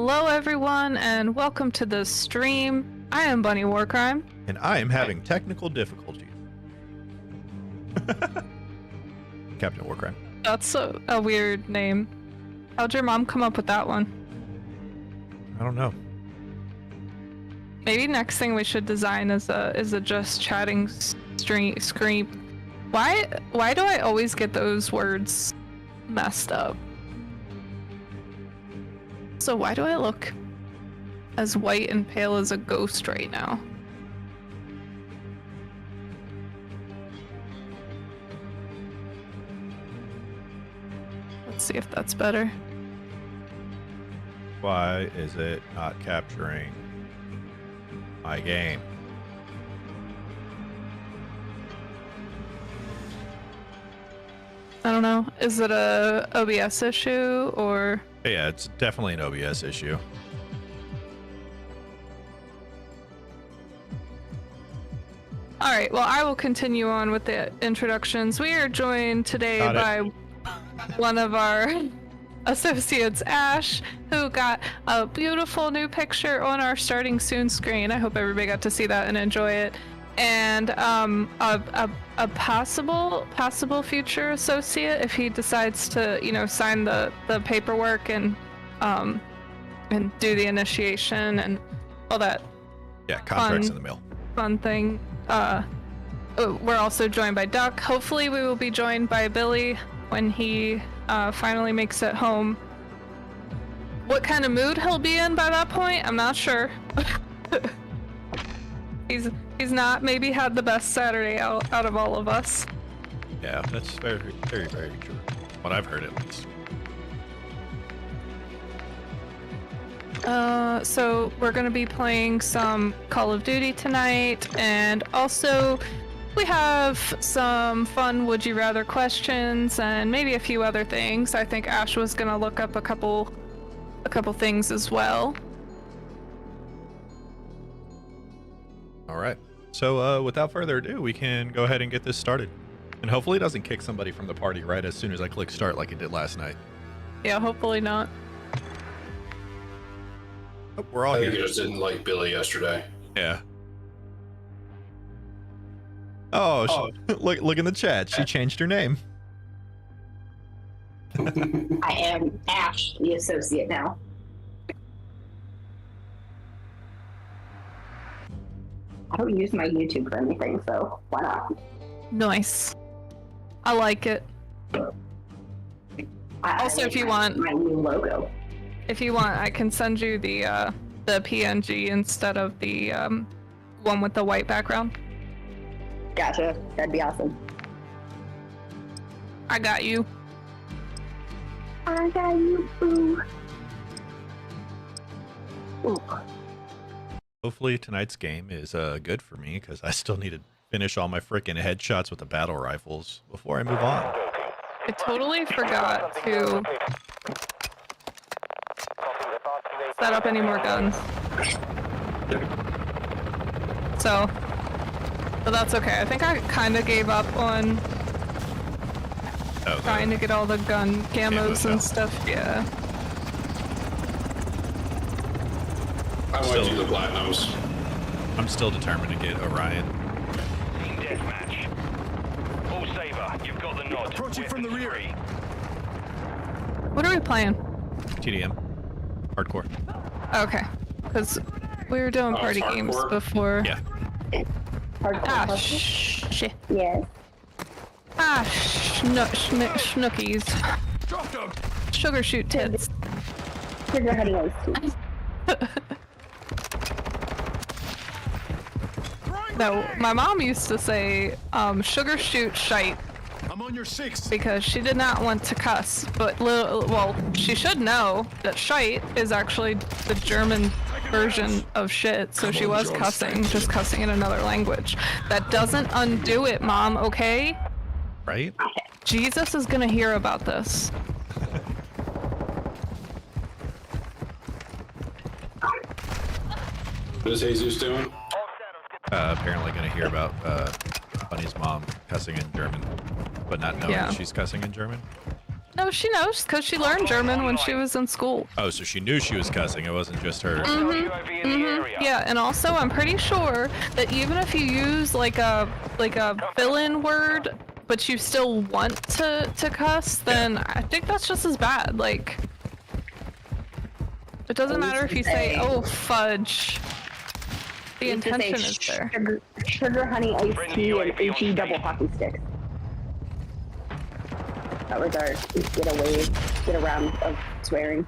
Hello everyone and welcome to the stream. I am Bunny Warcrime. And I am having technical difficulty. Captain Warcrime. That's a weird name. How'd your mom come up with that one? I don't know. Maybe next thing we should design is a just chatting screen. Why do I always get those words messed up? So why do I look as white and pale as a ghost right now? Let's see if that's better. Why is it not capturing my game? I don't know. Is it a OBS issue or? Yeah, it's definitely an OBS issue. All right, well, I will continue on with the introductions. We are joined today by one of our associates, Ash, who got a beautiful new picture on our starting soon screen. I hope everybody got to see that and enjoy it. And a possible future associate if he decides to, you know, sign the paperwork and do the initiation and all that. Yeah, contracts in the mail. Fun thing. We're also joined by Duck. Hopefully we will be joined by Billy when he finally makes it home. What kind of mood he'll be in by that point, I'm not sure. He's not maybe had the best Saturday out of all of us. Yeah, that's very, very, very true. What I've heard, at least. So we're gonna be playing some Call of Duty tonight, and also we have some fun Would You Rather questions and maybe a few other things. I think Ash was gonna look up a couple things as well. All right. So without further ado, we can go ahead and get this started. And hopefully it doesn't kick somebody from the party right as soon as I click start like it did last night. Yeah, hopefully not. Oh, we're all I here. think you just didn't like Billy yesterday. Yeah. Oh, look in the chat. She changed her name. I am Ash, the associate now. I don't use my YouTube for anything, so why not? Nice. I like it. Also, if you want my new logo. If you want, I can send you the PNG instead of the one with the white background. Gotcha. That'd be awesome. I got you. I got you, boo. Ooh. Hopefully tonight's game is good for me because I still need to finish all my freaking headshots with the battle rifles before I move on. I totally forgot to set up any more guns. But that's okay. I think I kind of gave up on trying to get all the gun camos and stuff. Yeah. I might do the platinums. I'm still determined to get Orion. Team deathmatch. All saver, you've got the nod. Approaching from the rear. What are we playing? TDM. Hardcore. Okay, because we were doing party it's games hardcore? before. Yeah. Ah, shit. Yes. Ah, schnookies. Drop them. Sugar shoot tits. Here's your heading No, my mom used to say, sugar shoot shite, I'm on your 6. because she did not want to cuss, but well, she should know that shite is actually the German version of shit, so she was cussing, just cussing in another language. That doesn't undo it, Mom, okay? Right? Jesus is gonna hear about this. What is Jesus doing? Apparently gonna hear about Bunny's mom cussing in German, but not knowing Yeah. she's cussing in German. No, she knows because she learned German when she was in school. Oh, so she knew she was cussing. It wasn't just her. UAV in the area. Yeah, and also I'm pretty sure that even if you use like a fill-in word, but you still want to cuss, then I think that's just as bad. Like, it doesn't matter if you say, "Oh fudge." The intention is there. Sugar, honey, iced tea, and HE double hockey sticks. That was our get around of swearing.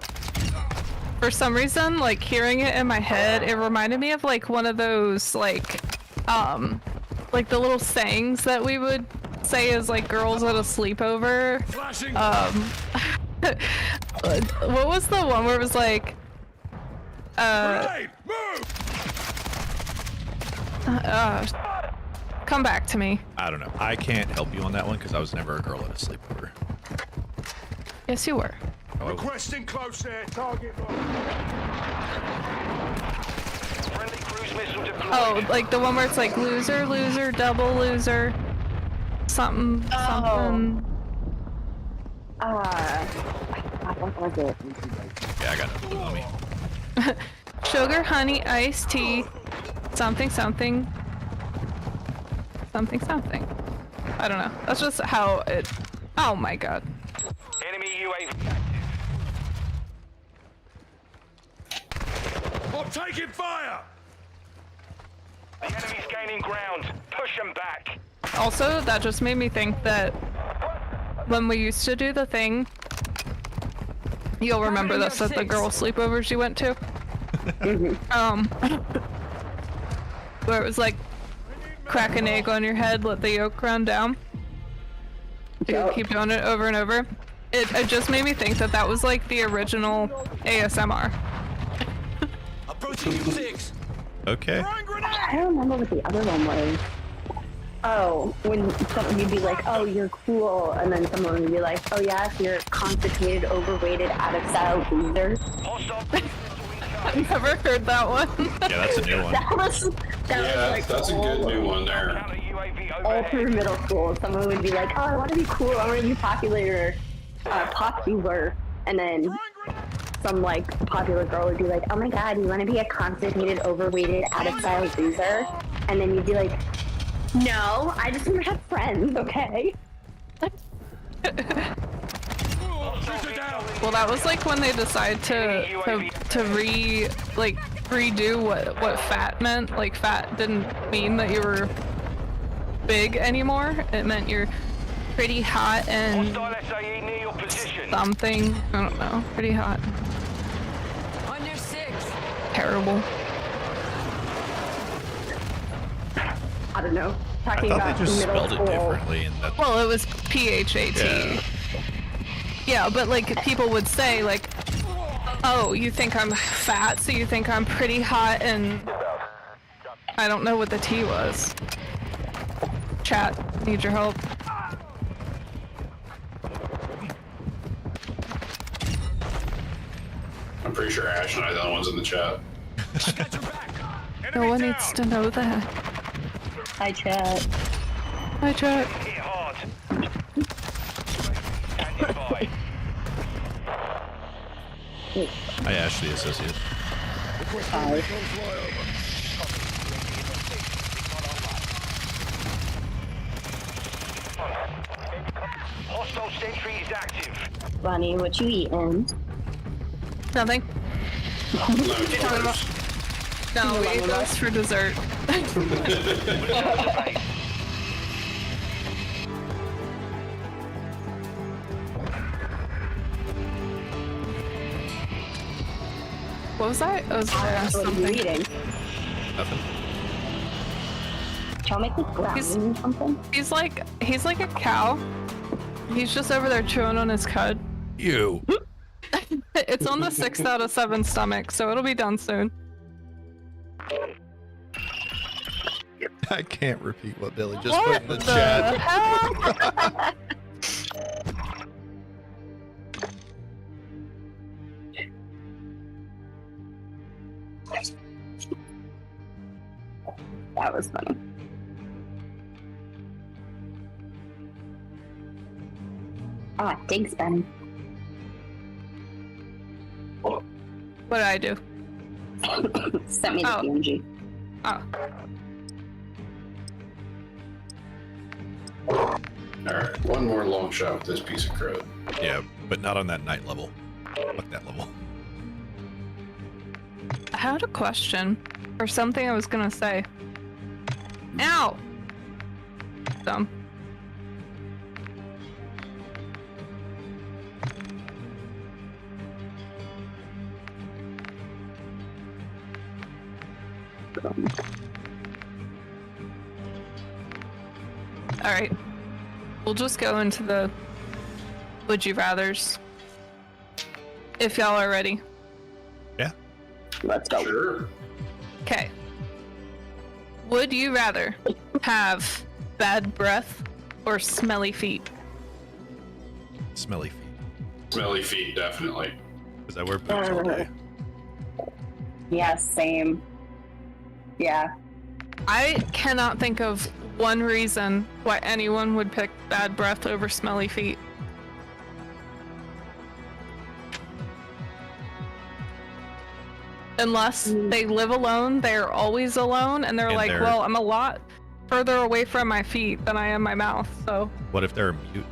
For some reason, like hearing it in my head, it reminded me of like one of those like the little sayings that we would say as like girls at a sleepover. Flashing. What was the one where it was like Grenade! Move! come back to me. I don't know. I can't help you on that one because I was never a girl at a sleepover. Yes, you were. Oh, Requesting close air target. Friendly cruise missile deployed. Oh, like the one where it's like loser, loser, double loser, something, something. What was it? yeah, I got no clue on me. Sugar, honey, iced tea, something, something, something, something. I don't know. That's just how it. Oh my god. Enemy UAV. I'm taking fire! The enemy's gaining ground. Push them back. Also, that just made me think that when we used to do the thing, you'll remember this at the girl sleepovers you went to. Where it was like crack an egg on your head, let the yolk run down. You keep doing it over and over. It just made me think that that was like the original ASMR. Approaching you 6. Okay. I don't remember what the other one was. Oh, when you'd be like, "Oh, you're cool," and then someone would be like, "Oh yeah, you're constipated, overweighted, out of style loser." Hostile cruise missile incoming. I've never heard that one. Yeah, that's a new one. That was like That's a good new one there. Counter UAV all overhead. through middle school. Someone would be like, "Oh, I want to be cool. I want to be popular, popular," and then some like popular girl would be like, "Oh my god, you want to be a constipated, overweighted, out of style loser?" And then you'd be like, "No, I just want to have friends, okay?" Well, that was like when they decided to redo what fat meant. Like fat didn't mean that you were big anymore. It meant you're pretty hot and Hostile SAE near your position. something. I don't know. Pretty hot. On your 6. Terrible. I don't know. I Talking thought about they just middle spelled it school. differently. And that, Well, it was PHAT. yeah. Yeah, but like people would say like, "Oh, you think I'm fat, so you think I'm pretty hot," and I don't know what the T was. Chat, need your help. I'm pretty sure Ash and I are the only ones in the chat. Got your back. No Enemy one down. needs to know that. Hi, chat. Hi, chat. Hit hard. Standing by. I Ash the associate. Hi. Hostile sentry is active. Bunny, what you eating? Nothing. No, about- No, we ate those for dessert. What was that? I was gonna ask What are you something. eating? Nothing. Shall I make this brownie or something? He's like a cow. He's just over there chewing on his cud. You. It's on the 6 out of 7 stomach, so it'll be done soon. I can't repeat what Billy just What put in the the chat. hell? That was funny. Ah, thanks, Ben. What did I do? Sent me the Oh. PNG. Oh. Alright, one more long shot with this piece of crud. Yeah, but not on that night level. Fuck that level. I had a question or something I was gonna say. Ow! Dumb. Alright. We'll just go into the would you rathers. If y'all are ready. Yeah. Let's go. Sure. Okay. Would you rather have bad breath or smelly feet? Smelly feet. Smelly feet, definitely. Because I wear boots all day. Yeah, same. Yeah. I cannot think of one reason why anyone would pick bad breath over smelly feet. Unless they live alone, they're always alone, and they're like, well, I'm a lot further away from my feet than I am my mouth, so. What if they're mute?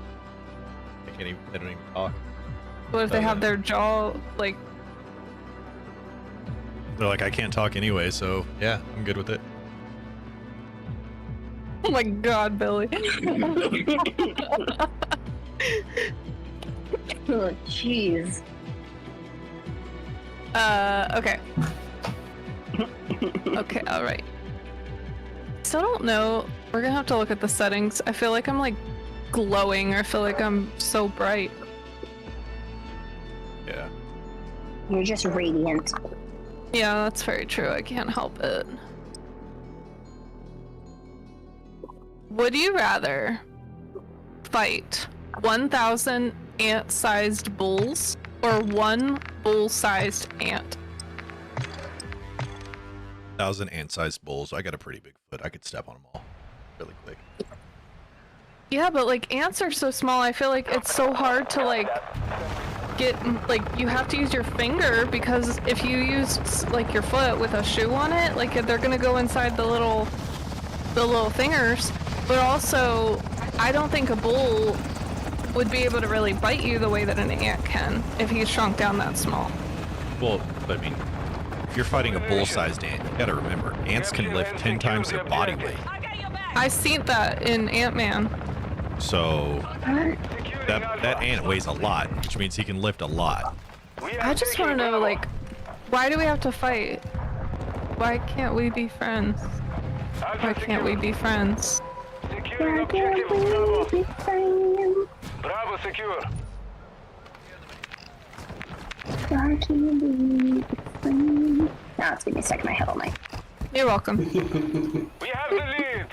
They don't even talk. What if they have their jaw, like... They're like, I can't talk anyway, so yeah, I'm good with it. Oh my god, Billy. Oh, jeez. Okay. Okay, alright. Still don't know. We're gonna have to look at the settings. I feel like I'm like glowing, or I feel like I'm so bright. Yeah. You're just radiant. Yeah, that's very true. I can't help it. Would you rather fight 1,000 ant-sized bulls or one bull-sized ant? 1,000 ant-sized bulls. I got a pretty big foot. I could step on them all really quick. Yeah, but like ants are so small, I feel like it's so hard to like get, like you have to use your finger, because if you use like your foot with a shoe on it, like they're gonna go inside the little fingers. But also, I don't think a bull would be able to really bite you the way that an ant can if he's shrunk down that small. Well, I mean, if you're fighting a bull-sized ant, you gotta remember, ants can lift 10 times their body weight. I seen that in Ant-Man. So that ant weighs a lot, which means he can lift a lot. I just want to know, like, why do we have to fight? Why can't we be friends? Why can't we be friends? Securing objective Bravo. Bravo secure. Now it's gonna be stuck in my head all night. You're welcome. We have the lead.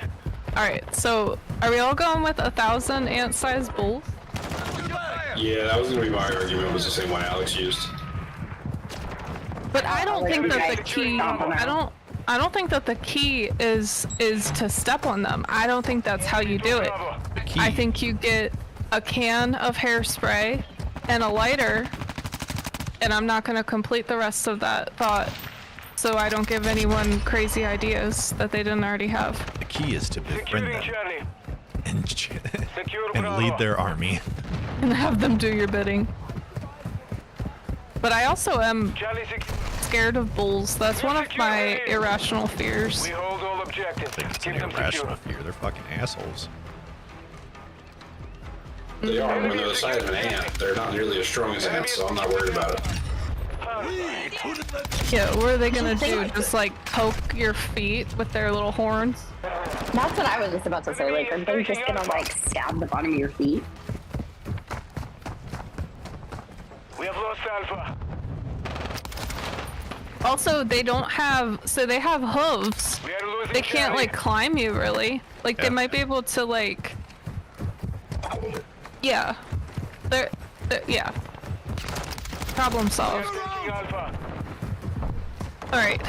Alright, so are we all going with 1,000 ant-sized bulls? Yeah, that was gonna be my argument. Was the same one Alex used. But I don't think that the key, I don't think that the key is to step on them. I don't think that's how you do it. I think you get a can of hairspray and a lighter, and I'm not going to complete the rest of that thought so I don't give anyone crazy ideas that they didn't already have. The key is to befriend Securing them Charlie. and lead their army. And have them do your bidding. But I also am Charlie scared of bulls. That's one of my irrational fears. We hold all objectives. I think it's an Keep them irrational secure. fear. They're fucking assholes. They are. When they're the size of an ant, they're not nearly as strong as ants, so I'm not worried about it. Yeah, what are they gonna do? Just like poke your feet with their little horns? That's what I was just about to say. Like, are they just gonna like stab the bottom of your feet? We have lost Alpha. Also, they don't have, so they have hooves. We are losing They can't Charlie. like climb you really. Like Yeah. they might be able to like, yeah. They're yeah. Problem solved. Taking Alpha. Alright.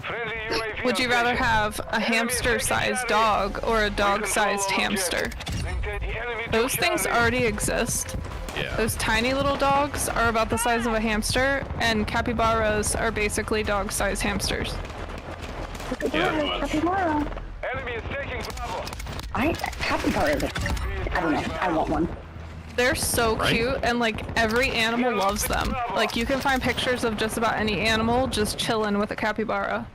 Friendly UAV Would you on rather station. have a hamster-sized dog or a dog-sized hamster? Those things already exist. Yeah. Those tiny little dogs are about the size of a hamster, and capybaras are basically dog-sized hamsters. Yeah. Capybara. Enemy is taking Bravo. Capybara is I don't know. I want one. They're so Right? cute, and like every animal loves them. Like you can find pictures of just about any animal just chilling with a capybara.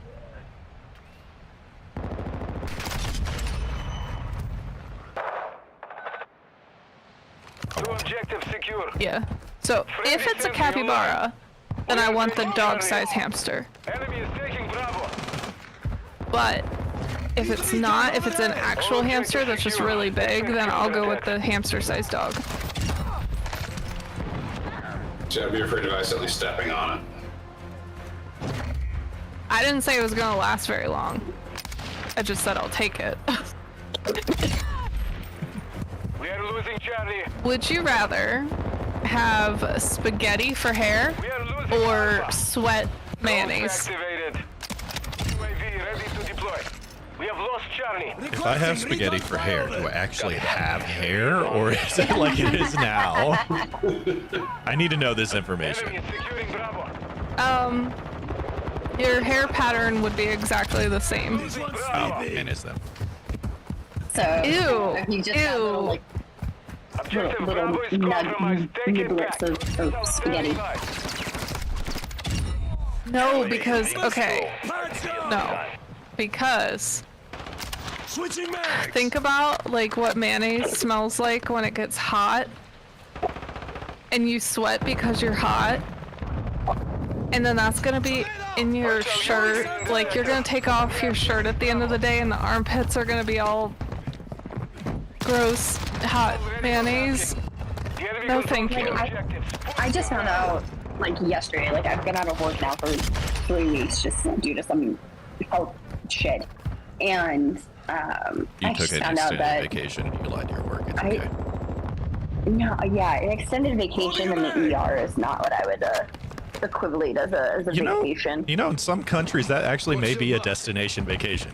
Two objectives secure. Yeah. So if it's a capybara, then I want the dog-sized hamster. Enemy is taking Bravo. But if it's not, if it's an actual hamster that's just really big, then I'll go with the hamster-sized dog. So I'd be afraid of accidentally stepping on it. I didn't say it was gonna last very long. I just said I'll take it. We are losing Charlie. Would you rather have spaghetti for hair We are losing or Alpha. sweat Drones mayonnaise? activated. UAV ready to deploy. We have lost Charlie. If I have spaghetti for hair, do I actually have hair, or is it like it is now? I need to know this information. Enemy is securing Bravo. Your hair pattern would be exactly the same. Oh, and is them. So Ew. if you just got little Ew. like Objective little Bravo is compromised. Take it back. niblets of spaghetti. No, because, okay, no. Because Switching mags. think about like what mayonnaise smells like when it gets hot and you sweat because you're hot, and then that's gonna be in your shirt. Like you're gonna take off your shirt at the end of the day and the armpits are gonna be all gross hot mayonnaise. No thank you. I just found out like yesterday. Like I've been out of work now for 3 weeks just due to some health shit, and You I took just an found out extended that vacation and you lied to your work. It's okay. an extended vacation in the ER is not what I would equivalent as a vacation. You know, in some countries that actually may be a destination vacation.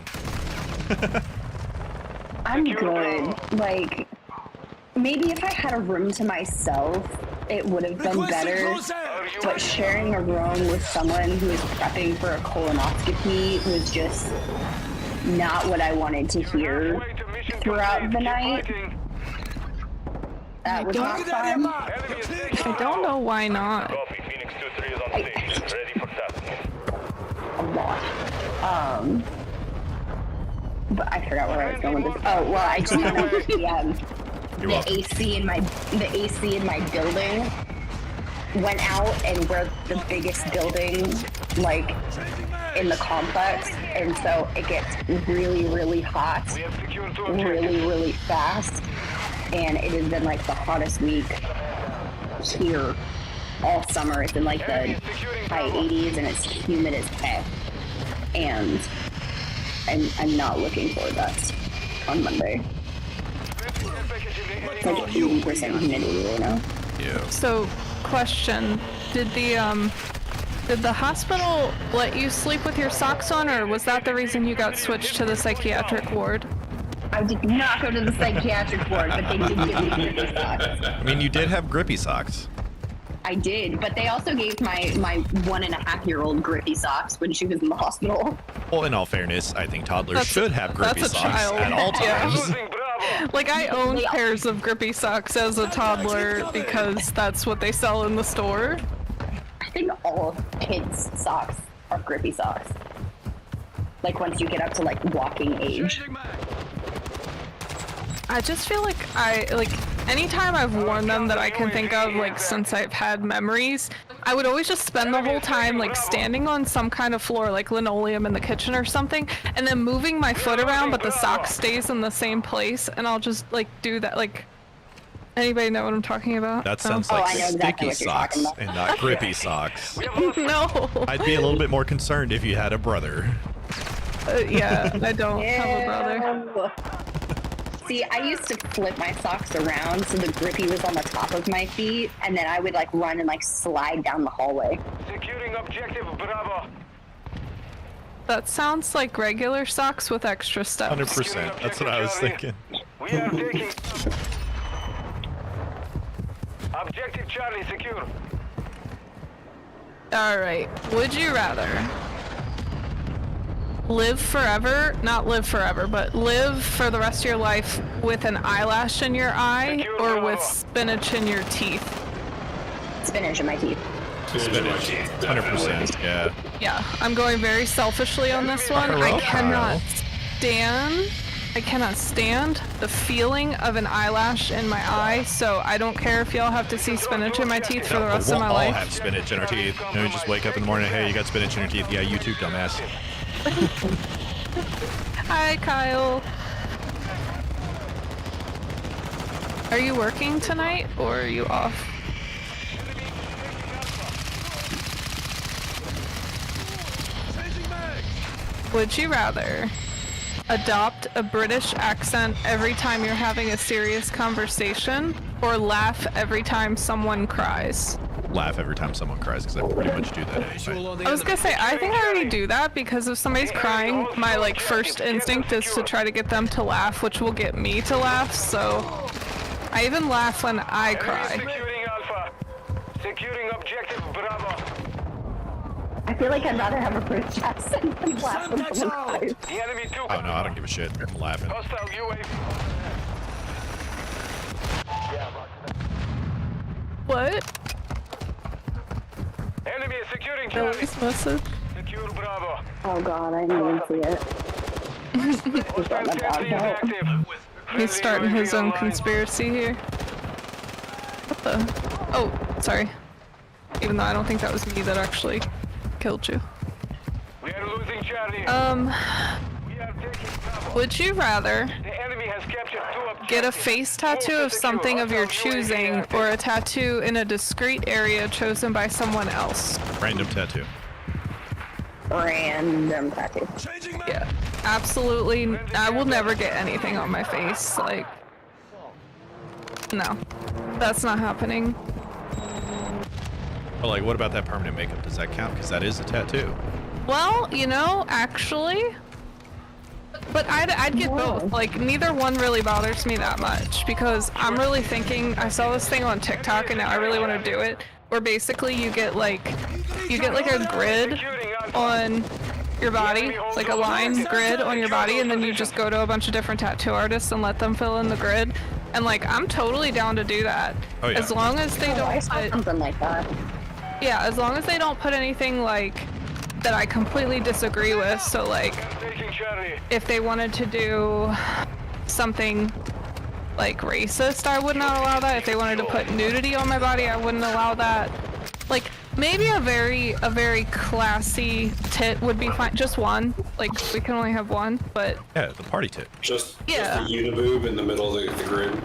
I'm good. Like, maybe if I had a room to myself, it would have been better. But sharing a room with someone who is prepping for a colonoscopy was just not what I wanted to hear throughout the night. That was not fun. I don't know why not. Copy. Phoenix 2-3 is on station. Ready for task. A lot. But I forgot where I was going with this. Oh, well, I just found out that the AC in my building went out, and we're the biggest building, like, in the complex, and so it gets really, really hot, We have secured two objectives. really, really fast, and it has been, like, the hottest week here all summer. It's in, like, the high 80s, and it's humid as heck, and I'm not looking forward to that on Monday. It's like 80% humidity, you know? Yeah. So, question, did the hospital let you sleep with your socks on, or was that the reason you got switched to the psychiatric ward? I did not go to the psychiatric ward, but they did give me grippy socks. I mean, you did have grippy socks. I did, but they also gave my 1.5-year-old grippy socks when she was in the hospital. Well, in all fairness, I think toddlers That's- should have grippy that's a socks child. at all Yeah. times. Losing Bravo. Like, I owned pairs of grippy socks as a toddler because that's what they sell in the store. I think all kids' socks are grippy socks. Like once you get up to like walking age. I just feel like anytime I've worn them that I can think of, like, since I've had memories, I would always just spend the whole time, like, standing on some kind of floor, like linoleum in the kitchen or something, and then moving my foot around, but the sock stays in the same place, and I'll just, like, do that, like, anybody know what I'm talking about? That sounds Oh, like I know exactly sticky what you're socks talking about. and not grippy socks. No. I'd be a little bit more concerned if you had a brother. Yeah, I don't have a brother. Ew. See, I used to flip my socks around so the grippy was on the top of my feet, and then I would like run and like slide down the hallway. Securing objective Bravo. That sounds like regular socks with extra steps. 100%. That's what I was thinking. We are taking. Objective Charlie secure. Alright, would you rather live forever, not live forever, but live for the rest of your life with an eyelash in your eye or with spinach in your teeth? Spinach in my teeth. Spinach, 100%, yeah. Yeah, I'm going very selfishly on this one. I cannot stand the feeling of an eyelash in my eye, so I don't care if y'all have to see spinach in my teeth for the rest of my We'll all life. have spinach in our teeth. You know, you just wake up in the morning, hey, you got spinach in your teeth. Yeah, you too, dumbass. Hi, Kyle. Are you working tonight, or are you off? Would you rather adopt a British accent every time you're having a serious conversation, or laugh every time someone cries? Laugh every time someone cries, because I pretty much do that anyway. I was gonna say, I think I already do that, because if somebody's crying, my first instinct is to try to get them to laugh, which will get me to laugh, so I even laugh when I cry. Securing Alpha. Securing objective Bravo. I feel like I'd rather have a British accent than laugh when someone cries. The enemy took. Oh no, I don't give a shit. I'm laughing. Hostile UAV. What? Enemy is securing That Charlie. was message. Secure Bravo. Oh god, I didn't even see it. Hostile my dog sentry is out. active. He's starting his own Friendly UAV conspiracy here. What the? Oh, sorry. Even though I don't think that was me that actually killed you. online. We are losing Charlie. We We are taking Bravo. would you rather The enemy has captured 2 objectives. get a face tattoo of something of your choosing, or a tattoo in a discrete area chosen by someone else? Random tattoo. Random tattoo. Changing mag. Yeah, absolutely. I will never get anything on my face. Like, no, that's not happening. But like, what about that permanent makeup? Does that count? Because that is a tattoo. Well, you know, actually, but I'd get both. Like, neither one really bothers me that much, because I'm really thinking, I saw this thing on TikTok and now I really want to do it, where basically you get like a grid on your body, like a line grid on your body, and then you just go to a bunch of different tattoo artists and let them fill in the grid. And like, I'm totally down to do that. Oh, yeah. As long as they Oh, I don't saw put, something like that. yeah, as long as they don't put anything like that I completely disagree with. So like, Taking Charlie. if they wanted to do something like racist, I would not allow that. If they wanted to put nudity on my body, I wouldn't allow that. Like, maybe a very classy tit would be fine. Just one. Like, we can only have one, but Yeah, the party tit. Just Yeah. the uniboob in the middle of the grid.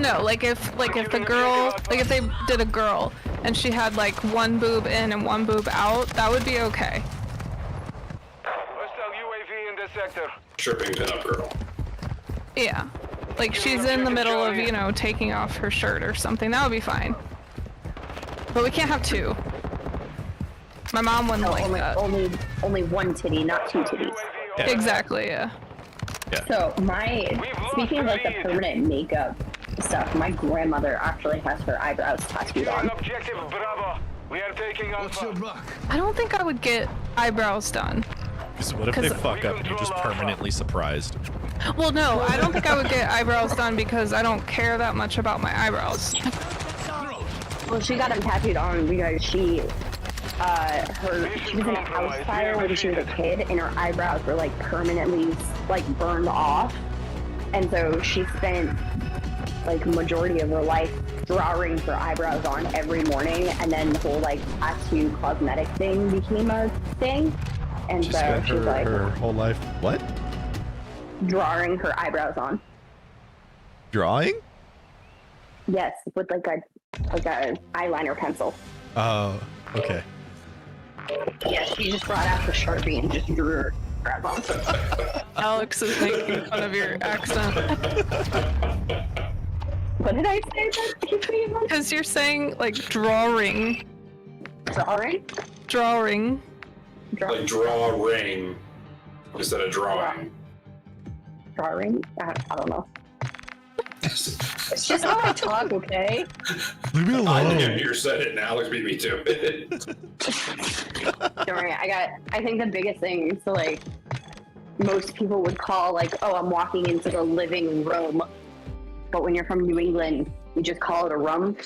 no. Like if the girl, like if they did a girl and she had like one boob in and one boob out, that would be okay. Hostile UAV in this sector. Tripping pinup girl. Yeah. Like she's in the middle of, you know, taking off her shirt or something. That would be fine. But we can't have two. My mom wouldn't No, like that. only one titty, not two titties. Yeah. Exactly, yeah. So speaking of like the permanent makeup stuff, my grandmother actually has her eyebrows tattooed on. Objective Bravo. We are taking Alpha. I don't think I would get eyebrows done. Because what if they 'Cause- fuck up and you're just permanently surprised? Well, no, I don't think I would get eyebrows done because I don't care that much about my eyebrows. Well, she got them tattooed on because she was in a house fire when she was a kid, and her eyebrows were like permanently like burned off, and so she spent like majority of her life drawing her eyebrows on every morning, and then the whole like tattoo cosmetic thing became a thing, and She so spent she's like her whole life, what? drawing her eyebrows on. Drawing? Yes, with like a eyeliner pencil. Oh, okay. Yeah, she just brought out the Sharpie and just drew her eyebrows on. Alex is making fun of your accent. What did I say? Because you're saying, like, drawing. Drawing? Drawing. Like draw ring instead of drawing. Drawing? I don't know. It's just how I talk, okay? Leave me I alone. didn't hear said it, and Alex beat me to it. Don't worry, I think the biggest thing is to, like, most people would call, like, oh, I'm walking into the living room. But when you're from New England, you just call it a rum.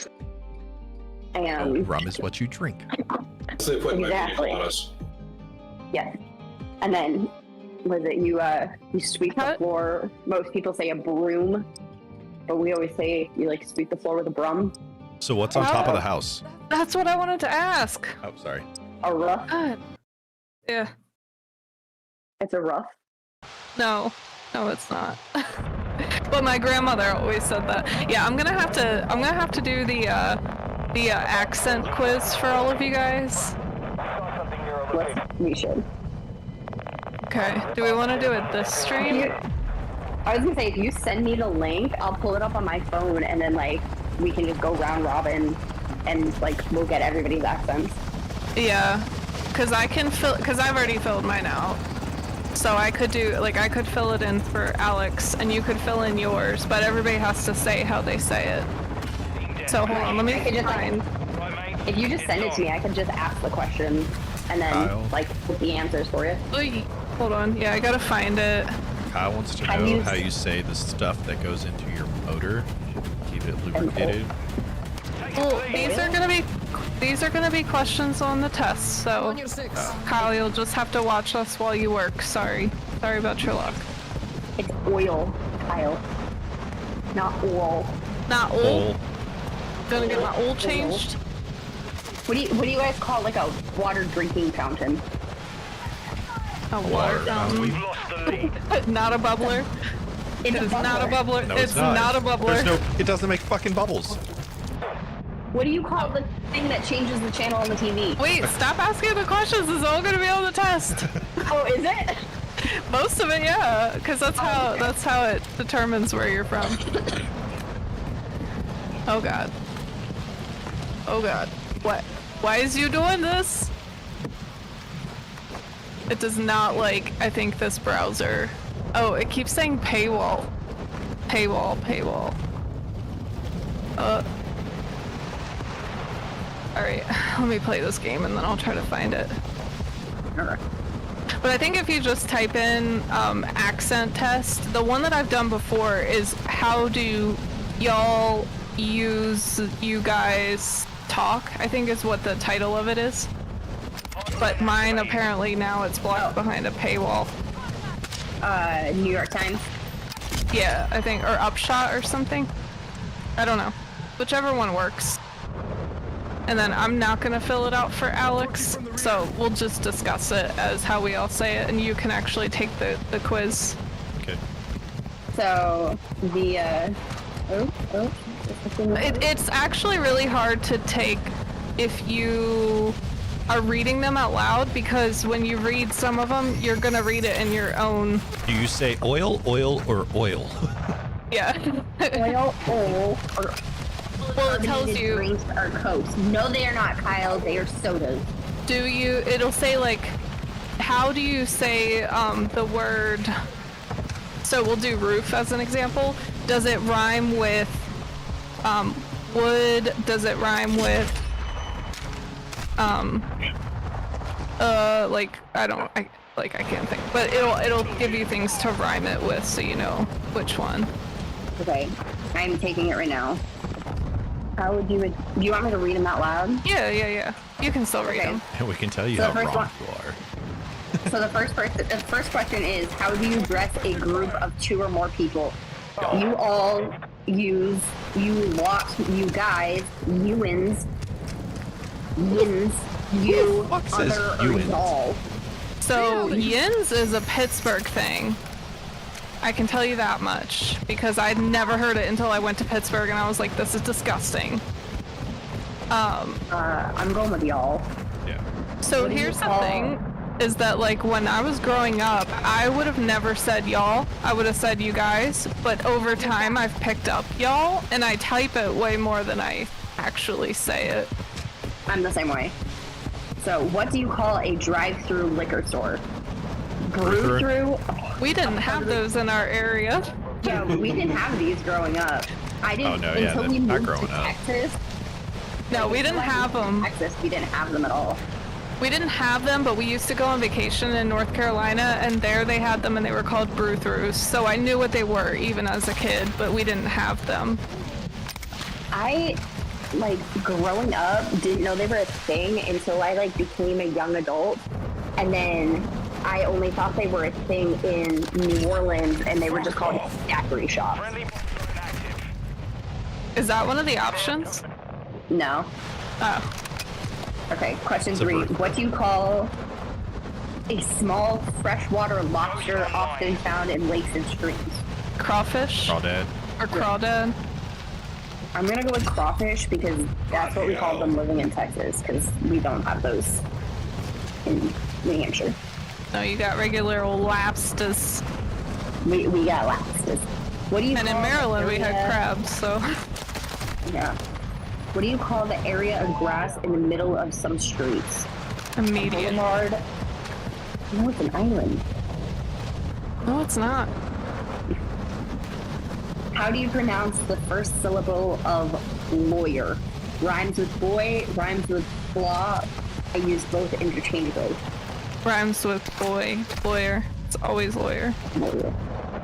And Rum is what you drink. So they put Exactly. my on us. yeah. And then, was it you sweep the floor? Most people say a broom. But we always say you, like, sweep the floor with a brum. So what's on top of the house? That's what I wanted to ask. Oh, sorry. A rough. God. Yeah. It's a rough. No, it's not. But my grandmother always said that. Yeah, I'm gonna have to do the accent quiz for all of you guys. We should. Okay. Do we want to do it this stream? I was gonna say, if you send me the link, I'll pull it up on my phone, and then, like, we can just go round robin, and, like, we'll get everybody's accents. Yeah, because I've already filled mine out. So I could fill it in for Alex, and you could fill in yours, but everybody has to say how they say it. So hold on, let me find. If you just send it to me, I could just ask the question, and then, Kyle. like, put the answers for you. Oy, hold on, yeah, I gotta find it. Kyle wants to know how you say the stuff that goes into your motor. Keep it lubricated. Well, these are gonna be questions on the test, so Kyle, you'll just have to watch us while you work. Sorry about your luck. It's oil, Kyle. Not oil. Not oil. Gonna get my oil changed. What do you guys call, like, a water drinking fountain? A water fountain. We've lost the lead. Not a bubbler. It's It is not a bubbler. No, it's not a bubbler. It doesn't make fucking bubbles. What do you call the thing that changes the channel on the TV? Wait, stop asking the questions. It's all gonna be on the test. Oh, is it? Most of it, yeah, because that's how it determines where you're from. Oh god. Oh god. What? Why is you doing this? It does not like, I think, this browser. Oh, it keeps saying paywall. Paywall. Alright, let me play this game and then I'll try to find it. Okay. But I think if you just type in accent test, the one that I've done before is how do y'all use you guys talk, I think is what the title of it is. But mine, apparently now it's blocked behind a paywall. New York Times. Yeah, I think, or Upshot or something. I don't know. Whichever one works. And then I'm not gonna fill it out for Alex, so we'll just discuss it as how we all say it, and you can actually take the quiz. Okay. So, It's actually really hard to take if you are reading them out loud, because when you read some of them, you're gonna read it in your own... Do you say oil, or oil? Yeah. oil, or... Well, it tells you... drinks are Cokes. No, they are not, Kyle. They are sodas. Do you... It'll say, like... How do you say the word... So we'll do roof as an example. Does it rhyme with wood? Does it rhyme with... like, I can't think. But it'll give you things to rhyme it with, so you know which one. Okay. I'm taking it right now. How would do you want me to read them out loud? Yeah. You can still read them. And we can tell you So how the first wrong you are. So the first question is, how do you address a group of 2 or more people? You all, you lot, you guys, you wins, yins, you, says other, or you-ins? y'all. So yins is a Pittsburgh thing. I can tell you that much, because I'd never heard it until I went to Pittsburgh and I was like, this is disgusting. I'm going with y'all. Yeah. So What do you here's the call- thing, is that like when I was growing up, I would have never said y'all, I would have said you guys, but over time I've picked up y'all, and I type it way more than I actually say it. I'm the same way. So what do you call a drive-through liquor store? Brew-through? We didn't have those in our area. Yeah, we didn't have these growing up. I didn't Oh, no, yeah, until we not moved to growing up. Texas. No, we didn't have them. Texas, we didn't have them at all. We didn't have them, but we used to go on vacation in North Carolina, and there they had them, and they were called brew-throughs. So I knew what they were even as a kid, but we didn't have them. I, like, growing up, didn't know they were a thing until I, like, became a young adult. And then I only thought they were a thing in New Orleans, and they were just called daiquiri shops. Friendly mobile active. Is that one of the options? No. Oh. Okay, question It's a 3. brew. What do you call a small freshwater lobster often found in lakes and streams? Crawfish? Crawdad. Or crawdad? I'm gonna go with crawfish because that's what we call them living in Texas, because we don't have those in New Hampshire. No, you got regular old lobsters. We got lobsters. What do you And in call the Maryland, we had area- crabs, so. Yeah. What do you call the area of grass in the middle of some streets? A median. Boulevard. No, it's an island. No, it's not. How do you pronounce the first syllable of lawyer? Rhymes with boy, rhymes with blah. I use both interchangeably. Rhymes with boy. Lawyer. It's always lawyer. Lawyer.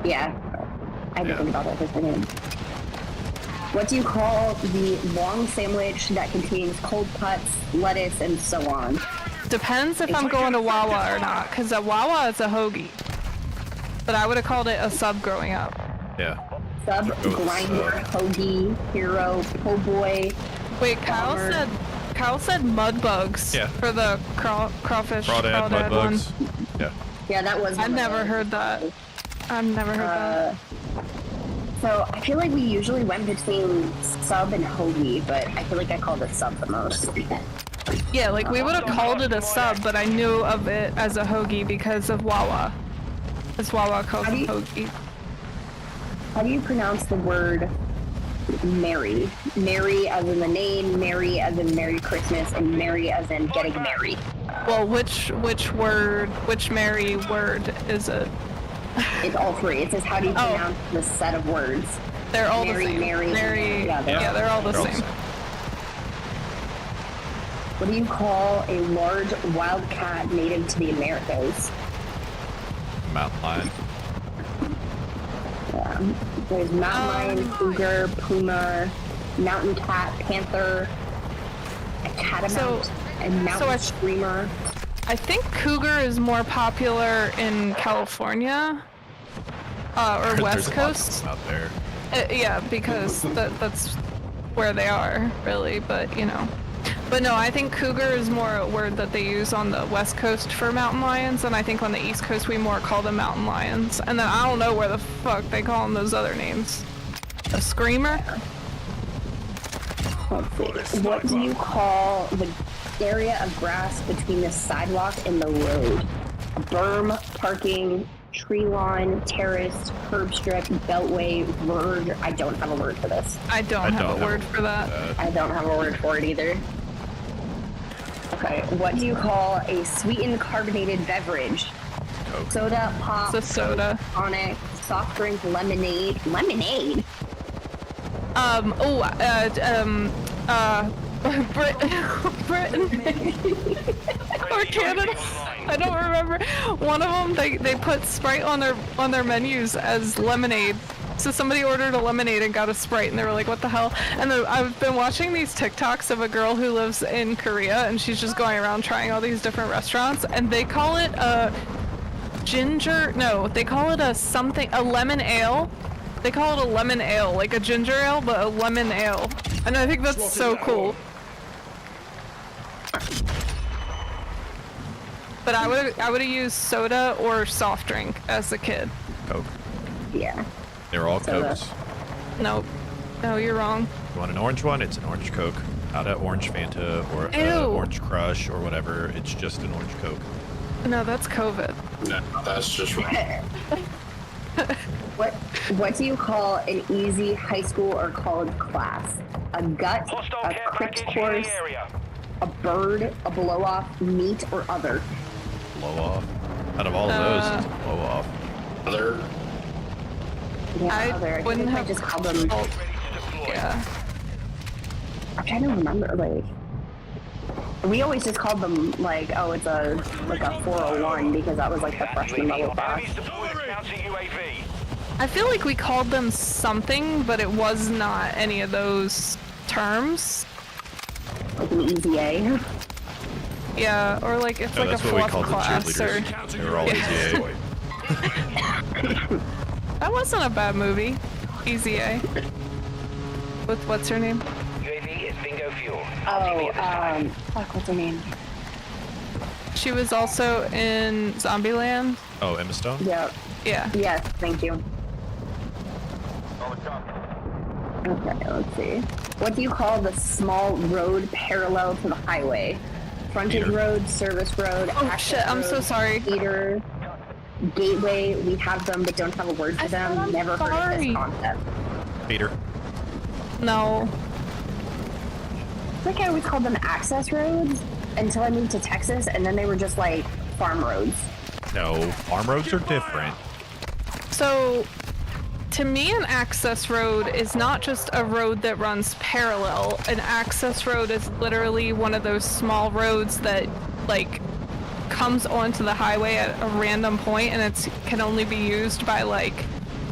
Yeah. I had to Yeah. think about that for a second. What do you call the long sandwich that contains cold cuts, lettuce, and so on? Depends if I'm going to Wawa or not, because a Wawa is a hoagie. But I would have called it a sub growing up. Yeah. Sub, Go with grinder, sub. hoagie, hero, po' boy. Wait, Bomber. Kyle said mud bugs Yeah. for the crawfish Crawdad, mud one. bugs. Yeah. Yeah, that was. I've one of never those. heard that. I've never heard that. So I feel like we usually went between sub and hoagie, but I feel like I called it sub the most. Yeah, like we would have called it a sub, but I knew of it as a hoagie because of Wawa. As Wawa calls How do it you- hoagie. How do you pronounce the word Merry? Merry as in the name, Merry as in Merry Christmas, and Merry as in getting married. Well, which Mary word is it? It's all three. It says how do you Oh. pronounce the set of words? They're all Mary, the same. Mary, Mary. yeah, Yeah, they're all the They're all same. What do you call a large wildcat native to the Americas? Mountain lion. There's mountain lion, cougar, puma, mountain cat, panther, a catamount, and mountain I- screamer. I think cougar is more popular in California or There's West a lot of Coast. them out there. Yeah, because that's where they are, really. But you know, but no, I think cougar is more a word that they use on the West Coast for mountain lions, and I think on the East Coast we more call them mountain lions. And then I don't know where the fuck they call them those other names. A screamer? Let's see. What do you call the area of grass between the sidewalk and the road? Berm, parking, tree lawn, terrace, curb strip, beltway, verge. I don't have a word for this. I don't have a word for that. I don't have a word for it either. Okay, what do you call a sweetened carbonated beverage? Coke. Soda, pop, It's a soda. tonic, soft drink, lemonade. Lemonade? Britain or Canada. I don't remember. One of them, they put Sprite on their menus as lemonade. So somebody ordered a lemonade and got a Sprite, and they were like, "What the hell?" And then I've been watching these TikToks of a girl who lives in Korea, and she's just going around trying all these different restaurants, and they call it a ginger. No, they call it a lemon ale. They call it a lemon ale, like a ginger ale, but a lemon ale. And I think that's so cool. But I would have used soda or soft drink as a kid. Coke. Yeah. They're all Soda. Cokes. Nope. No, you're wrong. You want an orange one? It's an orange Coke. Not an orange Fanta or Ew. orange Crush or whatever. It's just an orange Coke. No, that's COVID. No, that's just wrong. What do you call an easy high school or college class? A gut, Hostile a care crypt package in course, the area. a bird, a blow off, meat, or other? Blow off. Out of all of those, it's a blow off. Other, Yeah, I other. wouldn't think have I just called them. called- Yeah. I'm trying to remember, like, we always just called them, like, oh, it's a 401 because that was, like, the freshman level class. Enemy deployed bouncing UAV. I feel like we called them something, but it was not any of those terms. Like an easy A. Yeah, or like it's like a that's what we fluff called the class or... cheerleaders. They were all Yeah. easy A. That wasn't a bad movie. Easy A. With what's her name? UAV is bingo fuel. Oh, fuck, what's her name? She was also in Zombieland. Oh, Emma Stone? Yeah. Yeah. Yes, thank you. Okay, let's see. What do you call the small road parallel to the highway? Frontage Meter. road, service road, Oh access shit, I'm so road, sorry. Meter, gateway. We have them, but don't have a word for I said them. I'm Never heard of sorry. this concept. Peter. No. I think I always called them access roads until I moved to Texas, and then they were just like farm roads. No, farm roads are different. So, to me, an access road is not just a road that runs parallel. An access road is literally one of those small roads that, like, comes onto the highway at a random point and it can only be used by, like,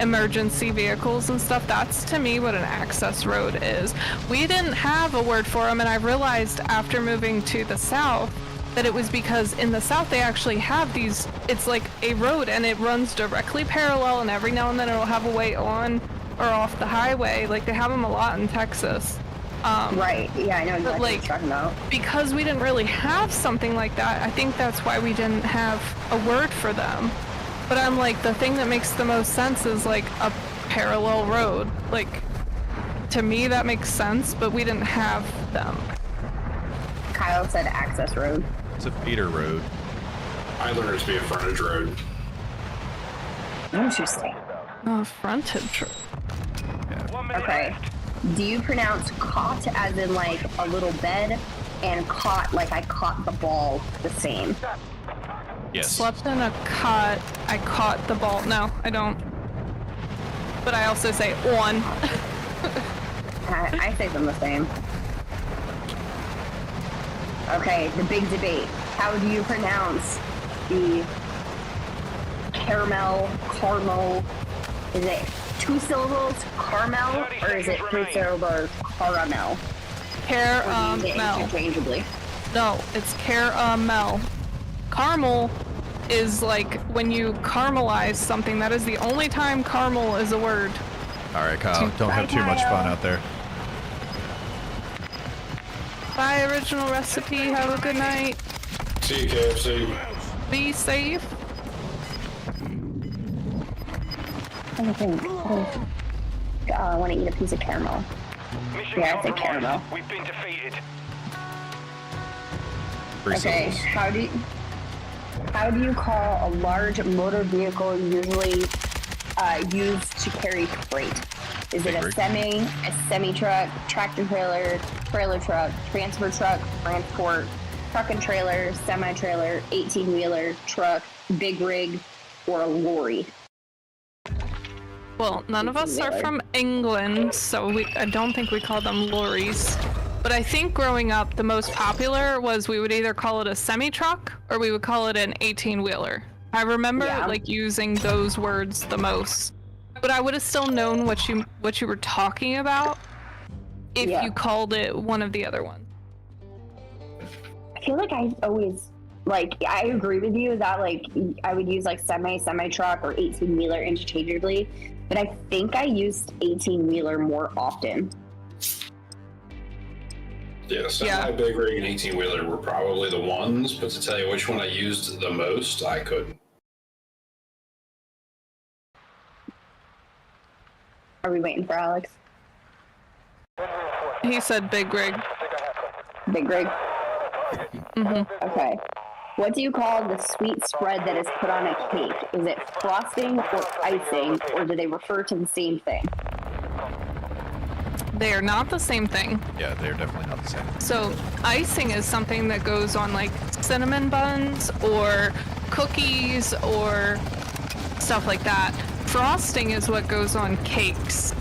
emergency vehicles and stuff. That's, to me, what an access road is. We didn't have a word for them, and I realized after moving to the South that it was because in the South they actually have these, it's like a road and it runs directly parallel, and every now and then it'll have a way on or off the highway. Like, they have them a lot in Texas. Right, yeah, I know exactly like, what you're talking about. Because we didn't really have something like that, I think that's why we didn't have a word for them. But I'm like, the thing that makes the most sense is like a parallel road. Like, to me that makes sense, but we didn't have them. Kyle said access road. It's a feeder road. I learned it to be a frontage road. Interesting. Oh, frontage. 1 minute Okay. left. Do you pronounce caught as in like a little bed, and caught like I caught the ball the same? Yes. Slept in a cot. I caught the ball. No, I don't. But I also say on. I say them the same. Okay, the big debate. How do you pronounce the caramel? Is it 2 syllables, caramel, or is it 3 syllables, caramel? Or do you use it Caramel. interchangeably? No, it's caramel. Caramel is like when you caramelize something. That is the only time caramel is a word. All right, Kyle. Don't have too much fun out there. Bye, original recipe. Have a good night. See you, KFC. Be safe. I want to eat a piece of caramel. Mission Yeah, I think compromised. caramel. We've been defeated. 3 Okay, syllables. how do you call a large motor vehicle usually used to carry freight? Is it a Big rig. semi-truck, tractor trailer, trailer truck, transfer truck, transport, truck and trailer, semi-trailer, 18-wheeler, truck, big rig, or a lorry? Well, none of us are from England, so I don't think we call them lorries. But I think growing up, the most popular was we would either call it a semi-truck or we would call it an 18-wheeler. I remember like using those words the most. But I would have still known what you were talking about if you called it one of the other ones. I feel like I always, like, I agree with you that, like, I would use, like, semi-truck or 18-wheeler interchangeably, but I think I used 18-wheeler more often. Yeah, semi, big rig, and 18-wheeler were probably the ones, but to tell you which one I used the most, I couldn't. Are we waiting for Alex? He said big rig. Big rig? Mm-hmm. Okay. What do you call the sweet spread that is put on a cake? Is it frosting or icing, or do they refer to the same thing? They are not the same thing. Yeah, they're definitely not the same. So icing is something that goes on like cinnamon buns or cookies or stuff like that. Frosting is what goes on cakes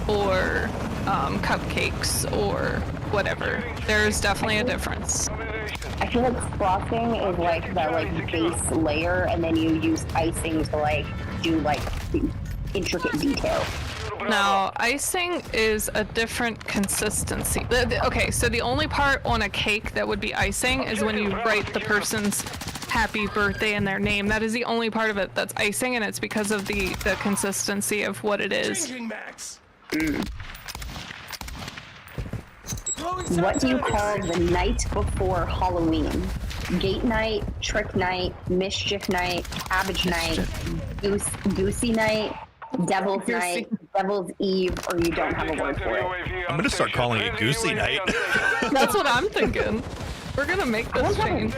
or cupcakes or whatever. There's definitely a difference. I feel like frosting is like the like base layer, and then you use icing to like do like intricate detail. Now, icing is a different consistency. Okay, so the only part on a cake that would be icing is when you write the person's happy birthday in their name. That is the only part of it that's icing, and it's because of the consistency of what it is. What do you call the night before Halloween? Gate night, trick night, mischief night, cabbage night, goosey night, devil's night, devil's eve, or you don't have a word for it. I'm gonna start calling it Goosey Night. That's what I'm thinking. We're gonna make this change.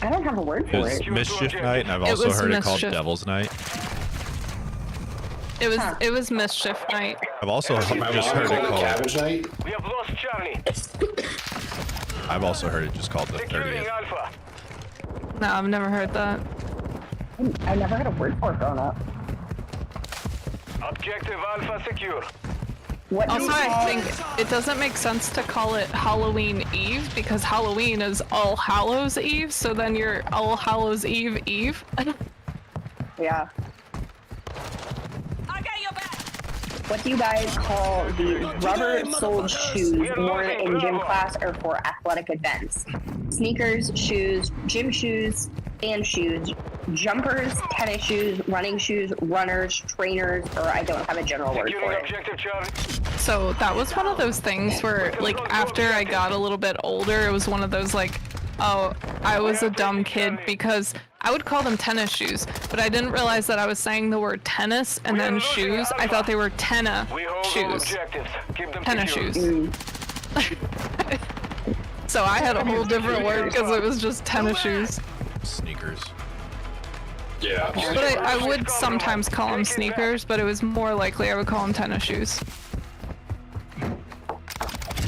I don't have a word It for was it. Mischief Night, and I've also was heard it called Mischief. Devil's Night. It was mischief night. I've also just heard it called. Cabbage night. We have lost Charlie. I've also heard it just called the Securing 30th. Alpha. No, I've never heard that. I never had a word for it growing up. Objective Alpha secure. What do Also, you I call think it doesn't make sense to call it Halloween Eve because Halloween is All Hallows Eve, so then you're All Hallows Eve Eve. Yeah. I got your back. What do you guys call the rubber-soled shoes worn in gym class or for athletic events? Sneakers, shoes, gym shoes, band shoes, jumpers, tennis shoes, running shoes, runners, trainers, or I don't have a general word for Securing it. objective Charlie. So that was one of those things where, like, after I got a little bit older, it was one of those, like, oh, I was a dumb kid because I would call them tennis shoes, but I didn't realize that I was saying the word tennis and then shoes. I thought they were tenna We hold all shoes. objectives. Keep them Tennis secure. shoes. So I had a whole different word because it was just tennis shoes. Sneakers. Yeah. But I would sometimes call them sneakers, but it was more likely I would call them tennis shoes.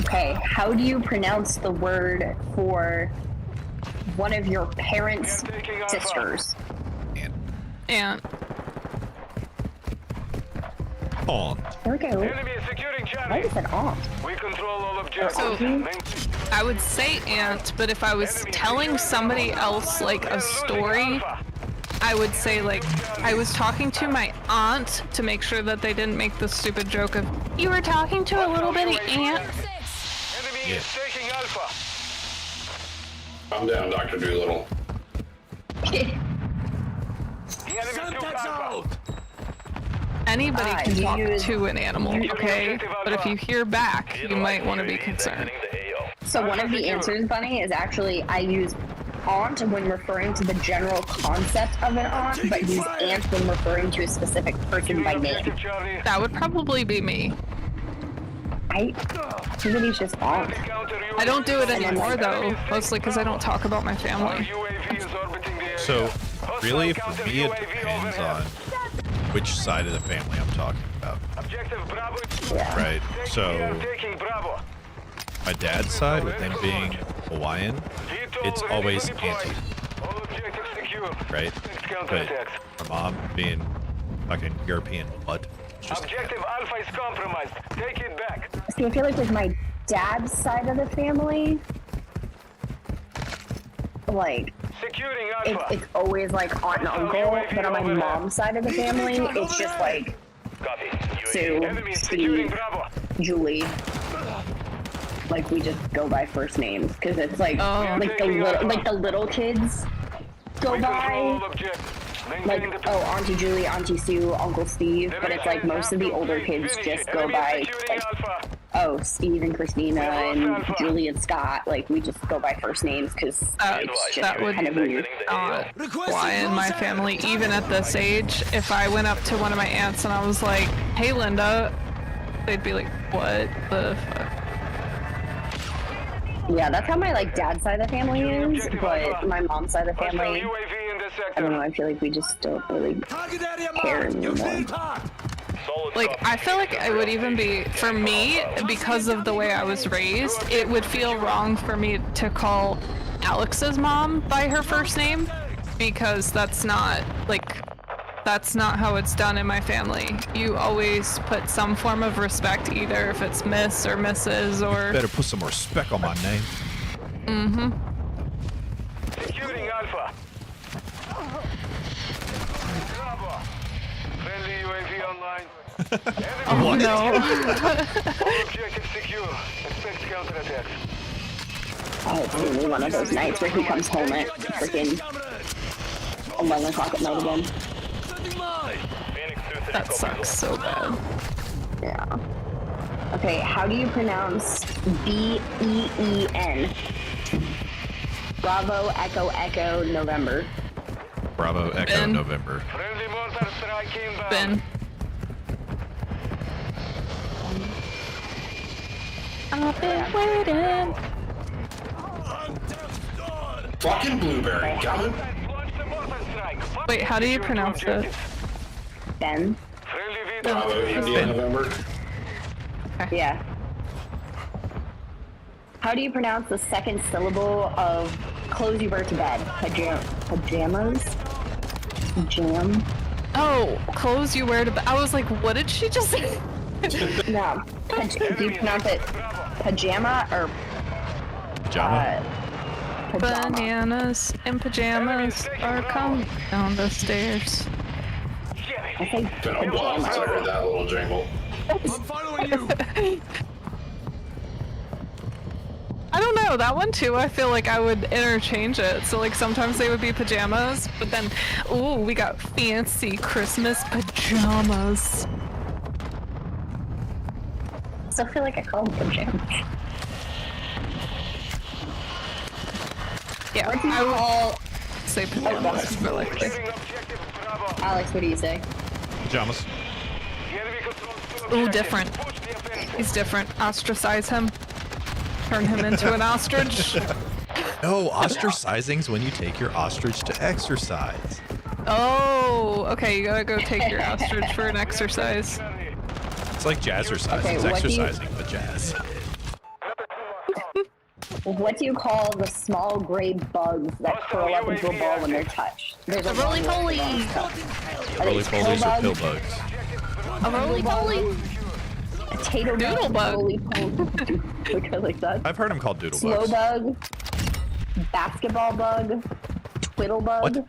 Okay, how do you pronounce the word for one of your parents' sisters? And Aunt. There we go. Enemy is securing I Charlie. just said aunt. We control all objectives. So- Main- I would say aunt, but if I was telling somebody else like a story, I would say like I was talking to my aunt to make sure that they didn't make the stupid joke of you were talking to a little bitty ant. Enemy Yeah. is taking Alpha. I'm down, Dr. Doolittle. The enemy took Semtex Alpha. out! Anybody can you talk use- to an animal, okay? But if you hear back, you might want to be concerned. So one of the answers, Bunny, is actually I use aunt when referring to the general concept of an aunt, but use aunt when referring to a specific person by name. Objective Charlie. That would probably be me. Everybody's just aunt. Counter I don't do it UAV. anymore though, mostly because I don't talk about my Our family. UAV is orbiting the area. So, really, for Hostile me, it counter depends UAV on which side of the family I'm talking about, Objective Bravo. Yeah. right? We are So, taking Bravo. my dad's side, with them being Hawaiian, Veto it's ready always to deploy. auntie, All objectives secure. right? Next But counterattacks. my mom being fucking European blood, it's just Objective Alpha is compromised. Take it back. See, I feel like with my dad's side of the family, like Securing it's, Alpha. it's always like aunt and uncle, but on my mom's side of the family, it's just like Copy. Sue, Enemy is securing Steve, Bravo. Julie. Like we just go by first names because it's like Oh. like the little kids go We control by all objectives. like Maintaining the oh Auntie Julie, Auntie Sue, Uncle Steve, but it's like most of the older kids just go by like oh Steve and Christina and Julie and Scott. Like we just go by first names because it's just That would kind of weird. not fly in my family, even at this age. If I went up to one of my aunts and I was like, "Hey, Linda," they'd be like, "What the fuck?" Yeah, that's how my like dad's side of the family is, but my mom's side of the family, UAV in the I don't know. sector. I feel like we just don't really. Target area Care marked. You anymore. clear talk. Like, I feel like it would even be, for me, because of the way I was raised, it would feel wrong for me to call Alex's mom by her first name, because that's not that's not how it's done in my family. You always put some form of respect, either if it's Miss or Mrs. or... Better put some respect on my name. Mm-hmm. Securing Alpha. Bravo. Friendly UAV online. Oh, no. All objectives secure. Expect counterattacks. Oh, it's gonna be one of those nights where he comes home at freaking 11 o'clock at night again. Phoenix 2-3 That sucks so bad. Yeah. Okay, how do you pronounce B-E-E-N? Bravo, Echo, Echo, November. Bravo, Echo, Ben. November. Friendly mortar strike inbound. Ben. I've been waiting. Fucking blueberry. Got it. Launch the mortar strike. Wait, how do you pronounce it? Ben? Friendly Bravo, vehicle. India, November. Yeah. How do you pronounce the second syllable of clothes you wear to bed? Pajamas? Jam? Oh, clothes you wear to bed. I was like, what did she just say? No. Do you pronounce it pajama or Pajama? pajama? Bananas and pajamas are coming down the stairs. I say It's been a while since I heard that little jingle. I'm following you. I don't know, that one too, I feel like I would interchange it. So like sometimes they would be pajamas, but then, ooh, we got fancy Christmas pajamas. I still feel like I call them pajamas. Yeah, What do you I would call... say pajamas for like Securing objective Bravo. Alex, what do you say? Pajamas. The enemy controls two Ooh, objectives. different. Push the offensive. He's different. Ostracize him. Turn him into an ostrich. No, ostracizing's when you take your ostrich to exercise. Oh, okay, you gotta go take your ostrich for an exercise. It's like jazzercise. Okay, It's what do you- exercising, but jazz. What do you call the small gray bugs that curl up into a ball when they're touched? There's a roly-poly. Roly-polies or pill bugs. A roly-poly. Potato Doodle bug. roly-poly. Which I like that. I've heard them called doodle Slow bugs. bug, basketball bug, twiddle bug,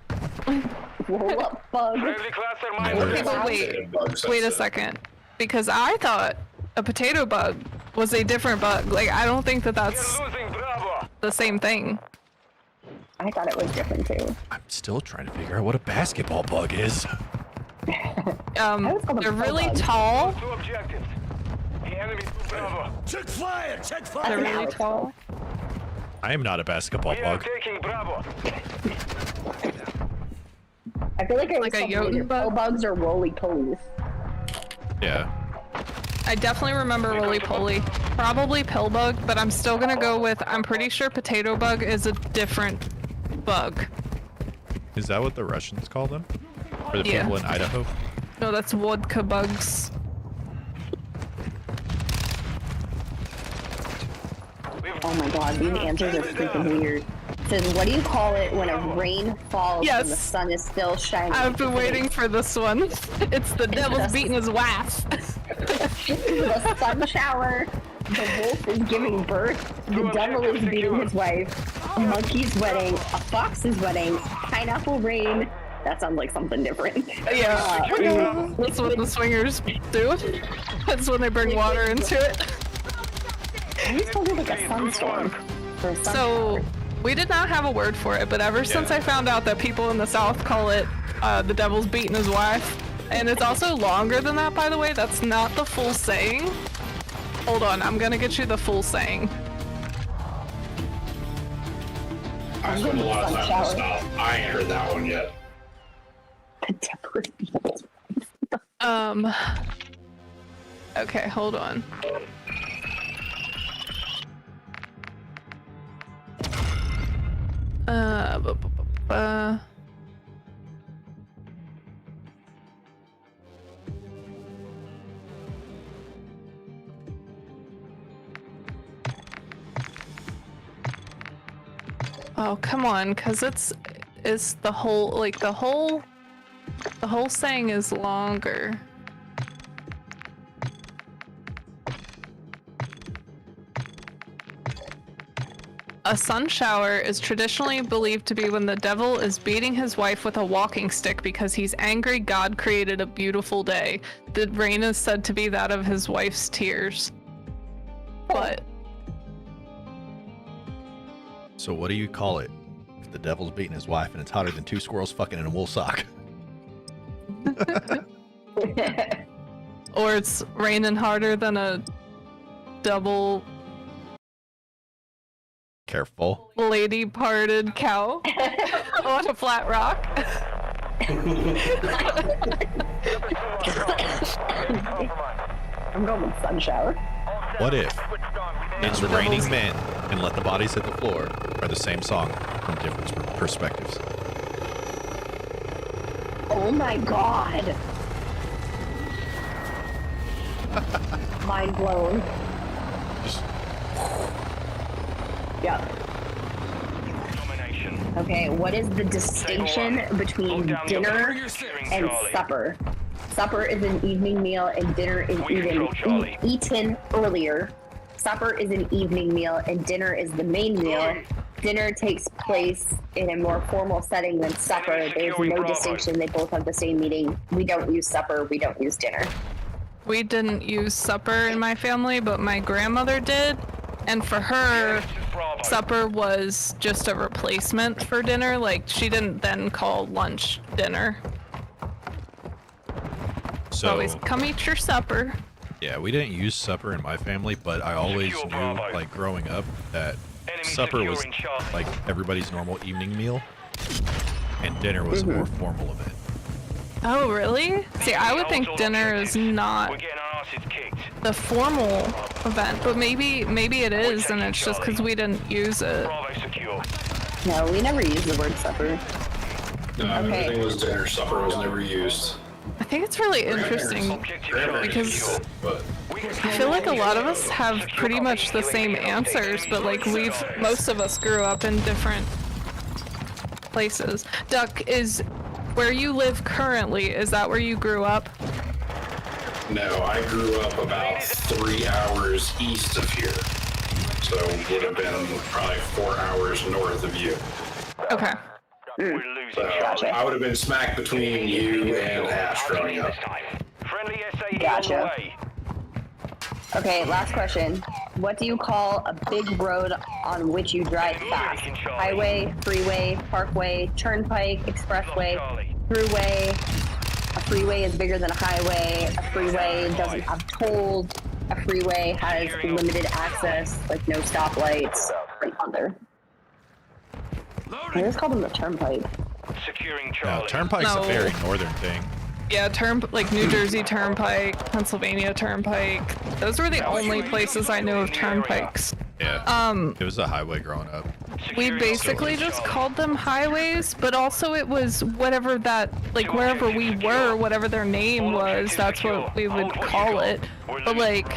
roll up bug. Friendly cluster mine. Never. Okay, but wait. Bugs, Wait a that's it. second. Because I thought a potato bug was a different bug. Like, I don't think that that's You're losing Bravo. the same thing. I thought it was different too. I'm still trying to figure out what a basketball bug is. always call them They're really bugs. tall. Two objectives. The enemy to Bravo. Check fire. Check They're fire. really tall. I am not a basketball We are bug. taking Bravo. I feel like I Like a was Jotun bug? pill bugs or roly-polies. Yeah. I definitely remember roly-poly. Probably pill bug, but I'm still gonna go with, I'm pretty sure potato bug is a different bug. Is that what the Russians call them? For the Yeah. people in Idaho? No, that's vodka bugs. Oh my god, these answers are freaking weird. It says, what do you call it when a rain falls and the Yes. sun is still shining? I've been waiting for this one. It's the devil's beating his wife. The sun shower. The wolf is giving birth. The devil is beating his wife. A monkey's wedding. A fox's wedding. Pineapple rain. That sounds like something different. Yeah, that's what the swingers do. That's when they bring water into it. I just called it like a sunstorm. Or a sun So, shower. we did not have a word for it, but ever since I found out that people in the South call it the devil's beating his wife, and it's also longer than that, by the way, that's not the full saying. Hold on, I'm gonna get you the full saying. I spend a lot of time in the South. I ain't heard that one yet. The devil is beating his wife. Okay, hold on. Bu- bu- bu- bu- Oh, come on, cause it's the whole whole saying is longer. A sun shower is traditionally believed to be when the devil is beating his wife with a walking stick because he's angry God created a beautiful day. The rain is said to be that of his wife's tears. What? So what do you call it if the devil's beating his wife and it's hotter than two squirrels fucking in a wool sock? Or it's raining harder than a double Careful. lady parted cow on a flat rock. I'm going with sun shower. What if it's raining men and let the bodies hit the floor are the same song from different perspectives? Oh my god. Mind blown. Just Yep. Domination. Okay, what is the distinction between dinner and supper? Supper is an evening meal and dinner is eaten earlier. Supper is an evening meal and dinner is the main meal. Dinner takes place in a more formal setting than supper. There's no distinction. They both have the same meaning. We don't use supper. We don't use dinner. We didn't use supper in my family, but my grandmother did. And for her, supper was just a replacement for dinner. Like, she didn't then call lunch dinner. so Always come eat your supper. yeah, we didn't use supper in my family, but I always knew, like growing up, that supper was like everybody's normal evening meal, and dinner was a more formal event. Oh, really? See, I would think dinner is not We're getting our asses kicked. the formal event, but maybe it is, and it's just because we didn't use it. Bravo secure. No, we never use the word supper. No, Okay. everything was dinner. Supper was never used. I think it's really interesting Objective because secure. But I feel like a lot of us have pretty much the same answers, but like most of us grew up in different places. Duck, is where you live currently, is that where you grew up? no, I grew up about 3 hours east of here. So would have been probably 4 hours north of you. Okay. We're losing So Charlie. I would have been smack between you and Ash growing up. Friendly SAE Gotcha. on the way. Okay, last question. What do you call a big road on which you drive fast? Highway, freeway, parkway, turnpike, expressway, Charlie. throughway. A freeway is bigger than a highway. A freeway doesn't have tolls. A freeway has limited access, like no stoplights, and other. I just called them the turnpike. Securing No, Charlie. turnpike's No. a very northern thing. Yeah, like New Jersey Turnpike, Pennsylvania Turnpike. Those were the only places I knew of turnpikes. Yeah. It was a highway growing up. We Securing basically Charlie. just called them highways, but also it was whatever that, like wherever we were, whatever their name was, that's what we would call it. But like,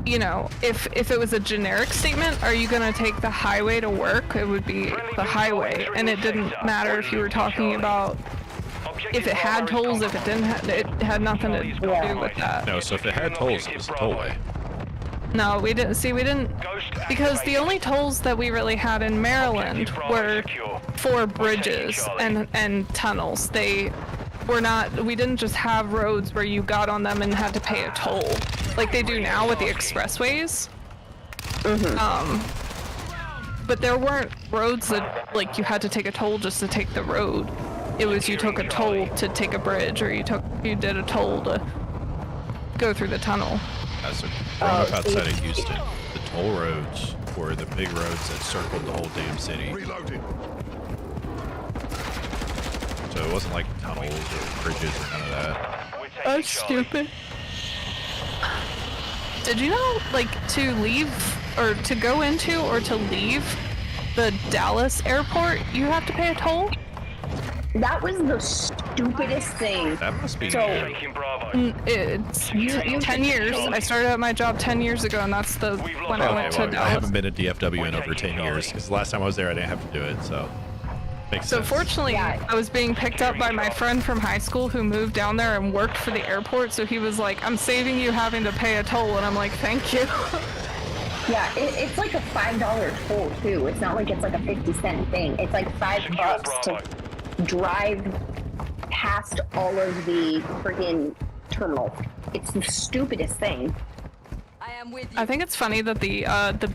you know, if it was a generic statement, are you gonna take the highway to work? It would be the highway, and it didn't matter if you were talking about if it had tolls, if it didn't it had nothing to do with that. No, so if it had tolls, it was a tollway. No, we didn't, because the only tolls that we really had in Maryland were for bridges and tunnels. We didn't just have roads where you got on them and had to pay a toll, like they do now with the expressways. But there weren't roads that, like, you had to take a toll just to take the road. It was you took a toll to take a bridge, or you did a toll to go through the tunnel. So growing up outside of Houston, the toll roads were the big roads that circled the whole damn city. Reloading. So it wasn't like tunnels or bridges or none of that. That's stupid. Did you know, like, to leave, or to go into, or to leave the Dallas airport, you have to pay a toll? That was the stupidest thing. That must be So- new. Taking Bravo. It's You 10 years. I started at my job 10 years ago, and that's when I Okay, went to well, I Dallas. haven't been to DFW in over 10 years, because the last time I was there, I didn't have to do it, so. Makes So sense. fortunately, Yeah. I was being picked up by my friend from high school who moved down there and worked for the airport. So he was like, "I'm saving you having to pay a toll," and I'm like, "Thank you." Yeah, it's like a $5 toll too. It's not like it's like a 50-cent thing. It's like $5 to drive past all of the freaking terminals. It's the stupidest thing. I am with you. I think it's funny that the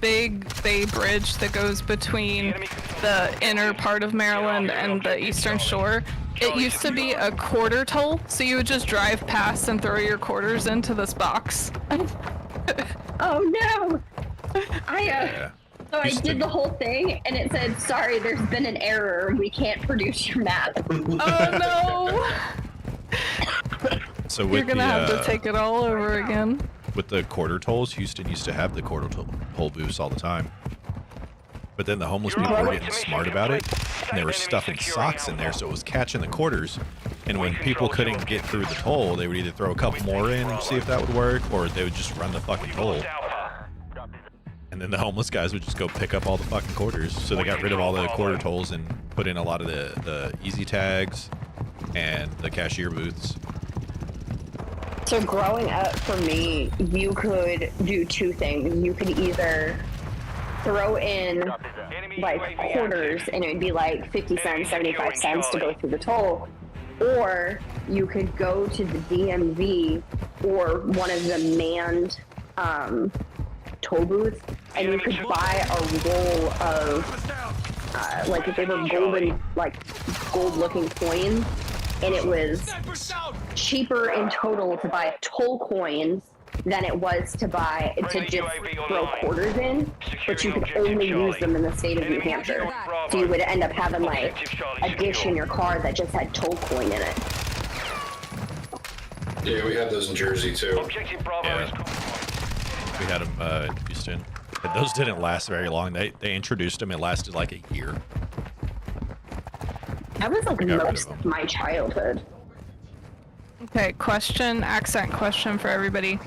Big Bay Bridge that goes between the inner part of Maryland and the Eastern Shore, it used to be a quarter toll, so you would just drive past and throw your quarters into this box. Oh no! Yeah. So I Used to did the be. whole thing, and it said, "Sorry, there's been an error. We can't produce your map." Oh no! So You're with gonna the have to take it all over again. with the quarter tolls, Houston used to have the quarter toll booths all the time. But then the homeless people were getting smart about it, and they were stuffing socks in there, so it was catching the quarters. And when people couldn't get through the toll, they would either throw a couple more in and see if that would work, or they would just run the fucking toll. And then the homeless guys would just go pick up all the fucking quarters. So they got rid of all the quarter tolls and put in a lot of the easy tags and the cashier booths. So growing up for me, you could do two things. You could either throw in like quarters and it would be like 50 cents, 75 cents to go through the toll, or you could go to the DMV or one of the manned toll booths and you could buy a roll of like if they were golden, like gold looking coins, and it was cheaper in total to buy toll coins than it was to just throw quarters in, but you could only use them in the state of New Hampshire. So you would end up having like a dish in your car that just had toll coin in it. Yeah, we had those in Jersey too. Objective Bravo Yeah. is We had them in Houston. But those didn't last very long. They introduced them. It lasted like a year. That was like got rid of most them. of my childhood. Okay, accent question for everybody.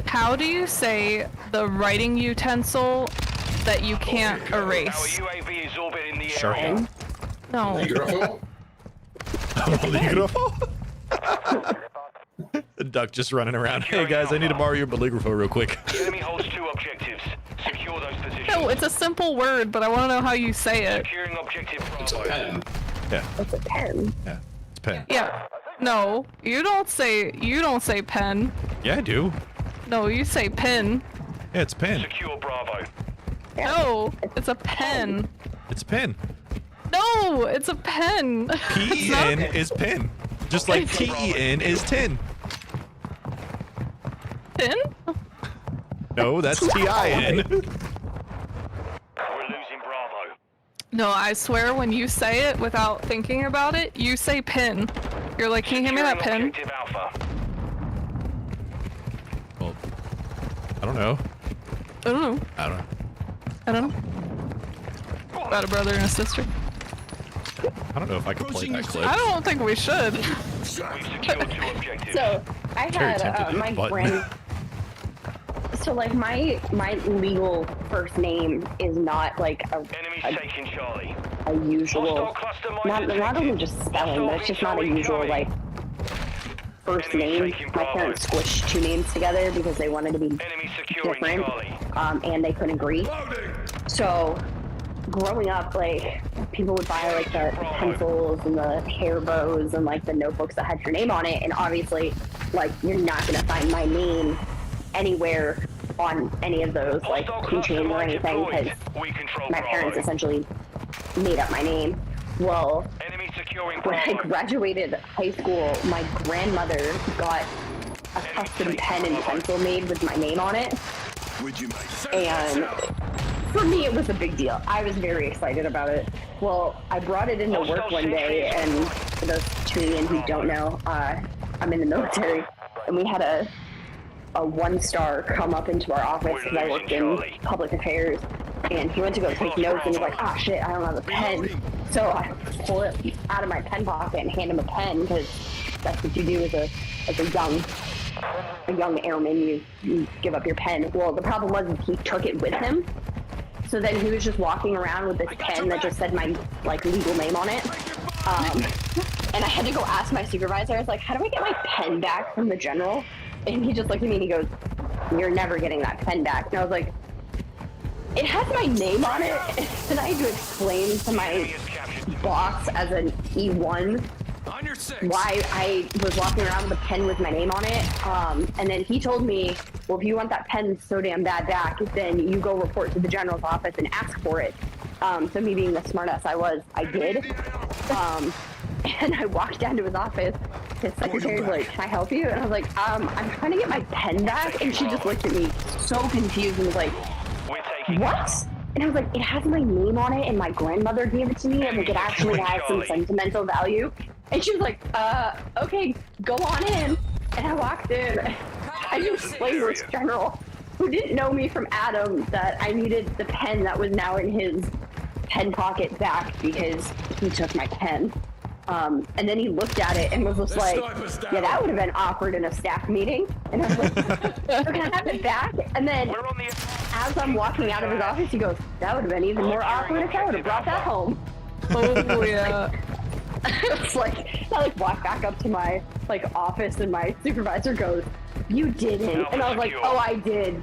How do you say the writing utensil that you can't Our erase? UAV is orbiting the area. Sharpie. No. The duck just running around. Hey guys, I need to borrow your boligrapho real quick. The enemy holds two objectives. Secure those positions. No, it's a simple word, but I want to know how you say it. Securing objective It's a Bravo. pen. Yeah, It's a pen. yeah. It's pen. Yeah. No, you don't say pen. Yeah, I do. No, you say pin. Yeah, it's pen. Secure Bravo. No, it's a pen. It's pen. No, it's a pen. It's not a P-E-N is pen. Just like T-E-N is tin. pin? No, that's T-I-N. We're losing Bravo. No, I swear when you say it without thinking about it, you say pin. You're like, can you hand me that Securing pin? objective Alpha. Well, I don't know. I don't know. I don't know. I don't know. Got a brother and a sister. I don't know if I can play that clip. I don't think we should. We've secured two objectives. So I Very had tempted to hit my the button. grand. So like my legal first name is not like Enemies taking Charlie. a usual. Hostile cluster mine Not only detected. just spelling, but it's just not a usual like first name. My parents squished two names together because they wanted to be Enemy securing different, Charlie. and they couldn't agree. So growing up, like people would buy like the pencils and the hair bows and like the notebooks that had your name on it, and obviously, like you're not gonna find my name anywhere on any of those like keychains or anything because We control my parents Bravo. essentially made up my name. Well, Enemy securing when I Bravo. graduated high school, my grandmother got a custom pen and pencil made with my name on it. Would you make And for me, it was a big deal. I was very excited about it. Well, I brought it into work one day, and for those tuning in who don't know, I'm in the military, and we had a 1-star come up into our office because I worked in public affairs, and he went to go take notes, and he's like, "Ah, shit, I don't have a pen." So I pull it out of my pen pocket and hand him a pen because that's what you do as a young airman. You give up your pen. Well, the problem was he took it with him, So then he was just walking around with this pen that just said my like legal name on it. And I had to go ask my supervisor. I was like, "How do I get my pen back from the general?" And he just looked at me and he goes, "You're never getting that pen back." And I was like, "It has my name on it." And I had to explain to my boss as an E1 On your 6. why I was walking around with a pen with my name on it. And then he told me, "Well, if you want that pen so damn bad back, then you go report to the general's office and ask for it." So me being the smartass I was, I did. And I walked down to his office. His secretary was like, "Can I help you?" And I was like, "I'm trying to get my pen back." And she just looked at me so confused and was like, "What?" And I was like, "It has my name on it and my grandmother gave it to me and like it actually has some sentimental value." And she was like, "Okay, go on in." And I walked in. I just explained to this general who didn't know me from Adam that I needed the pen that was now in his pen pocket back because he took my pen. And then he looked at it and was just like, "Yeah, that would have been awkward in a staff meeting." And I was like, "So can I have it back?" And then as I'm walking out of his office, he goes, "That would have been even more awkward if I would have brought that home." Oh yeah. It's like I like walk back up to my like office and my supervisor goes, "You didn't." And I was like, "Oh, I did.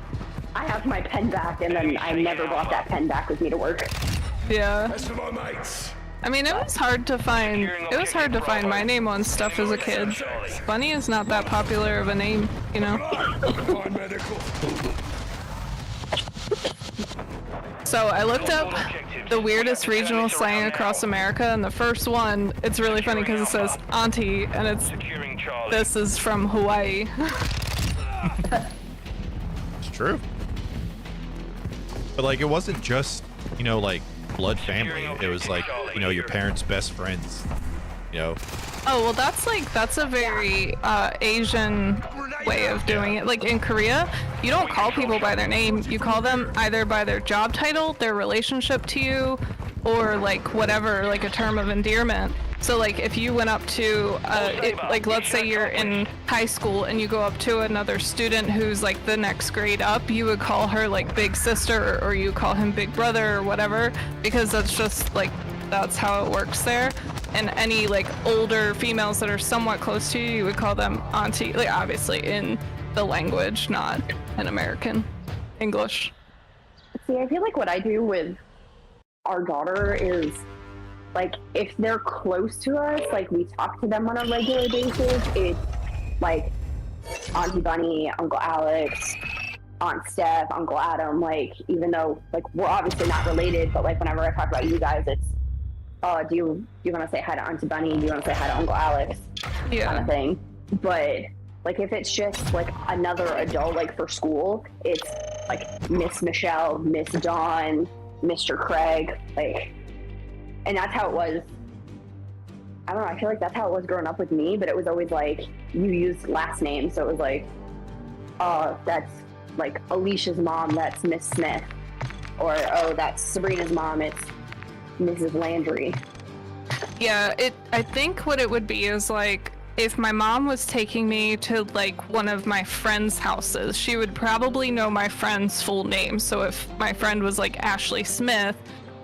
I have my pen back." And then I never brought that pen back with me to work. Yeah. As to my mates. I mean, it was hard to find. It was hard to find my name on stuff as a kid. Bunny is not that popular of a name, you know. On medical. So I looked up the weirdest regional slang across America, and the first one, it's really funny because it says auntie, and it's this is from Hawaii. It's true. But like, it wasn't just, you know, like blood family. It was like, you know, your parents' best friends. You know. Oh well, that's a very Asian way of doing it. Like in Korea, you don't call people by their name. You call them either by their job title, their relationship to you, or like whatever, like a term of endearment. So like if you went up to, like let's say you're in high school and you go up to another student who's like the next grade up, you would call her like big sister, or you call him big brother or whatever, because that's just like, that's how it works there. And any like older females that are somewhat close to you, you would call them auntie, like obviously in the language, not in American English. See, I feel like what I do with our daughter is, like, if they're close to us, like, we talk to them on a regular basis, it's, like, Auntie Bunny, Uncle Alex, Aunt Steph, Uncle Adam, like, even though, like, we're obviously not related, but, like, whenever I talk about you guys, it's, "Oh, do you want to say hi to Auntie Bunny? Do you want to say hi to Uncle Alex?" Yeah. Kind of thing. But, like, if it's just, like, another adult, like, for school, it's, like, Miss Michelle, Miss Dawn, Mr. Craig, like, and that's how it was. I don't know, I feel like that's how it was growing up with me, but it was always, like, you use last names, so it was like, "Oh, that's, like, Alicia's mom, that's Miss Smith," or, "Oh, that's Sabrina's mom, it's Mrs. Landry." Yeah, I think what it would be is like, if my mom was taking me to like one of my friends' houses, she would probably know my friend's full name. So if my friend was like Ashley Smith,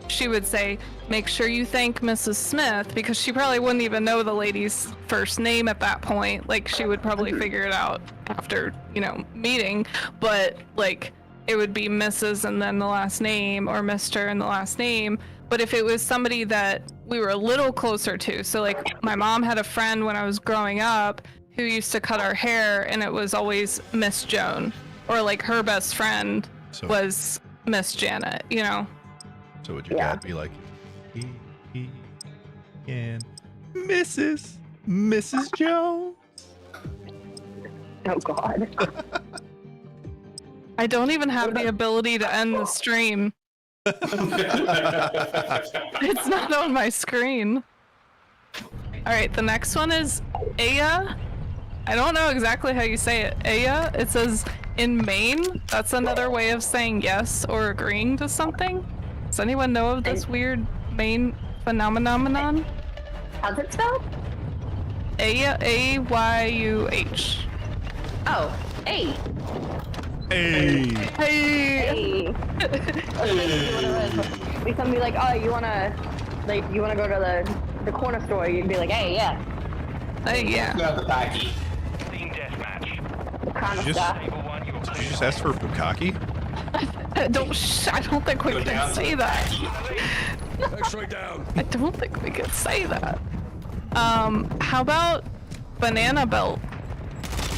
she would say, "Make sure you thank Mrs. Smith," because she probably wouldn't even know the lady's first name at that point. Like, she would probably figure it out after, you know, meeting, but like it would be Mrs. and then the last name, or Mr. and the last name. But if it was somebody that we were a little closer to, so like my mom had a friend when I was growing up who used to cut our hair, and it was always Miss Joan, or like her best friend was Miss Janet, you know? So would your dad be like, "He and Mrs. Jones"? Oh, God. I don't even have the ability to end the stream. It's not on my screen. Alright, the next one is Aya. I don't know exactly how you say it. Aya, it says in Maine. That's another way of saying yes or agreeing to something. Does anyone know of this weird Maine phenomenon? How's it spelled? Aya, A-Y-U-H. Oh, A. Hey. Hey. We come be like, oh, you wanna go to the corner store? You'd be like, hey, yeah, Hey, yeah. Got the packy. Team deathmatch. the kind of Just- stuff. Table 1, you're Did you clear. just ask for bukkake? I don't think we Go can down to say the that. packy. X-ray down. I don't think we can say that. How about banana belt?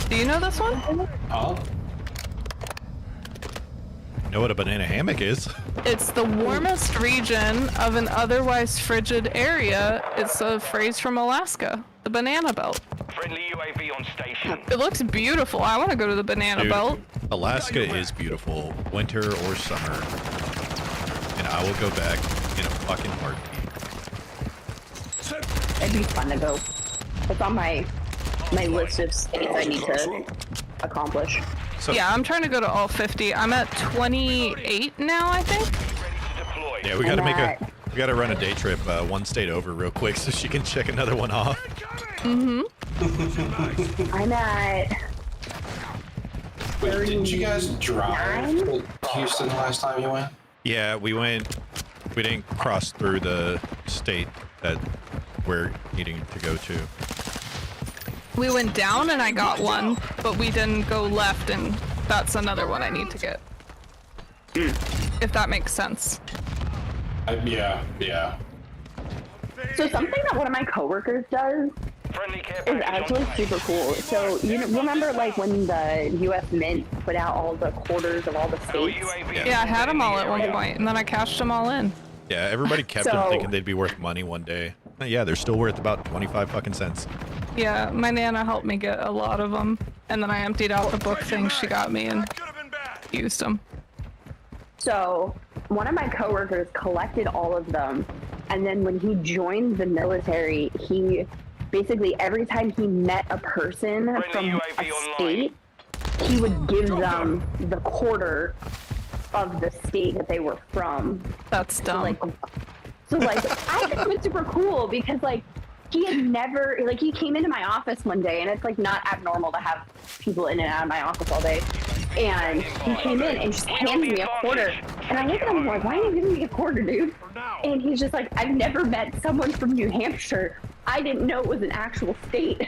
Do you know this one? Huh? Know what a banana hammock is? It's the warmest region of an otherwise frigid area. It's a phrase from Alaska, the banana belt. Friendly UAV on station. It looks beautiful. I want to go to the banana Dude, belt. Alaska is beautiful, winter or summer. And I will go back in a fucking heartbeat. It'd be fun to go. It's on my list of states I need to accomplish. So, Yeah, I'm trying to go to all 50. I'm at 28 now, I think. Ready to deploy. yeah, we gotta I'm we gotta run a day trip one state over real quick so she can check another one off. I'm at Wait, didn't you guys drive 39? to Houston last time you went? Yeah, we didn't cross through the state that we're needing to go to. We went down and I got one, but we didn't go left, and that's another one I need to get. If that makes sense. Yeah. So something that one of my coworkers does Friendly care is package actually on super cool. So remember like when the U.S. Mint put out all the quarters of all the Our states? UAV Yeah, I had them all at one area. point, and then I cashed them all in. Yeah, everybody kept them So- thinking they'd be worth money one day. Yeah, they're still worth about 25 fucking cents. Yeah, my Nana helped me get a lot of them, and then I emptied out the book things she got me and Could have been bad. used them. So one of my coworkers collected all of them, and then when he joined the military, he basically every time he met a person from a UAV online. state, he would give them the quarter of the state that they were from. That's dumb. So like I think it's super cool because like he had never like he came into my office one day, and it's like not abnormal to have people in and out of my office all day. And he came in and just hands me a quarter, and I look at him and I'm like, why are you giving me a quarter, dude? And he's just like, I've never met someone from New Hampshire. I didn't know it was an actual state.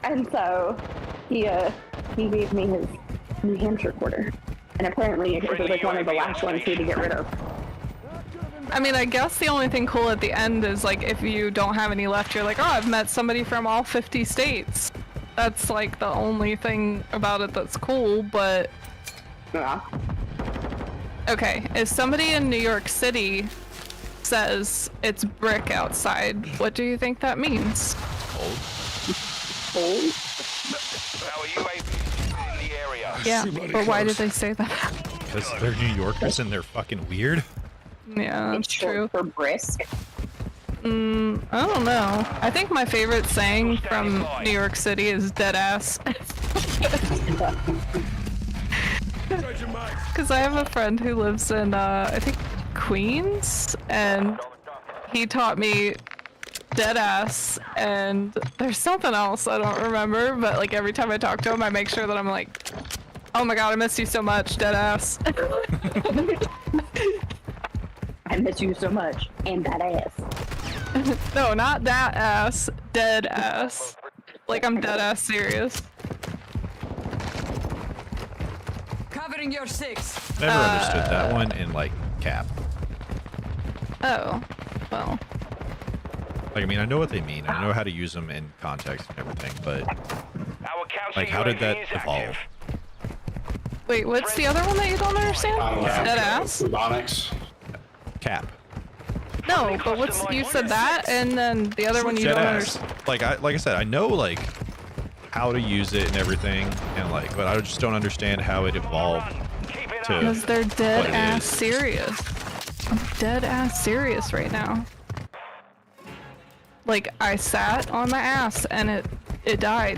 And so he gave me his New Hampshire quarter, and apparently it was like one of the last ones he had to get rid of. I mean, I guess the only thing cool at the end is like if you don't have any left, you're like, oh, I've met somebody from all 50 states. That's like the only thing about it that's cool, but Yeah. okay, if somebody in New York City says it's brick outside, what do you think that means? Cold. Cold? Our UAV in the area. Yeah, too bloody but why did close. they say that? Because they're New Yorkers and they're fucking weird. Yeah, that's It's short true. for brisk. I don't know. I think my favorite saying from New York City is dead ass. Judge your mic. Because I have a friend who lives in, I think, Queens, and he taught me dead ass, and there's something else I don't remember, but like every time I talk to him, I make sure that I'm like, oh my god, I miss you so much, dead ass. I miss you so much. And that ass. No, not that ass, dead ass. Like I'm dead ass serious. Covering your six. Never understood that one in like Cap. Oh, well. Like, I mean, I know what they mean. I know how to use them in context and everything, but Our counter like, how did that UAV is evolve? active. Wait, what's the other one that you don't understand? I don't know. Dead ass? Bubonics. Cap. No, but what's you said that, and then the other one you Dead don't ass. understand. Like I said, I know like how to use it and everything, and like, but I just don't understand how it evolved Keep it to. up. Because they're dead what it ass is. serious. I'm dead ass serious right now. Like I sat on my ass and it died,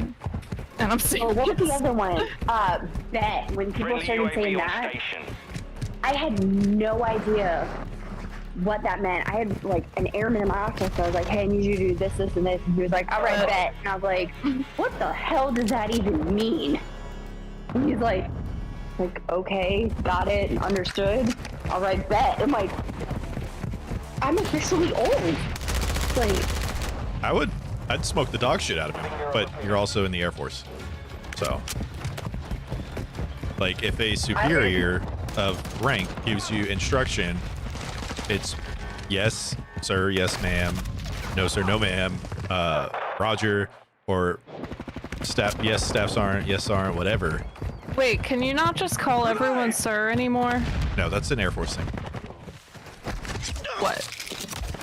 and I'm Oh, serious. what was the other one? Bet. When people Friendly started saying UAV on that, station. I had no idea what that meant. I had like an airman in my office. So I was like, "Hey, I need you to do this, this, and this." And he was like, "All right, bet." And I was like, "What the hell does that even mean?" He's like, okay, got it, understood. All right, bet. I'm like, I'm officially old. Like, I'd smoke the dog shit out of him, but you're also in the Air Force. So, like, if a superior of rank gives you instruction, it's yes, sir, yes, ma'am, no, sir, no, ma'am, Roger, or staff, yes, staffs aren't, yes, aren't, whatever. Wait, can you not just call everyone sir anymore? No, that's an Air Force thing. What?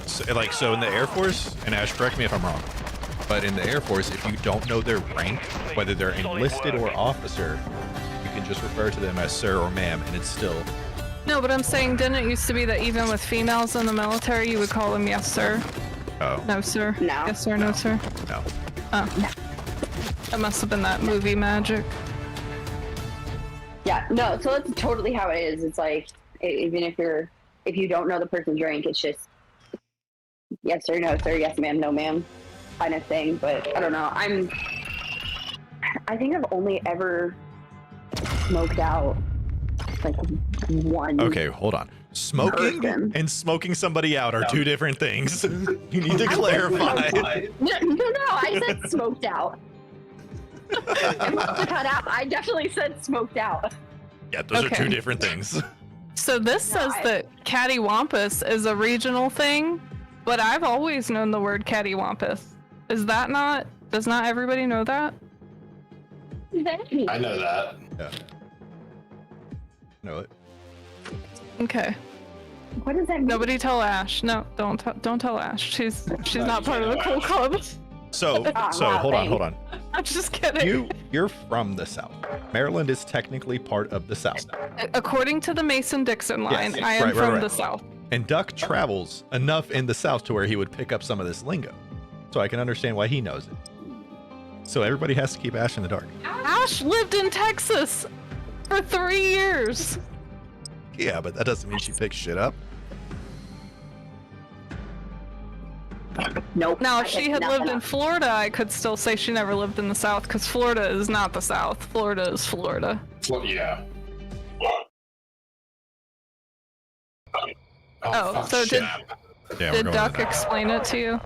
So in the Air Force, and Ash, correct me if I'm wrong, but in the Air Force, if you don't know their rank, whether they're enlisted or officer, you can just refer to them as sir or ma'am, and it's still... No, but I'm saying, didn't it used to be that even with females in the military, you would call them yes, sir? Oh. No, sir? No. Yes, sir, no, sir? No. Oh. That must have been that movie magic. yeah, no, so that's totally how it is. It's like, even if you don't know the person's rank, it's just yes sir, no sir, yes ma'am, no ma'am kind of thing. But I don't know. I think I've only ever smoked out like one. Okay, hold on. Smoking person. and smoking somebody out are two different things. You need to clarify. No, I said smoked out. I must have cut out. I definitely said smoked out. Yeah, those are Okay. two different things. So this says that cattywampus is a regional thing, but I've always known the word cattywampus. Is that not? Does not everybody know that? I know that. Yeah. Know it. Okay. What does that mean? Nobody tell Ash. No, don't tell Ash. She's not part of the cool club. So wow, hold thanks. on. I'm just kidding. You're from the South. Maryland is technically part of the South. According to the Mason-Dixon line, Yes. I am Right, from right. the South. And Duck travels enough in the South to where he would pick up some of this lingo. So I can understand why he knows it. So everybody has to keep Ash in the dark. Ash lived in Texas for 3 years. Yeah, but that doesn't mean she picks shit up. Nope. Now, I if she picked had nothing lived in up. Florida, I could still say she never lived in the South, because Florida is not the South. Florida is Florida. Well, yeah. Oh, fuck, so shit. Yeah, Did we're going Duck to that. explain it to you?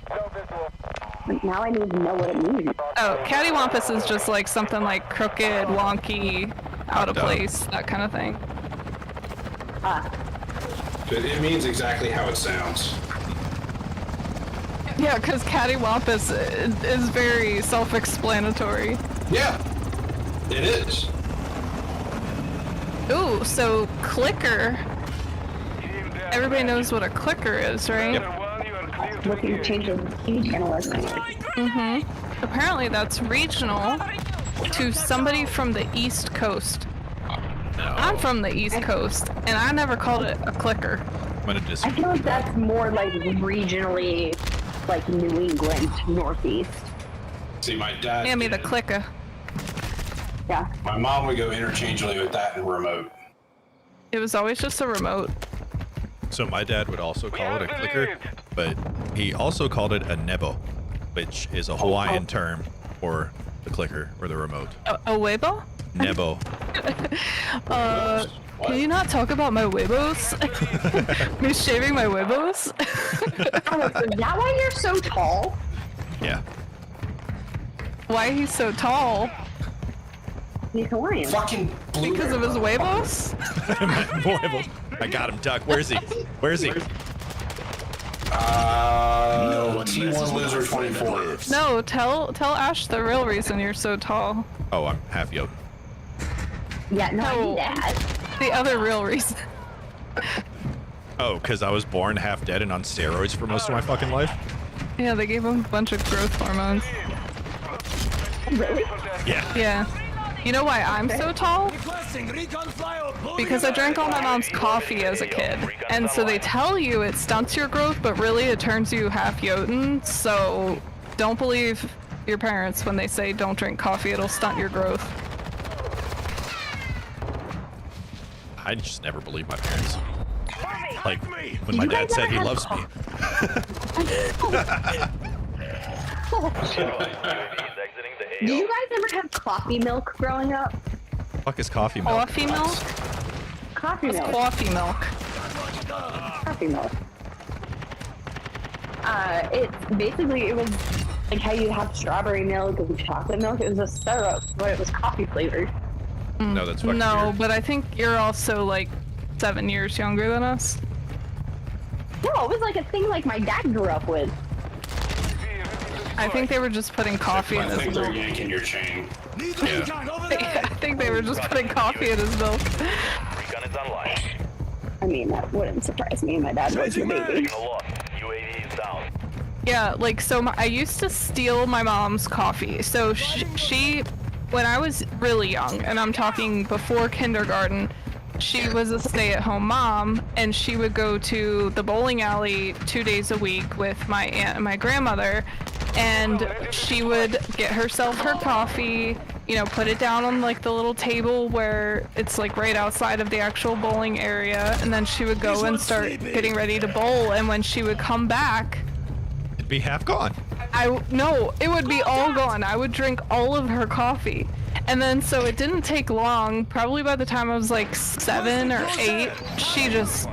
Now I need to know what it means. Oh, cattywampus is just like something like crooked, wonky, out of Dumb. place, that kind of thing. It means exactly how it sounds. Yeah, because cattywampus is very self-explanatory. Yeah, it is. Ooh, so clicker. Everybody knows what a clicker is, right? Looking to change the TV channel last night. Mm-hmm. Apparently that's regional to somebody from the East Coast. I'm from the East Coast, and I never called it a clicker. I'm gonna I disagree. feel like that's more like regionally, like New England, Northeast. See, my dad. Hand me the did. clicker. Yeah. My mom would go interchangeably with that and remote. It was always just a remote. So my dad would also call it a clicker, but he also called it a nebo, which is a Hawaiian term for the clicker or the remote. A Weibo? Nebo. Can you not talk about my Weibos? Me shaving my Weibos? Oh, is that why you're so tall? Yeah. Why he's so tall? He's Hawaiian. Fucking blue Because of his Weibos? I got him, Duck. Where is he? Where is he? T1 Loser 24. No, tell Ash the real reason you're so tall. Oh, I'm half Jotun. Yeah, no, I No. knew that. The other real reason. Oh, because I was born half dead and on steroids for most of my fucking life? Yeah, they gave him a bunch of growth hormones. Really? Yeah. Yeah. You know why I'm so tall? Requesting recon flyover. Because I drank all my mom's coffee as a kid. And so they tell you it stunts your growth, but really it turns you half Jotun. So don't believe your parents when they say don't drink coffee, it'll stunt your growth. I just never believed my parents. Like, when You my guys dad said ever he have loves me. Did you guys ever have coffee milk growing up? fuck is coffee milk? Coffee milk? Coffee milk. Coffee milk. Coffee milk. It was like how you have strawberry milk and chocolate milk. It was a syrup, but it was coffee flavored. No, that's fucking No, weird. but I think you're also like 7 years younger than us. No, it was like a thing like my dad grew up with. I think they were just putting coffee in I his think they're milk. yanking your chain. Need Yeah. recon over I there. think they were just putting coffee in his milk. Recon is online. I mean, that wouldn't surprise me. My dad was the baby. Signal lost. UAV is down. Yeah, like, so I used to steal my mom's coffee. So she, when I was really young, and I'm talking before kindergarten, she was a stay-at-home mom, and she would go to the bowling alley 2 days a week with my aunt and my grandmother, and she would get herself her coffee, you know, put it down on like the little table where it's like right outside of the actual bowling area, and then she would go and start getting ready to bowl, and when she would come back, It'd be half gone. no, it would be all gone. I would drink all of her coffee. And then, so it didn't take long, probably by the time I was like 7 or 8, she was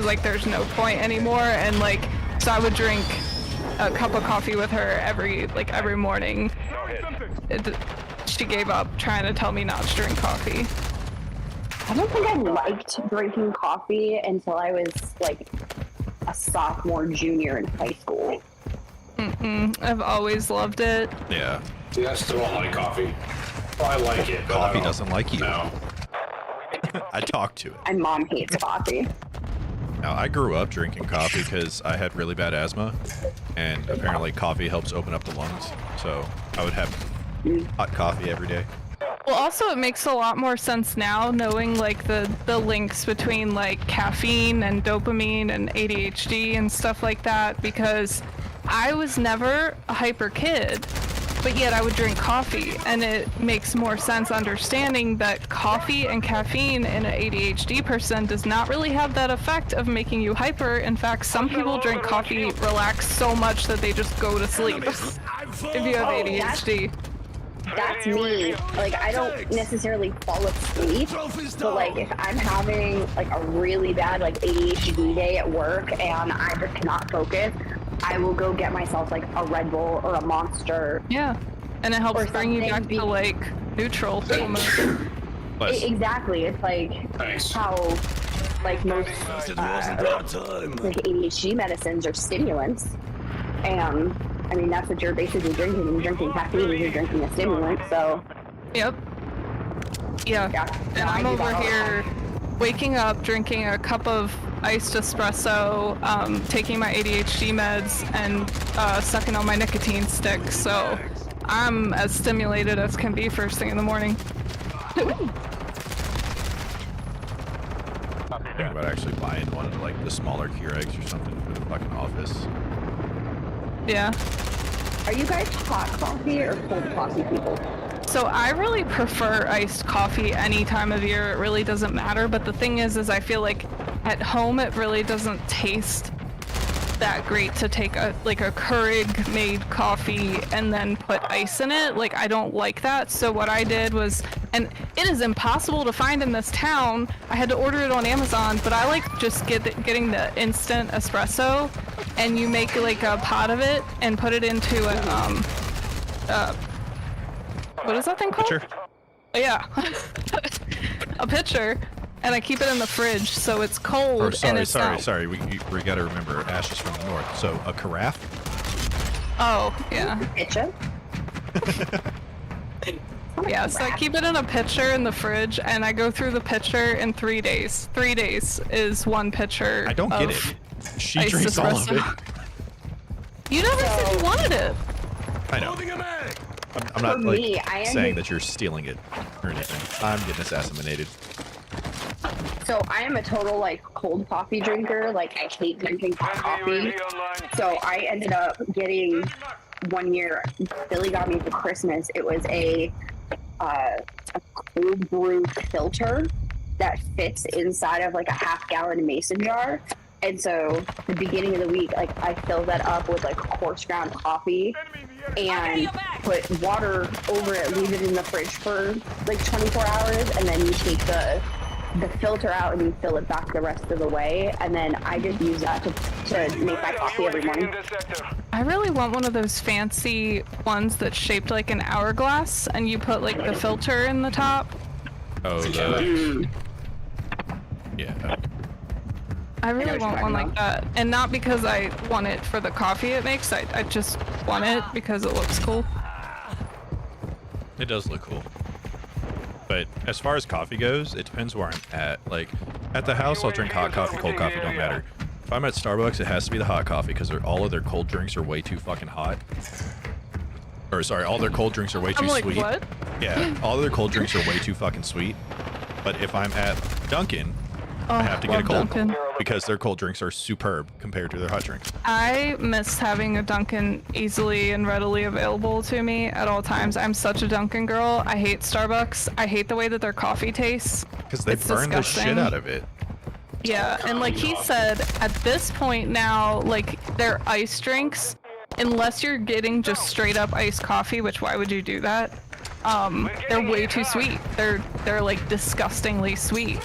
like, there's no point anymore. And like, so I would drink a cup of coffee with her every morning. She gave up trying to tell me not to drink coffee. I don't think I liked drinking coffee until I was like a sophomore, junior in high school. I've always loved it. Yeah. See, I still don't like coffee. Well, I like it, but I Coffee don't- doesn't like you. No. I talked to it. And mom hates coffee. Now, I grew up drinking coffee because I had really bad asthma, and apparently coffee helps open up the lungs. So I would have hot coffee every day. Well, also it makes a lot more sense now knowing like the links between like caffeine and dopamine and ADHD and stuff like that, because I was never a hyper kid, but yet I would drink coffee, and it makes more sense understanding that coffee and caffeine in an ADHD person does not really have that effect of making you hyper. In fact, some people drink coffee, relax so much that they just go to sleep if you have ADHD. That's me. Like, I don't necessarily fall asleep, but like if I'm having like a really bad like ADHD day at work and I just cannot focus, I will go get myself like a Red Bull or a Monster. Yeah, and it helps Or bring you back something to like neutral almost. Plus, Exactly. It's like Thanks. how like most It wasn't our time. like ADHD medicines are stimulants, and I mean that's what you're basically drinking. You're drinking caffeine. You're drinking a stimulant. So Yep. Yeah. Yeah. And I I'm do over that all the here waking up, drinking a cup of iced espresso, taking my ADHD meds, and sucking on my nicotine stick. So I'm as stimulated as can be first thing in the morning. thinking about actually buying one of like the smaller Keurigs or something for the fucking office. Yeah. Are you guys hot coffee or cold coffee people? So I really prefer iced coffee any time of year. It really doesn't matter. But the thing is I feel like at home it really doesn't taste that great to take a Keurig made coffee and then put ice in it. Like, I don't like that. So what I did was, and it is impossible to find in this town. I had to order it on Amazon, but I like just getting the instant espresso, and you make like a pot of it and put it into a what is that thing called? Pitcher? Yeah. A pitcher, and I keep it in the fridge so it's cold. Or and it's sorry. We gotta remember Ash is from the north. So a carafe? Oh, yeah. Pitcher? Yeah, so I keep it in a pitcher in the fridge, and I go through the pitcher in 3 days. 3 days is one pitcher. I don't get of it. She iced drinks all of it. espresso. You never said you wanted it. I know. Loading a mag. I'm not For like me, I am saying the- that you're stealing it or anything. I'm getting assassinated. So I am a total like cold coffee drinker. Like I hate drinking hot coffee. So I ended up getting one year. Billy got me for Christmas. It was a cold brew filter that fits inside of like a half-gallon mason jar. And so the beginning of the week, like I filled that up with like coarse ground coffee, and put water over it, leave it in the fridge for like 24 hours, and then you take the filter out and you fill it back the rest of the way, and then I just use that to make my coffee every morning. I really want one of those fancy ones that's shaped like an hourglass, and you put like the filter in the top. Oh, yeah. I really want one like that, and not because I want it for the coffee it makes. I just want it because it looks cool. It does look cool. But as far as coffee goes, it depends where I'm at. Like, at the house, I'll drink hot coffee, cold coffee, don't matter. If I'm at Starbucks, it has to be the hot coffee because all of their cold drinks are way too fucking hot. Or, sorry, all their cold drinks are way too sweet. What? Yeah, all of their cold drinks are way too fucking sweet. But if I'm at Dunkin', I have to get a cold Dunkin'. because their cold drinks are superb compared to their hot drinks. I miss having a Dunkin' easily and readily available to me at all times. I'm such a Dunkin' girl. I hate Starbucks. I hate the way that their coffee tastes. Because they burn the shit disgusting. out of it. Yeah, and like he said, at this point now, like their ice drinks, unless you're getting just straight up iced coffee, which why would you do that? They're way too sweet. They're like disgustingly sweet.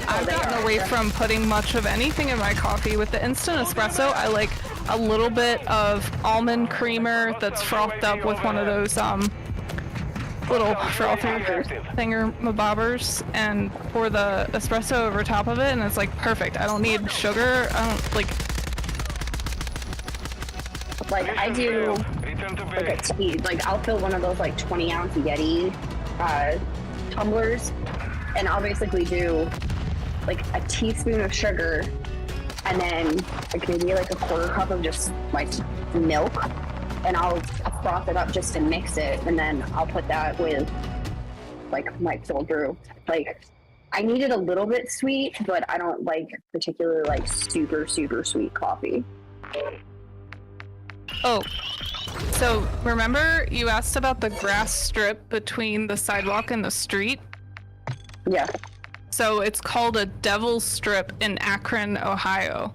I've gotten away from putting much of anything in my coffee. With the instant espresso, I like a little bit of almond creamer that's frothed up with one of those little frother thingamabobbers, and pour the espresso over top of it, and it's like perfect. I don't need sugar. I don't like I do like a tea. Like I'll fill one of those like 20-ounce Yeti tumblers, and I'll basically do like a teaspoon of sugar, and then like maybe like a quarter cup of just like milk, and I'll froth it up just to mix it, and then I'll put that with like my cold brew. Like I need it a little bit sweet, but I don't like particularly like super sweet coffee. Oh, so remember you asked about the grass strip between the sidewalk and the street? Yeah. So it's called a Devil's Strip in Akron, Ohio.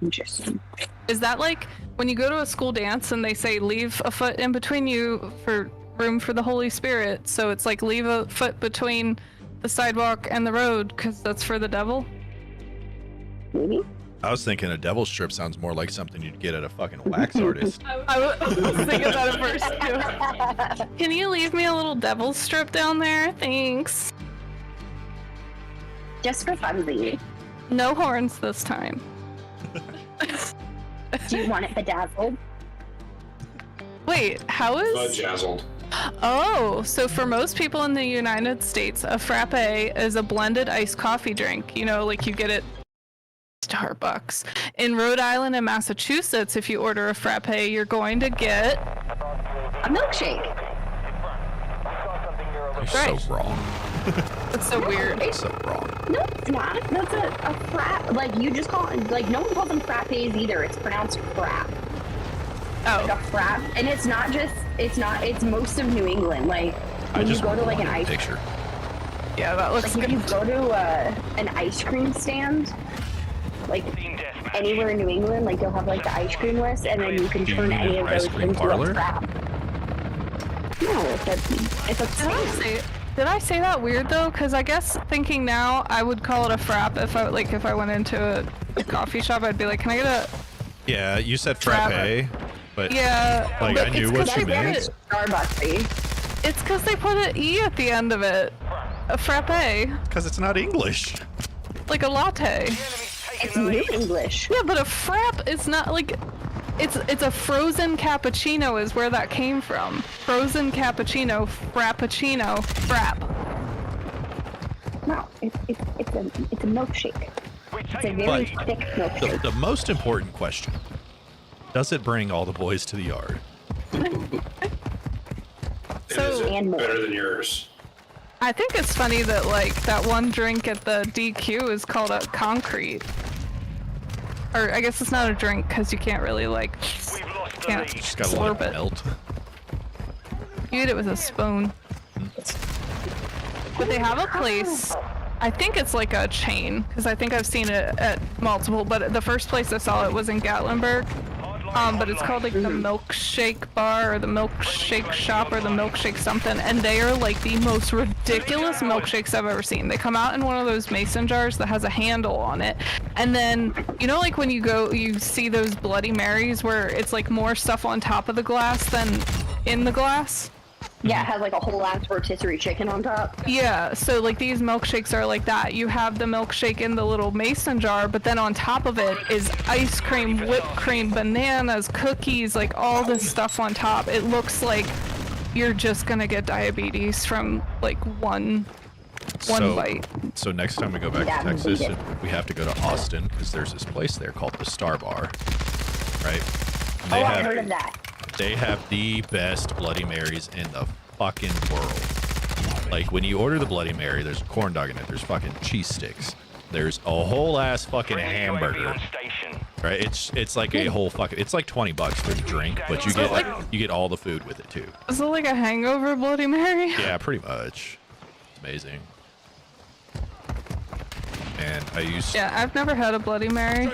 Interesting. Is that like when you go to a school dance and they say leave a foot in between you for room for the Holy Spirit? So it's like leave a foot between the sidewalk and the road because that's for the devil? Maybe. I was thinking a devil strip sounds more like something you'd get at a fucking wax artist. I was thinking that at first too. Can you leave me a little devil strip down there? Thanks. Just for funsies. No horns this time. Do you want it bedazzled? Wait, how is... Bedazzled. Oh, so for most people in the United States, a frappe is a blended iced coffee drink. You know, like you get it Starbucks. In Rhode Island and Massachusetts, if you order a frappe, you're going to get a milkshake. You're so wrong. That's so weird. It's so wrong. No, it's not. That's a frappe. Like you just call it. Like no one calls them frappes either. It's pronounced frap. Oh, Like a frap, and it's not just. It's not. It's most of New England. Like when you go to like an ice. Picture. yeah, that looks Like good. if you go to an ice cream stand, like anywhere in New England, like they'll have like the ice cream list, and then you can Do you turn mean any an of ice those cream into parlor? a frap. No, it's a Did I say that weird though? Because I guess thinking now, I would call it a frap if I went into a coffee shop. I'd be like, can I get a... Yeah, you said frappe, but Yeah, like but I knew it's what 'cause you they put meant. it- Starbucks. It's because they put an E at the end of it. A frappe. Because it's not English. Like a latte. It's New English. Yeah, but a frap is not like... It's a frozen cappuccino is where that came from. Frozen cappuccino, frappuccino, frap. No, it's a milkshake. It's a very But thick milkshake. the most important question: does it bring all the boys to the yard? So- And more. Better than yours. I think it's funny that like that one drink at the DQ is called a concrete. Or I guess it's not a drink because you can't really like can't Just gotta let slurp it it. melt. You eat it with a spoon. But they have a place. I think it's like a chain because I think I've seen it at multiple. But the first place I saw it was in Gatlinburg, but it's called like the milkshake bar or the milkshake shop or the milkshake something, and they are like the most ridiculous milkshakes I've ever seen. They come out in one of those mason jars that has a handle on it, and then you know, like when you go, you see those Bloody Marys where it's like more stuff on top of the glass than in the glass. Yeah, it has like a whole ass rotisserie chicken on top. Yeah, so like these milkshakes are like that. You have the milkshake in the little mason jar, but then on top of it is ice cream, whipped cream, bananas, cookies, like all this stuff on top. It looks like you're just gonna get diabetes from like one bite. So next time we go back to Texas, we have to go to Austin because there's this place there called the Star Bar, right? And I've heard of that. They have the best Bloody Marys in the fucking world. Like when you order the Bloody Mary, there's a corn dog in it. There's fucking cheese sticks. There's a whole ass fucking hamburger. Right? It's like a whole fucking. It's like $20 for the drink, but you get all the food with it too. Is it like a hangover Bloody Mary? Yeah, pretty much. It's amazing. And I used. Yeah, I've never had a Bloody Mary.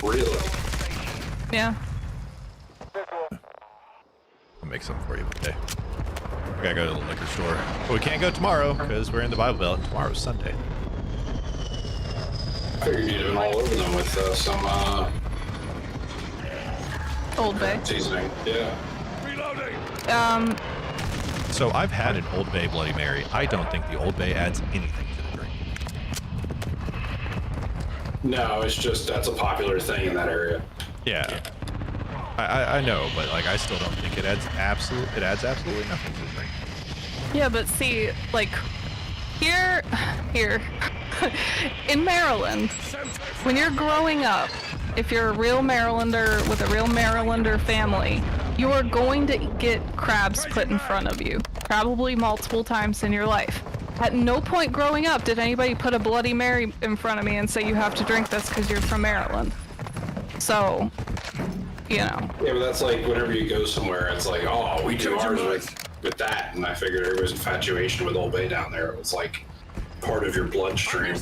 Really? Yeah. I'll make something for you one day. We gotta go to the liquor store. But we can't go tomorrow because we're in the Bible Belt and tomorrow's Sunday. I figured you'd have been all over them with some Old Bay. seasoning. Yeah. So I've had an Old Bay Bloody Mary. I don't think the Old Bay adds anything to the drink. No, it's just that's a popular thing in that area. Yeah. I know, but like I still don't think it adds absolutely nothing to the drink. Yeah, but see, like here in Maryland, when you're growing up, if you're a real Marylander with a real Marylander family, you are going to get crabs put in front of you, probably multiple times in your life. At no point growing up did anybody put a Bloody Mary in front of me and say you have to drink this because you're from Maryland. So, you know. Yeah, but that's like whenever you go somewhere, it's like, oh, we do ours with that, and I figured there was infatuation with Old Bay down there. It was like part of your bloodstream.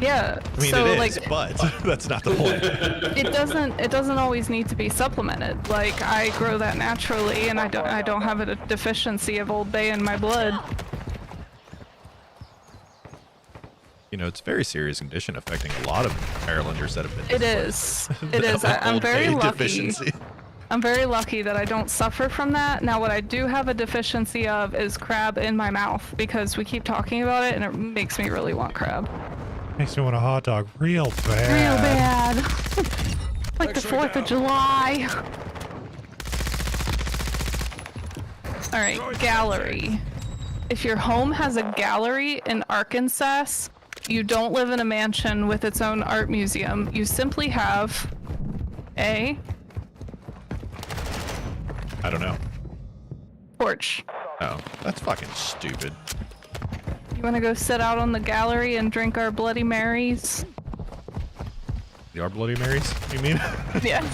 Yeah. I mean, so, it is, like, but that's not the point. It doesn't always need to be supplemented. Like I grow that naturally, and I don't have a deficiency of Old Bay in my blood. You know, it's a very serious condition affecting a lot of Marylanders that have been. It is. It is. I'm very lucky. Deficiency. I'm very lucky that I don't suffer from that. Now, what I do have a deficiency of is crab in my mouth because we keep talking about it, and it makes me really want crab. Makes me want a hot dog real bad. Real bad. Like the 4th of July. All right, gallery. If your home has a gallery in Arkansas, you don't live in a mansion with its own art museum. You simply have a... I don't know. porch. Oh, that's fucking stupid. You want to go sit out on the gallery and drink our Bloody Marys? Our Bloody Marys, you mean? Yeah.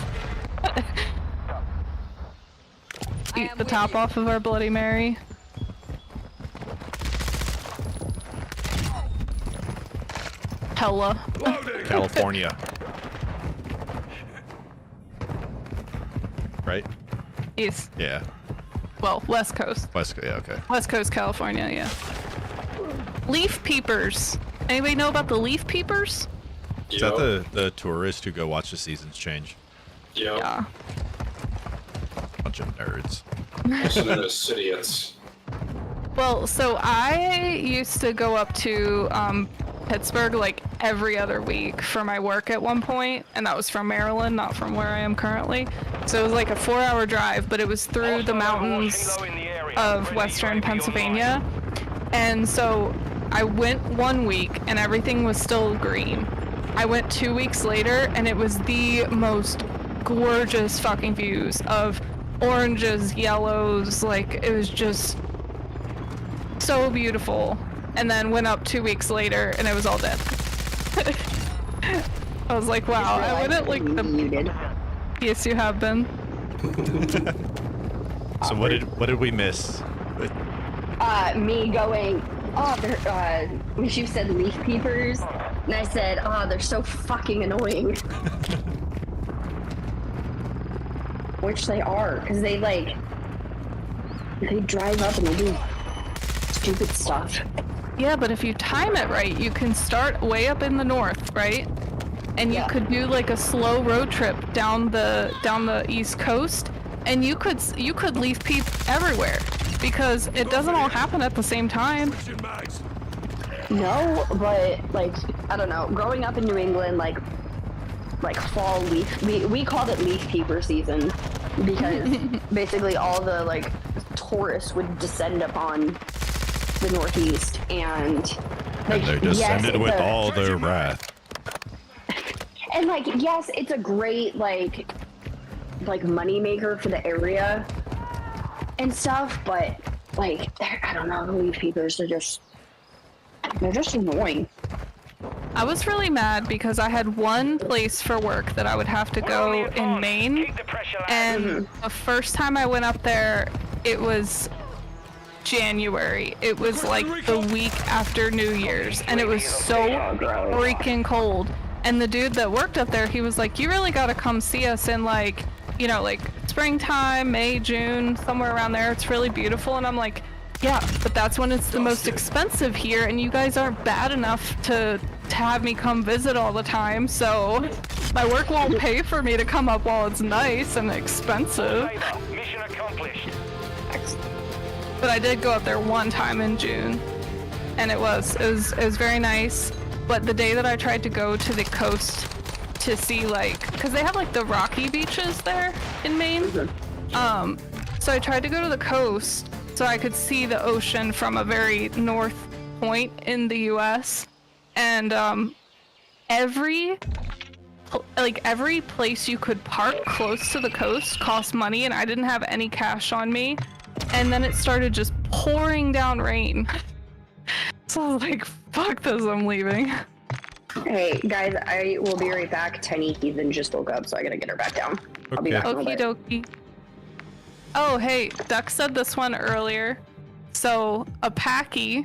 Eat the top off of our Bloody Mary. Hella. California. Right? East. Yeah. Well, West Coast. Yeah, okay. West Coast, California, yeah. Leaf peepers. Anybody know about the leaf peepers? Is that the tourists who go watch the seasons change? Yep. Yeah. Bunch of nerds. Also known as idiots. Well, so I used to go up to Pittsburgh like every other week for my work at one point, and that was from Maryland, not from where I am currently. So it was like a 4-hour drive, but it was through the mountains of western Pennsylvania. And so I went 1 week and everything was still green. I went 2 weeks later and it was the most gorgeous fucking views of oranges, yellows, like it was just so beautiful. And then went up 2 weeks later and it was all dead. I was like, wow, I went at like the... Muted. Yes, you have been. So what did we miss? Me going, oh, when she said leaf peepers, And I said, oh, they're so fucking annoying. Which they are, because they drive up and they do stupid stuff. Yeah, but if you time it right, you can start way up in the north, right? And you could do like a slow road trip down the east coast, and you could leave people everywhere because it doesn't all happen at the same time. No, but like I don't know. Growing up in New England, like fall leaf, we called it leaf peeper season because basically all the like tourists would descend upon the Northeast and like they descended with all their wrath. And like yes, it's a great like money maker for the area and stuff, but like I don't know, the leaf peepers are just annoying. I was really mad because I had one place for work that I would have to go in Maine, and the first time I went up there, it was January. It was like the week after New Year's, and it was so freaking cold. And the dude that worked up there, he was like, you really gotta come see us in like, you know, like springtime, May, June, somewhere around there. It's really beautiful. And I'm like, yeah, but that's when it's the most expensive here, and you guys aren't bad enough to have me come visit all the time, so my work won't pay for me to come up while it's nice and expensive. Mission accomplished. But I did go up there one time in June, and it was very nice. But the day that I tried to go to the coast to see, like, because they have like the rocky beaches there in Maine, so I tried to go to the coast so I could see the ocean from a very north point in the US, and every place you could park close to the coast cost money, and I didn't have any cash on me, and then it started just pouring down rain. So I was like, fuck this, I'm leaving. Hey guys, I will be right back. Tiny Heathen just woke up, so I gotta get her back down. I'll be back in a Okie little bit. dokie. Oh, hey, Duck said this one earlier. So, a Packy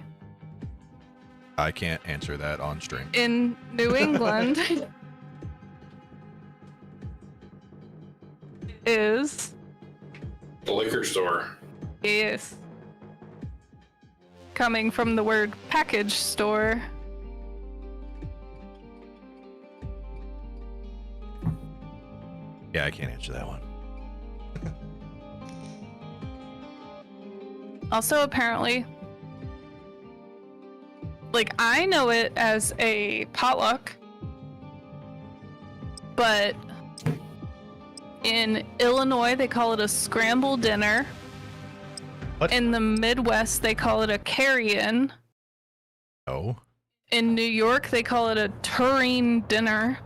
I can't answer that on stream. in New England is... The liquor store. Yes. Coming from the word package store. Yeah, I can't answer that one. Also, apparently, like, I know it as a potluck, but in Illinois, they call it a scramble dinner. What? In the Midwest, they call it a carry-in. Oh. In New York, they call it a tureen dinner.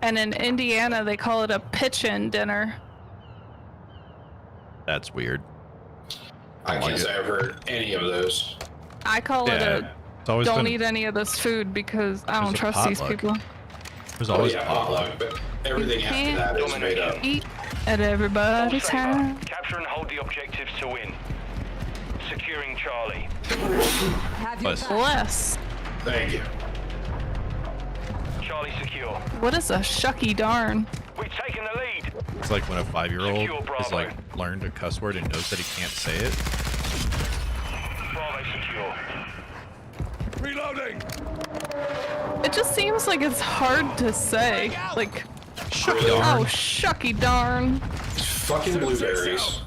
And in Indiana, they call it a pitch-in dinner. That's weird. I can't say I've heard any of those. I call it a don't eat any of this food because I don't trust these people. There's always potluck, but everything after that is made up. Eat at everybody's house. Capture and hold the objectives to win. Securing Charlie. Bless. Thank you. Charlie secure. What is a shucky darn? We've taken the lead. It's like when a 5-year-old Secure has Bravo. like learned a cuss word and knows that he can't say it. Bravo secure. Reloading. It just seems like it's hard to say. Like, Shucky oh, darn. shucky darn. Fucking blueberries.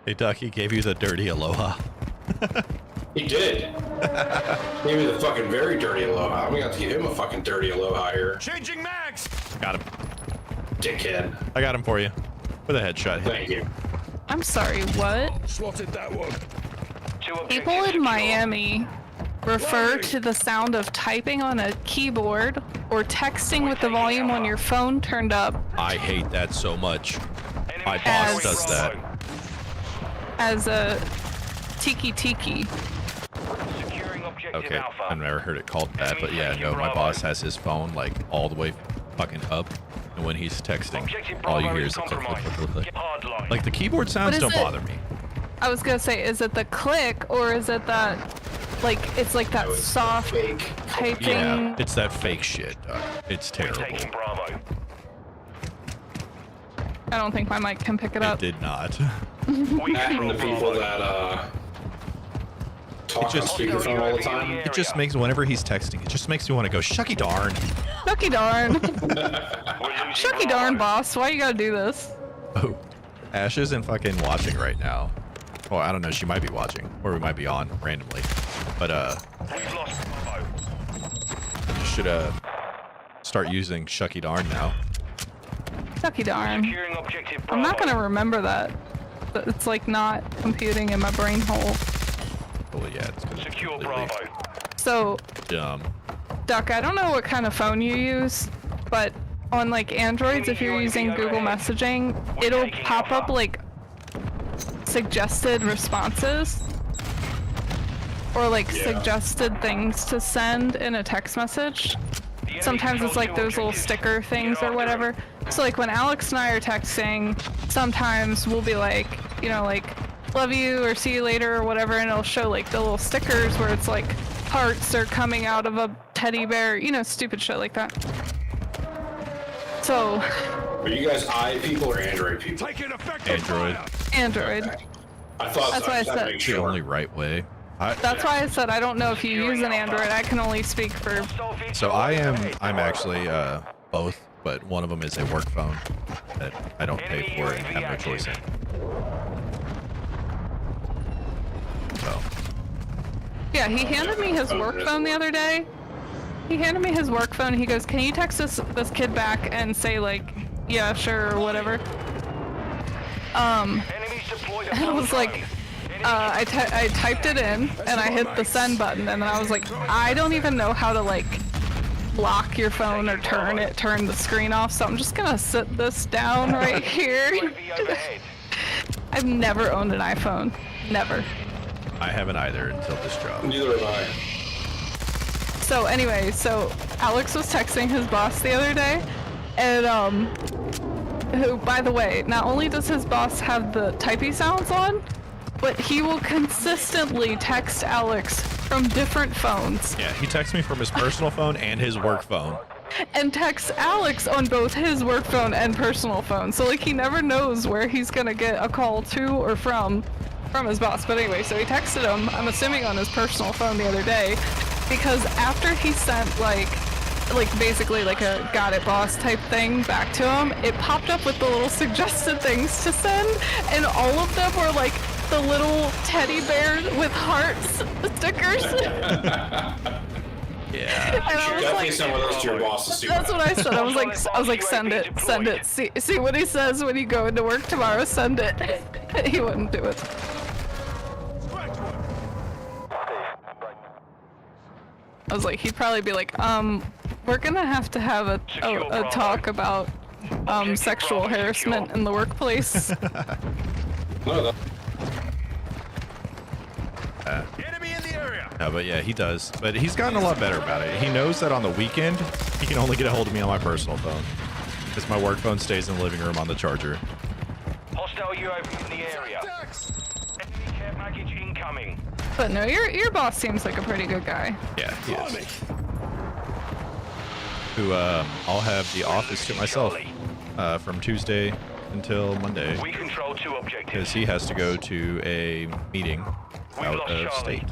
Hey, Duck, he gave you the dirty aloha. He did. Gave me the fucking very dirty aloha. I'm gonna have to give him a fucking dirty aloha here. Changing mags. Got him. Dickhead. I got him for you. With a headshot hit. Thank you. I'm sorry, what? Swatted that one. People in Miami refer to the sound of typing on a keyboard or texting with the volume on your phone turned up I hate that so much. My boss does that. as a tiki tiki. Securing objective Okay, Alpha. I've never heard it called that, but yeah, no, my boss has his phone like all the way fucking up, and when he's texting, Objective all you Bravo hear is is a click, click, compromised. click, click, Get click. hard line. Like the keyboard sounds is don't it? bother me. I was gonna say, is it the click or is it that, like, it's like that it's soft fake. typing? Yeah, it's that fake shit. It's terrible. Taking Bravo. I don't think my mic can pick it It up. did not. We That and control the people Bravo. that talk on just- speakerphone all the time. It just makes, whenever he's texting, it just makes me want to go, shucky darn. Shucky darn. We're losing Shucky darn, Bravo. boss. Why you gotta do this? Oh, Ash isn't fucking watching right now. Well, I don't know. She might be watching, or we might be on randomly. But We've lost Bravo. you should start using shucky darn now. Shucky darn. Securing objective Bravo. I'm not gonna remember that. It's like not computing in my brain hole. Well, yeah, it's because it's Secure completely Bravo. So, dumb. Duck, I don't know what kind of phone you use, but on like Androids, if you're using Google Messaging, it'll pop up like suggested responses or like Yeah. suggested things to send in a text message. The enemy Sometimes it's controls like two those little objectives. sticker things Get or after whatever. it. So like when Alex and I are texting, sometimes we'll be like, you know, like love you or see you later or whatever, and it'll show like the little stickers where it's like hearts are coming out of a teddy bear, you know, stupid shit like that. So, Are you guys I people or Android people? Taking effective Android. fire. Android. I thought That's so. why I just had to said- make It's the sure. only right way. That's why I said I don't know if you use an Android. I can only speak for. So I'm actually both, but one of them is a work phone that I don't pay for and have no choice in. So Yeah, he handed me his work phone the other day. He handed me his work phone. He goes, "Can you text this kid back and say like, yeah, sure, or whatever." Enemies deployed And I was like, I typed it in and I hit the send button, and then I was like, I don't even know how to like lock your phone or turn the screen off, so I'm just gonna sit this down right here. UAV overhead. I've never owned an iPhone. Never. I haven't either until this job. Neither have I. So anyway, so Alex was texting his boss the other day, and who, by the way, not only does his boss have the typey sounds on, but he will consistently text Alex from different phones Yeah, he texts me from his personal phone and his work phone. and texts Alex on both his work phone and personal phone. So like he never knows where he's gonna get a call to or from his boss. But anyway, so he texted him, I'm assuming on his personal phone the other day, because after he sent like basically like a got it boss type thing back to him, it popped up with the little suggested things to send, and all of them were like the little teddy bears with hearts stickers. Yeah. And I was Definitely like, send one of those to your boss to see that's what what I said. I was like, send it. See what he says when you go into work tomorrow. Send it. He wouldn't do it. I was like, he'd probably be like, we're gonna have to have a talk about sexual harassment in the workplace. No, that, Enemy in the area. No, but yeah, he does. But he's gotten a lot better about it. He knows that on the weekend, he can only get a hold of me on my personal phone. Because my work phone stays in the living room on the charger. Hostile UAV in the area. Enemy care package incoming. But no, your boss seems like a pretty good guy. Yeah, he is. Who, I'll have the office to myself from Tuesday until Monday. We control two Because objectives. he has to go to a meeting We've out lost of Charlie. state.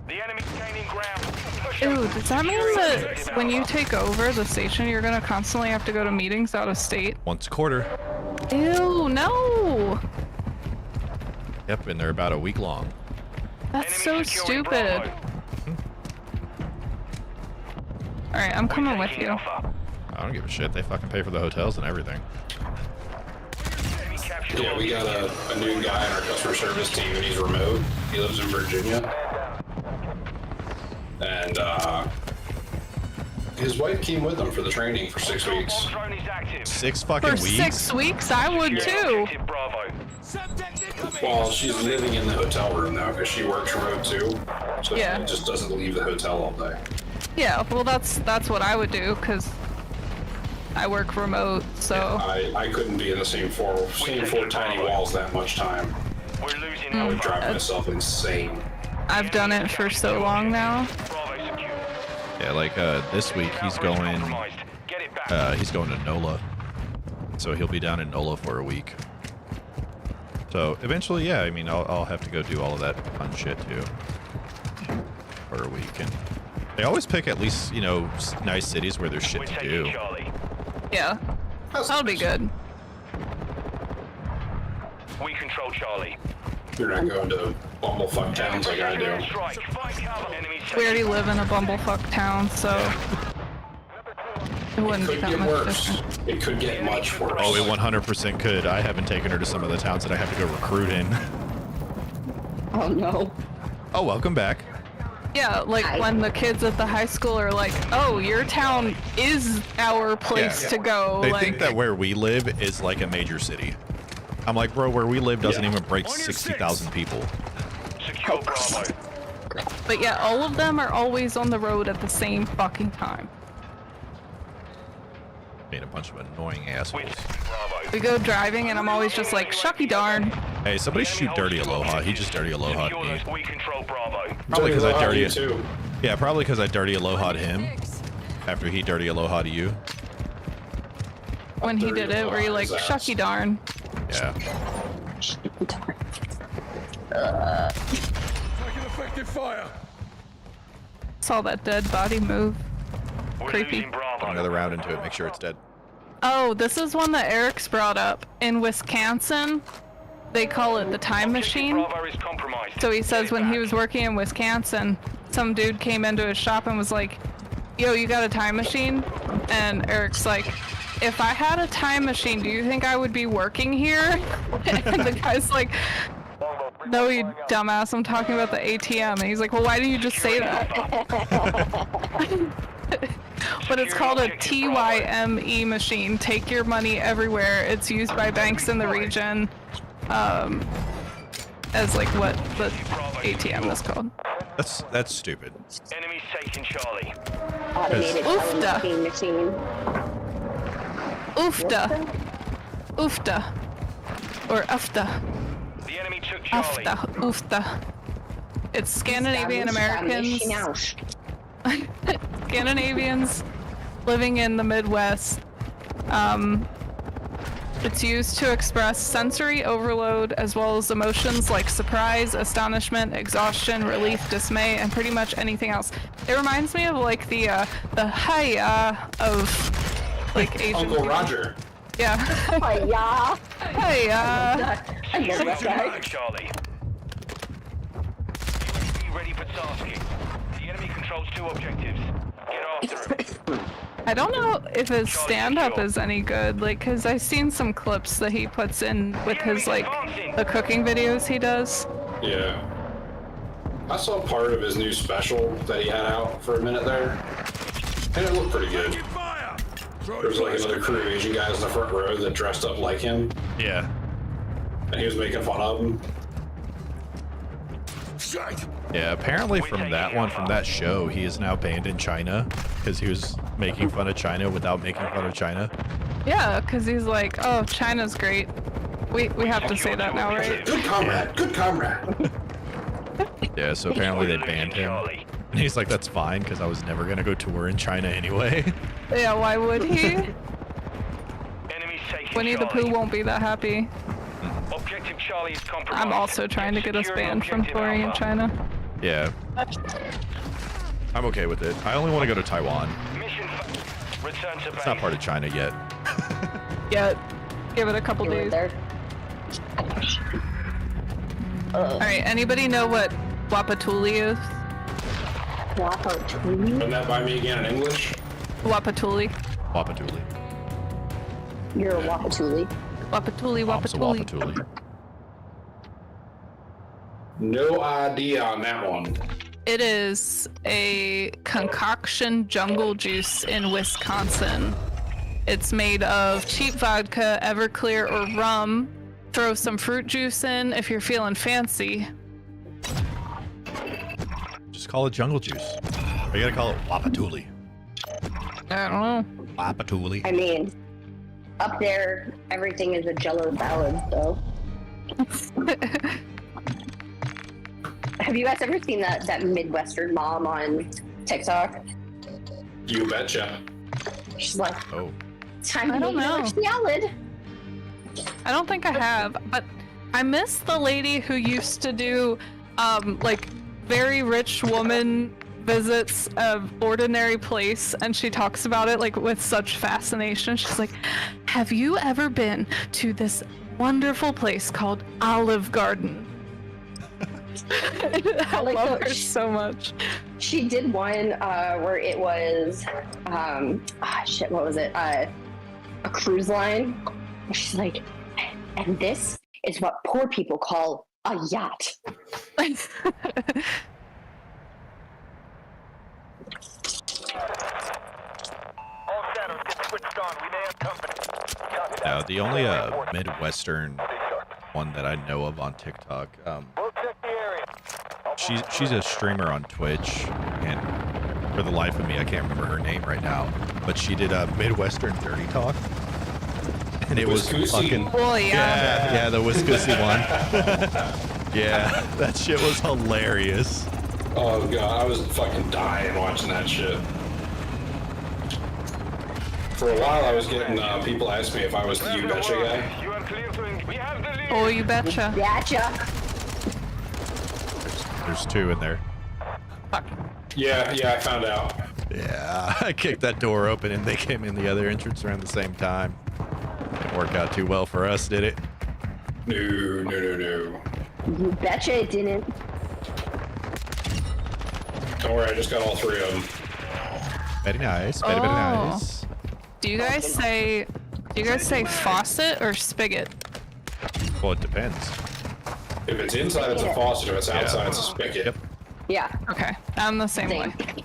The enemy's gaining ground. Push Ooh, up. does that mean Securing that objective when you Alpha. take over the station, you're gonna constantly have to go to meetings out of state? Once a quarter. Ew, no! Yep, and they're about a week long. That's so Enemy securing stupid. Bravo. Alright, I'm coming We're with taking you. Alpha. I don't give a shit. They fucking pay for the hotels and everything. Enemy captured yeah, we got a new guy in our customer service team, and he's remote. He lives in Virginia. And his wife came with him for the training for 6 weeks. Bomb drone is active. 6 fucking For weeks? 6 weeks, I would too. Objective Bravo. Subject incoming. Well, she's living in the hotel room now because she works remote too. So Yeah. she just doesn't leave the hotel all day. Yeah, well that's what I would do, because I work remote, so I couldn't be in the same four tiny walls that much time. We're losing I would Alpha. drive myself insane. I've done it for so long now. Bravo secure. Yeah, like this week he's going Compromised. Get it back. he's going to NOLA. So he'll be down in NOLA for a week. So eventually, yeah, I mean, I'll have to go do all of that fun shit too for a week. And they always pick at least, you know, nice cities where there's shit We're to taking do. Charlie. Yeah, that'll be good. We control Charlie. You're not going to bumblefuck towns like I do. Strike. Find cover. Enemies We already taken. live in a bumblefuck town, so it wouldn't be Could that get much worse. different. It could get much worse. Oh, it 100% could. I haven't taken her to some of the towns that I have to go recruit in. Oh no. Oh, welcome back. Yeah, like Hi. when the kids at the high school are like, "Oh, your town is our place Yeah. to go." They like, think that where we live is like a major city. I'm like, bro, where we live doesn't Yeah. even break On your 60,000 people. Secure Bravo. but yeah, all of them are always on the road at the same fucking time. Made a bunch of annoying assholes. We're taking Bravo. We go driving, and I'm always just like, "Shucky darn." Hey, somebody shoot Dirty Aloha. He just Dirty Aloha Secure me. those. We control Bravo. Probably because I Aloha dirty you too. Yeah, probably because I Dirty Aloha him after he Dirty Aloha to you. When he did it, where he like, His ass. "Shucky darn." Yeah. Taking effective fire. Saw that dead body move. We're Creepy. losing Bravo. Put another round into it. Make sure it's dead. Oh, this is one that Eric's brought up. In Wisconsin, they call it the time machine. Bravo is compromised. So he Get says it when he back. was working in Wisconsin, some dude came into his shop and was like, "Yo, you got a time machine?" And Eric's like, "If I had a time machine, do you think I would be working here?" And the guy's like, "No, you dumbass, I'm talking about the ATM." And he's like, "Well, why didn't you just say that?" But it's called a TYME machine. Take your money everywhere. It's used by banks in the region as like what the ATM is called. That's stupid. Enemies taking Charlie. Automated Oofda. time machine. Oofda. Oofda. Or ufda. The enemy took Charlie. Ufda. Oofda. It's Scandinavian Americans. Scandinavians living in the Midwest. It's used to express sensory overload as well as emotions like surprise, astonishment, exhaustion, relief, dismay, and pretty much anything else. It reminds me of like the hiya of like Asian Uncle people. Roger. Yeah. Oh yeah. Hiya. I love that guy. Back, Charlie. UAV ready for tasking. The enemy controls 2 objectives. Get after him. I don't know if his stand-up is any good, like, cause I've seen some clips that he puts in with his, like, the cooking videos he does. Yeah. I saw part of his new special that he had out for a minute there, and it looked pretty good. Fire. There was like another crew of Asian guys in the front row that dressed up like him, Yeah. and he was making fun of them. Shite. Yeah, apparently from that show, he is now banned in China because he was making fun of China without making fun of China. Yeah, cause he's like, oh, China's great. We have to say that now, right? Good comrade, good comrade. Yeah, so apparently they banned him. And he's like, that's fine because I was never going to go tour in China anyway. Yeah, why would he? Enemies taking Winnie the Pooh Charlie. won't be that happy. Objective Charlie is compromised. I'm also trying to get us Securing banned from objective touring in Alpha. China. Yeah. I'm okay with it. I only want to go to Taiwan. Mission return to base. It's not part of China yet. Yeah, give it a couple You were days. there. Alright, anybody know what Wapatuli is? Run that by me again in English. Wapatuli. Wapatuli. You're a Wapatuli. Wapatuli, Mom's a Wapatuli. Wapatuli. No idea on that one. It is a concoction jungle juice in Wisconsin. It's made of cheap vodka, Everclear, or rum. Throw some fruit juice in if you're feeling fancy. Just call it jungle juice. Or you gotta call it Wapatuli. I don't know. Wapatuli. I mean, up there, everything is a Jello salad, so Have you guys ever seen that Midwestern mom on TikTok? You betcha. She's like, Oh, it's time to I don't make know. another salad. I don't think I have, but I miss the lady who used to do, like, very rich woman visits of Ordinary Place, and she talks about it, like, with such fascination. She's like, have you ever been to this wonderful place called Olive Garden? I Like love the- her so much. She did one where it was, what was it? A cruise line. She's like, and this is what poor people call a yacht. All shadows get switched on. We may have company. Copy that. now the only Midwestern one that I know of on TikTok. We'll check the area. She's a streamer on Twitch, and for the life of me, I can't remember her name right now. But she did a Midwestern Dirty Talk, and it was Wisconsin? fucking Oh, yeah, the Wisconsin one. Yeah, that shit was hilarious. Oh god, I was fucking dying watching that shit. For a while, I was getting people ask me if I was the You Betcha guy. You are clear to we have the lead. Oh, you betcha. Gotcha. There's two in there. Fuck. Yeah, I found out. Yeah, I kicked that door open and they came in the other entrance around the same time. Didn't work out too well for us, did it? No. You betcha it didn't. Don't worry, I just got all three of them. Very nice, very nice. Do you guys say faucet or spigot? Well, it depends. If it's inside, it's a faucet. If it's outside, it's a spigot. Yep. Yeah. Okay, I'm the same way. Same.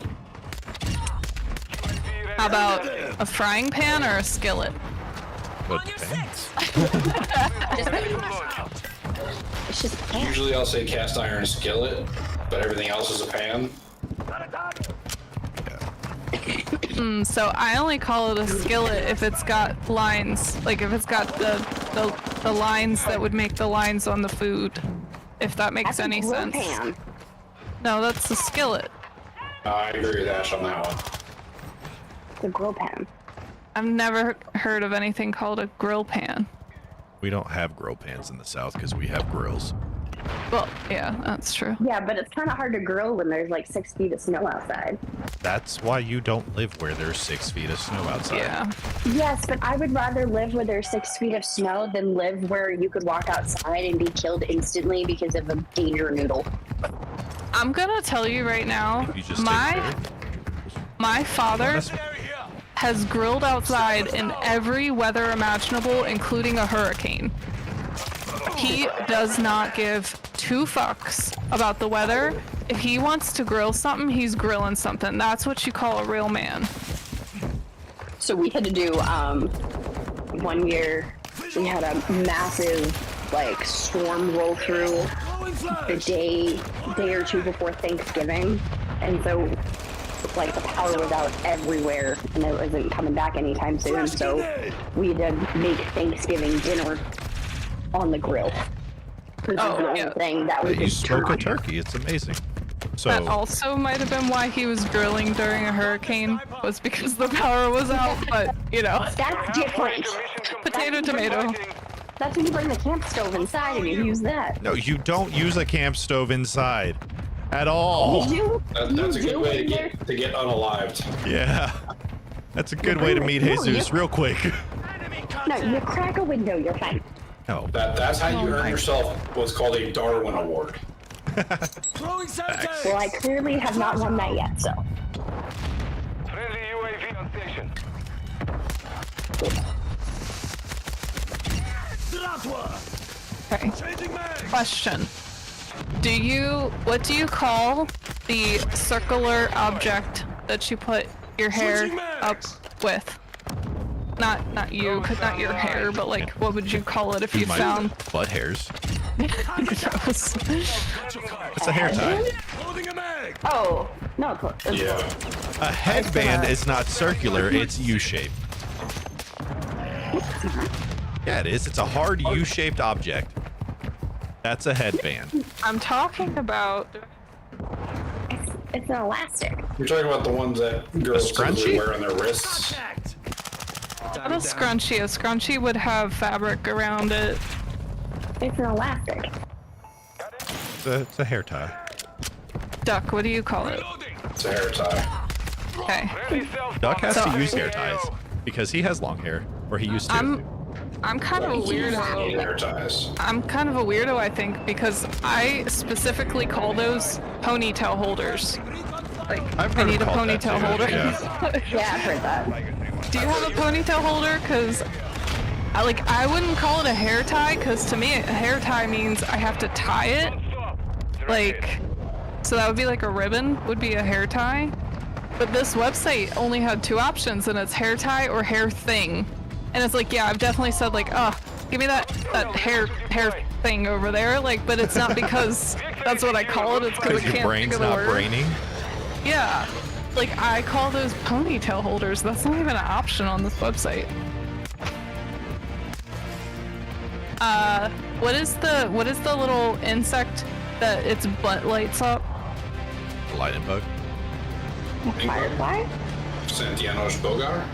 How about a frying pan or a skillet? Well, it depends. It's just pan. Usually I'll say cast iron skillet, but everything else is a pan. So I only call it a skillet if it's got lines, like if it's got the lines that would make the lines on the food, if that makes That's a any grill sense. pan. No, that's the skillet. I agree with Ash on that one. The grill pan. I've never heard of anything called a grill pan. We don't have grill pans in the South because we have grills. Well, yeah, that's true. Yeah, but it's kind of hard to grill when there's like 6 feet of snow outside. That's why you don't live where there's 6 feet of snow outside. Yeah. Yes, but I would rather live where there's 6 feet of snow than live where you could walk outside and be killed instantly because of a danger noodle. I'm gonna tell you right now, You just take care. my father Area here. has grilled outside in every weather imaginable, including a hurricane. He does not give two fucks about the weather. If he wants to grill something, he's grilling something. That's what you call a real man. So we had to do, one year, we had a massive, like, storm roll through Throwing the flash. day or two before Thanksgiving. And so, like, the power was out everywhere, and it wasn't coming back anytime soon, so we had to make Thanksgiving dinner on the grill. This Oh, is the only yeah. thing that was You just smoke a turned. turkey. It's amazing. So That also might have been why he was grilling during a hurricane, was because the power was out, but, you know. That's different. Potato, tomato. That's when you bring the camp stove inside and you use that. no, you don't use a camp stove inside at all. You do? That's a You good do way in there? to get unalived. Yeah, that's a good way to meet No, Jesus you- real quick. Enemy No, contact. you crack a window, you're fine. No, That's how you earn yourself what's called a Darwin Award. Throwing Semtex. Well, I clearly have not won that yet, so. Friendly UAV on station. Stratwa. Okay. Changing mag. Question. What do you call the circular object that you put your hair Switching up mags. with? Not you, not your hair, but like, what would you call it if you my found? butt hairs. Gross. It's a hair tie. Holding a mag. Oh, no, it's Yeah. A headband is not circular, it's U-shaped. Yeah, it is. It's a hard U-shaped object. That's a headband. I'm talking about. It's an elastic. You're talking about the ones that girls typically scrunchie? wear on their wrists. Contact. Not a scrunchie. A scrunchie would have fabric around it. It's an elastic. It's a hair tie. Duck, what do you call it? Reloading. It's a hair tie. Okay. Ready, self-bomb. Duck has So- to use hair ties because he has long hair, or he used to. I'm kind of a weirdo. Hair ties. I'm kind of a weirdo, I think, because I specifically call those ponytail holders. Like, I've I heard need a called that ponytail too, holder. yeah. Yeah, I've heard that. Do you have a ponytail holder? Because I wouldn't call it a hair tie, because to me, a hair tie means I have to tie it. Like, so that would be like a ribbon, would be a hair tie. But this website only had 2 options, and it's hair tie or hair thing. And it's like, yeah, I've definitely said like, oh, give me that hair thing over there. Like, but it's not because that's what I call it. It's because I Because your can't think brain's of the not word. braining. Yeah, like I call those ponytail holders. That's not even an option on this website. What is the little insect that its butt lights up? Lightning bug. Firefly? Santianos Bogar.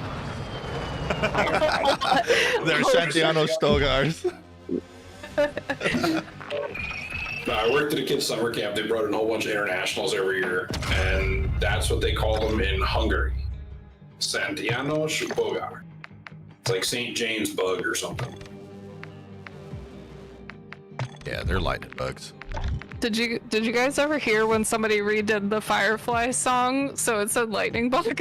They're Santiano Stogars. No, I worked at a kid's summer camp. They brought in a whole bunch of internationals every year, and that's what they call them in Hungary. Santianos Bogar. It's like St. James bug or something. Yeah, they're lightning bugs. Did you guys ever hear when somebody redid the Firefly song so it said lightning bug?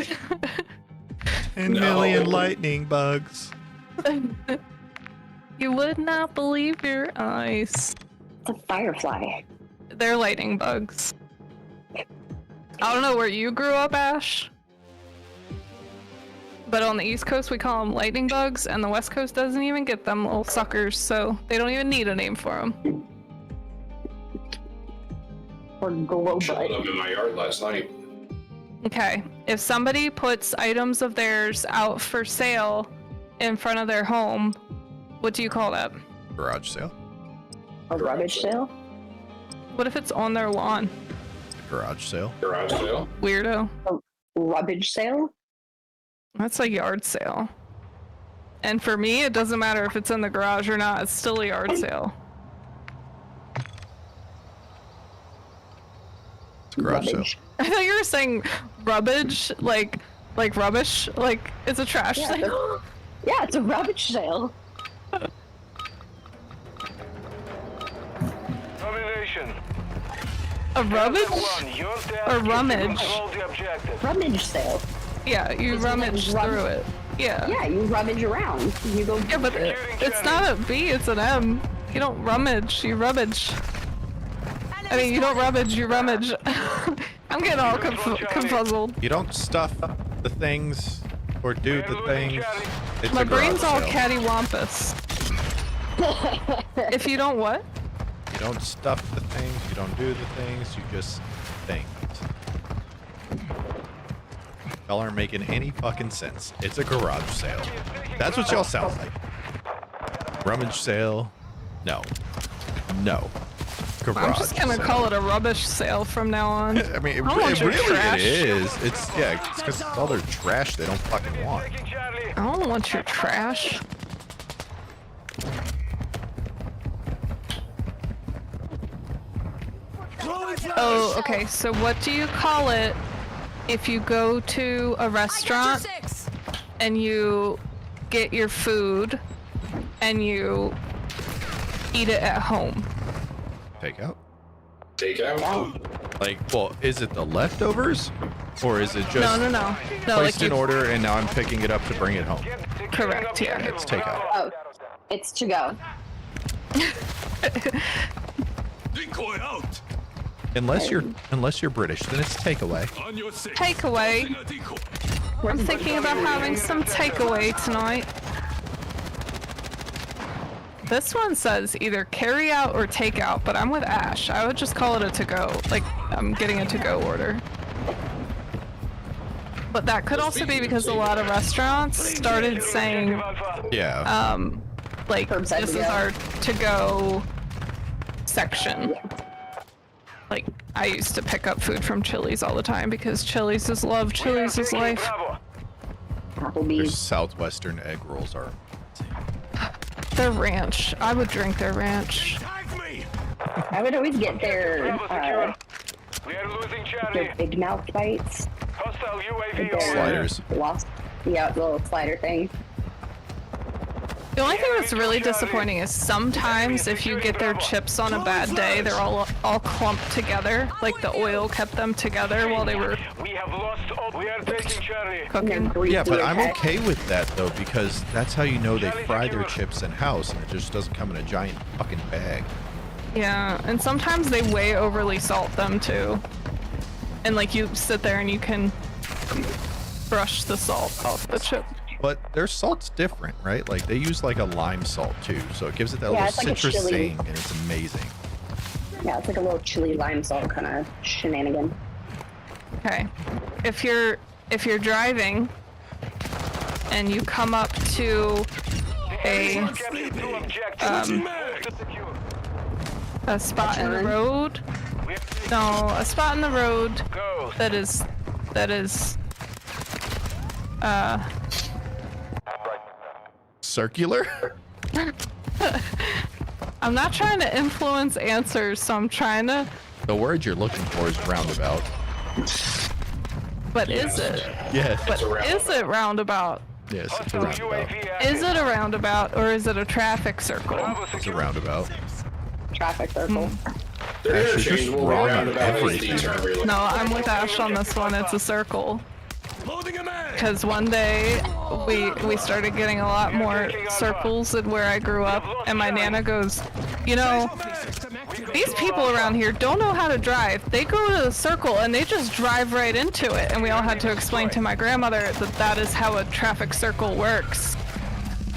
And No. million lightning bugs. You would not believe your eyes. It's a firefly. They're lightning bugs. I don't know where you grew up, Ash. But on the East Coast, we call them lightning bugs, and the West Coast doesn't even get them little suckers, so they don't even need a name for them. Or glow Showed bud. up in my yard last night. Okay, if somebody puts items of theirs out for sale in front of their home, what do you call that? Garage sale. A rubbish sale? What if it's on their lawn? Garage sale. Garage sale. Weirdo. Rubbish sale? That's a yard sale. And for me, it doesn't matter if it's in the garage or not, it's still a yard sale. It's a garage sale. Rubbish. I thought you were saying rubbish, like rubbish, like it's a trash Yeah, sale. Yeah, it's a rubbish sale. Domination. A rubbish? One, your task Or is to rummage. control the objective. Rummage sale. Yeah, you Isn't rummage it rum- through it. Yeah. Yeah, you rummage around. You go. Yeah, but it's not a B, it's an M. You don't rummage, you rubbage. I mean, you don't rummage, you rummage. I'm getting all confuzzled. You don't stuff the things or do the things. It's My a garage brain's all sale. cattywampus. If you don't what? You don't stuff the things. You don't do the things. You just things. Y'all aren't making any fucking sense. It's a garage sale. That's what y'all sound like. Rummage sale. No. No. Garage I'm just gonna sale. call it a rubbish sale from now on. I mean, it, I don't want your really trash. it is. It's yeah. It's because it's all their trash they don't fucking want. Taking Charlie. I don't want your trash. Oh, okay. So what do you call it if you go to a restaurant and you get your food and you eat it at home? Take out. Take out. Like, well, is it the leftovers, or is it just No. No, placed like in you, order and now I'm picking it up to bring it home? correct, yeah. It's takeout. Oh, it's to go. Decoy out. Unless you're British, then it's takeaway. On your six. Takeaway. Send a decoy. I'm thinking about having some takeaway tonight. This one says either carry out or take out, but I'm with Ash. I would just call it a to-go. Like, I'm getting a to-go order. But that could also be because a lot of restaurants started saying, Yeah. like, Curbside this to is go. our to-go section. Like, I used to pick up food from Chili's all the time because Chili's is love, Chili's is life. Their Applebee's. southwestern egg rolls are. Their ranch. I would drink their ranch. I would always get their We are losing Charlie. their big mouth bites. Hostile UAV Their overhead. Sliders. Lost, yeah, the little slider thing. The only thing that's really disappointing is sometimes if you get their chips on a bad day, they're all clumped together. Like the oil kept them together while they were We have lost all. We are taking Charlie. And they're cooking. greasy Yeah, but as I'm heck. okay with that though because that's how you know they fry their chips in house and it just doesn't come in a giant fucking bag. Yeah, and sometimes they way overly salt them too. And like you sit there and you can brush the salt off the chip. But their salt's different, right? Like they use like a lime salt too, so it gives it that Yeah, little it's like a citrus chili. zing, and it's amazing. Yeah, it's like a little chili lime salt kind of shenanigan. Okay. If you're driving and you come up to a spot in the road. No, a spot in the road Go. that is Circular? I'm not trying to influence answers, so I'm trying to, The word you're looking for is roundabout. but is it? Yes. But is it roundabout? Yes, it's a Hostile roundabout. UAV Is it a roundabout or is it a traffic circle? It's a roundabout. Traffic circle. They're Ash, you're just interchangeable. but wrong on roundabout is the everything. term you're looking No, for. I'm with Ash on this one. It's a circle. Loading a mag. Because one day we started getting a lot more circles in where I grew up, and my nana goes, you know, these people around here don't know how to drive. They go to the circle and they just drive right into it. And we all had to explain to my grandmother that that is how a traffic circle works.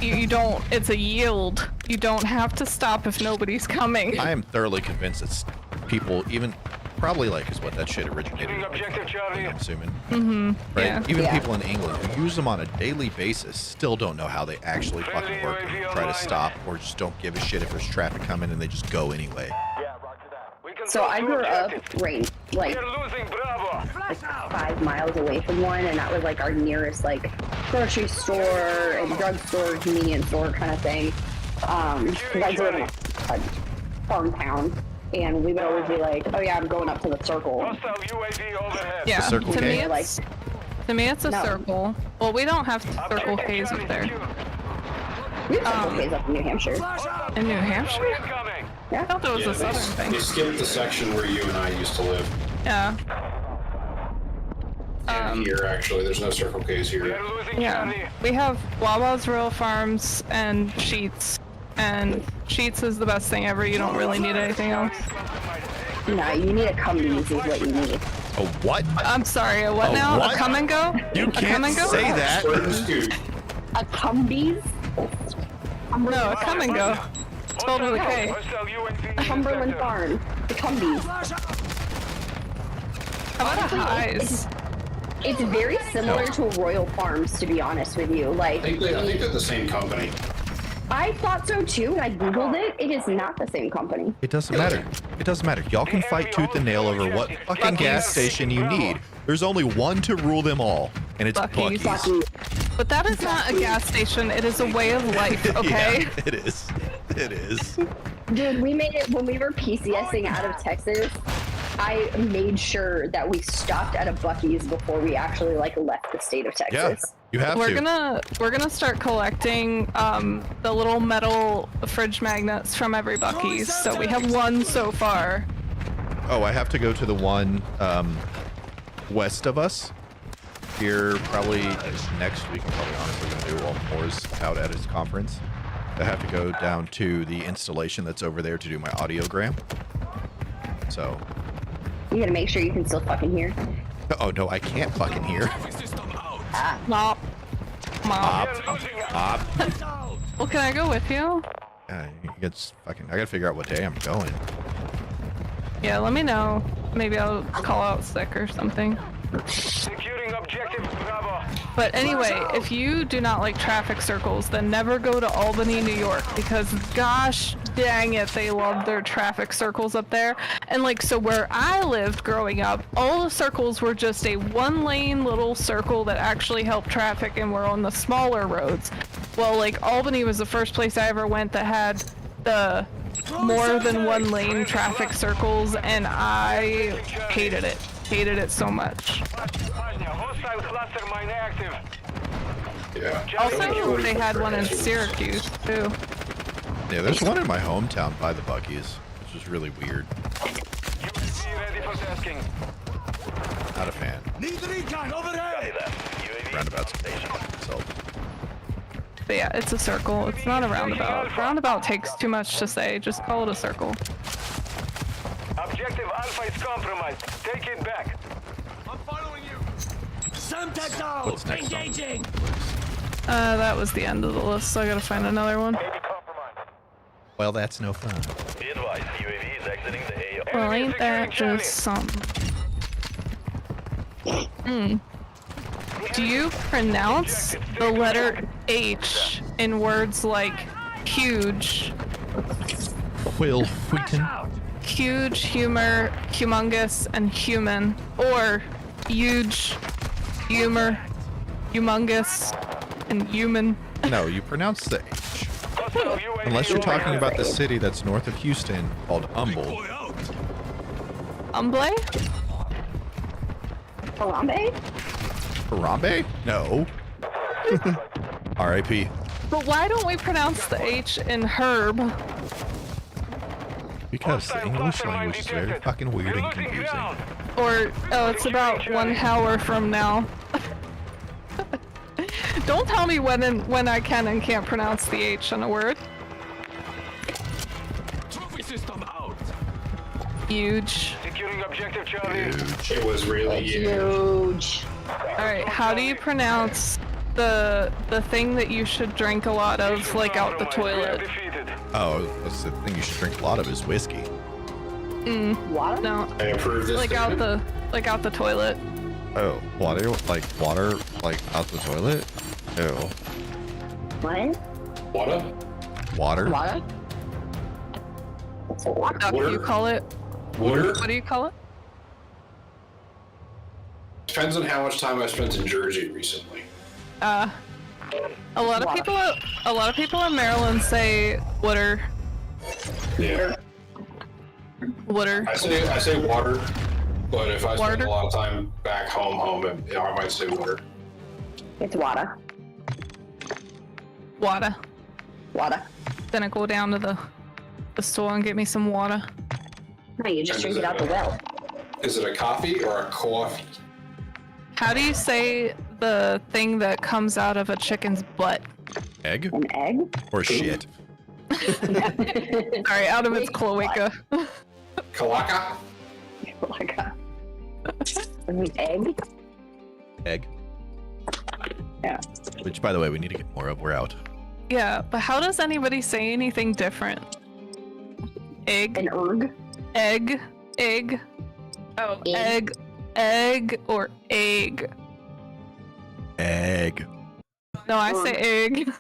You don't, it's a yield. You don't have to stop if nobody's coming. I am thoroughly convinced it's people, even probably like is what that shit originated. Shooting objective, Charlie. I'm assuming. Right? Yeah. Even Yeah. people in England who use them on a daily basis still don't know how they actually fucking work and try to stop or just don't give a shit if there's traffic coming and they just go anyway. We can So I grew up right like We are losing Bravo. 5 miles away from one, and that was like our nearest like grocery store and drugstore, convenience store kind of thing. 'Cause I grew up in a farm town, and we would always be like, "Oh yeah, I'm going up to the circle." Hostile UAV overhead. Yeah, Circle to K? me it's a No. circle. Well, we don't have Circle K's up there. We have Circle K's up in New Hampshire. In New Hampshire? Incoming. I thought that was Yeah, a southern thing. they skipped the section where you and I used to live. Yeah. And here, actually, there's no Circle K's We are here. losing Yeah. Charlie. We have Wawa's Rural Farms and Sheets. And Sheets is the best thing ever. You don't really need anything else. No, you need a Cumbies is what you need. A what? I'm sorry, a what A now? what? A come and go? You A come can't and go? say that. Dude, A Cumbies? No, a come and go. Spelled with a K. Hostile UAV. Cumberland interceptor. Farm. The Cumbies. How about a Highs? It's very similar to Royal Farms, to be honest with you. Like, I think they're the same company. I thought so too, and I googled it. It is not the same company. It doesn't matter. It doesn't matter. Y'all can fight tooth and nail over what fucking gas station you need. There's only one to rule them all, and it's Buc-ee's. Buc-ee's. But that is not a gas station. It is a way of life, okay? Yeah, it is. It is. Dude, we made it when we were PCSing out of Texas. I made sure that we stopped at a Buc-ee's before we actually like left the state of Yeah, Texas. you have We're to. gonna start collecting the little metal fridge magnets from every Buc-ee's. So we have one so far. Oh, I have to go to the one west of us. Here, probably next week. I'm probably honestly going to do all fours out at his conference. I have to go down to the installation that's over there to do my audiogram. So, You gotta make sure you can still fucking hear. oh no, I can't fucking hear. System out. Mop. Mop. Op. Well, can I go with you? It's fucking. I gotta figure out what day I'm going. Yeah, let me know. Maybe I'll call out sick or something. Securing objective Bravo. But anyway, if you do not like traffic circles, then never go to Albany, New York, because gosh dang it, they love their traffic circles up there. And like, so where I lived growing up, all the circles were just a one-lane little circle that actually helped traffic and were on the smaller roads. Well, like Albany was the first place I ever went that had the more than one lane traffic circles, and I hated it. Hated it so much. Hostile cluster mine active. Yeah. Also, they had one in Syracuse too. Yeah, there's one in my hometown by the Buc-ee's, which is really weird. UAV ready for tasking. Not a fan. Need recon overhead. Roundabouts itself. But yeah, it's a circle. It's not a roundabout. Roundabout takes too much to say. Just call it a circle. Objective Alpha is compromised. Take it back. I'm following you. Semtex out. What's next on? Engaging. That was the end of the list, so I gotta find another one. Well, that's no fun. Be advised, UAV is exiting the AO. Well, ain't that just something? Do you pronounce the letter H in words like huge, Will Wheaton. huge, humor, humongous, and human, or huge, humor, humongous, and human? No, you pronounce the H. Unless you're talking about the city that's north of Houston called Humble. Boy out. Umble? Harambe? Harambe? No. R.I.P. But why don't we pronounce the H in herb? Because the English language is very fucking weird and Losing confusing. ground. Or, oh, it's about 1 hour from now. Don't tell me when I can and can't pronounce the H on a word. Trophy system out. Huge. Securing objective Charlie. Huge. It was really Huge. Alright, how do you pronounce the thing that you should drink a lot of, like out the toilet? Oh, that's the thing you should drink a lot of is whiskey. Water? No, I approve this. like out the toilet. Oh, water like out the toilet? Ew. What? Water? Water? Water? Duck, you call it? Water? What do you call it? Depends on how much time I spent in Jersey recently. A lot of people in Maryland say water. Yeah. Water. I say water, but if I spend Water? a lot of time back home, I might say water. It's water. Water. Water. Then I go down to the store and get me some water. No, you just drink it out the well. Is it a coffee or a coffee? How do you say the thing that comes out of a chicken's butt? Egg? An egg? Or shit? Sorry, out of its cloaca. Kalaka? Like an egg? Egg. Yeah. Which, by the way, we need to get more of. We're out. Yeah, but how does anybody say anything different? Egg, An erg? egg, egg. Oh, Egg. egg, or egg. Egg. No, I say egg.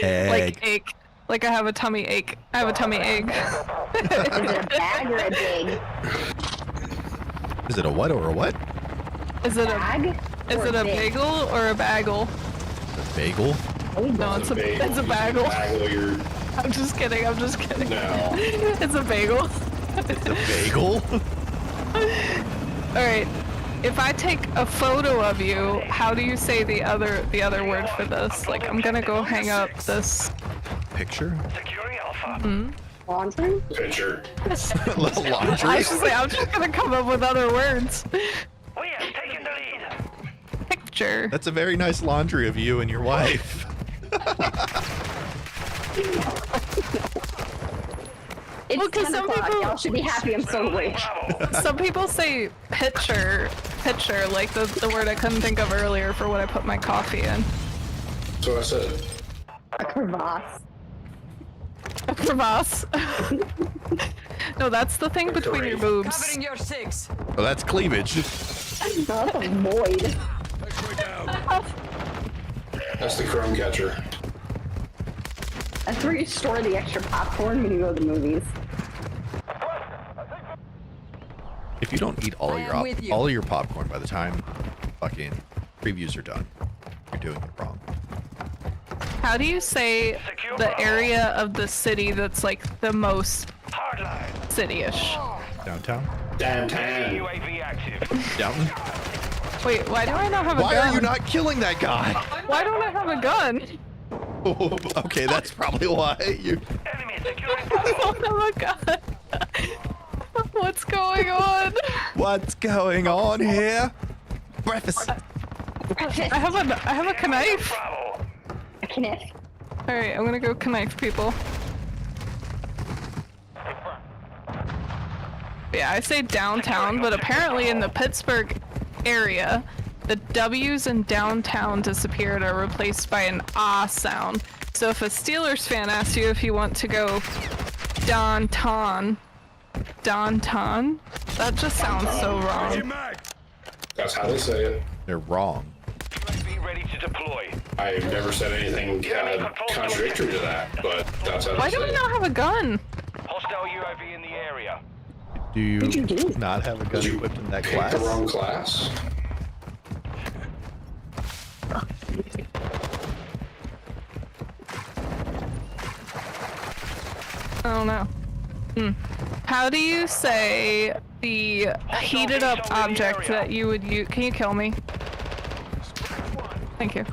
Egg. Like ache. Like I have a tummy ache. I have a tummy ache. Is it a bag or a dig? Is it a what or a what? Is it a Bag? is or it a dig? bagel or a bagel? A bagel? No, it's a bagel. Bagel, you're... I'm just kidding. I'm just kidding. No. It's a bagel. It's a bagel? All right. If I take a photo of you, how do you say the other word for this? Like, I'm gonna go hang up this. Picture? Securing Alpha. Laundry? Picture. Little I laundry? was just like, I'm just gonna come up with other words. We have taken the lead. Picture. That's a very nice laundry of you and your wife. It's Well, 'cause 10 some o'clock. people- Y'all should be happy I'm so awake. Some people say pitcher, like the word I couldn't think of earlier for what I put my coffee in. That's what I said. A crevasse. A crevasse. No, that's the thing between your boobs. Covering your 6. Well, that's cleavage. that's a void. That's the crumb catcher. That's where you store the extra popcorn when you go to the movies. If you don't eat all I am with you. all your popcorn by the time fucking previews are done, you're doing it wrong. How do you say the area of the city that's like the most city-ish? Downtown? Downtown. UAV active. Downton? Wait, why do I not have a Why gun? are you not killing that guy? Why don't I have a gun? Okay, that's probably why you. Enemy securing I don't have a gun. What's going on? What's going on here? Breakfast. I have a knife. Bravo. A knife. All right, I'm gonna go knife people. Yeah, I say downtown, but apparently in the Pittsburgh area, the W's in downtown disappeared or replaced by an ah sound. So if a Steelers fan asks you if you want to go downtown, that just sounds so wrong. That's how they say it. They're wrong. UAV ready to deploy. I've never said anything contradictory to that, but that's how Why they do say I it. not have a gun? Hostile UAV in the area. Do you What'd you do? not have a gun Did you equipped in that pick class? the wrong class? I don't know. How do you say the heated up object that you would use? Can you kill me? Thank you.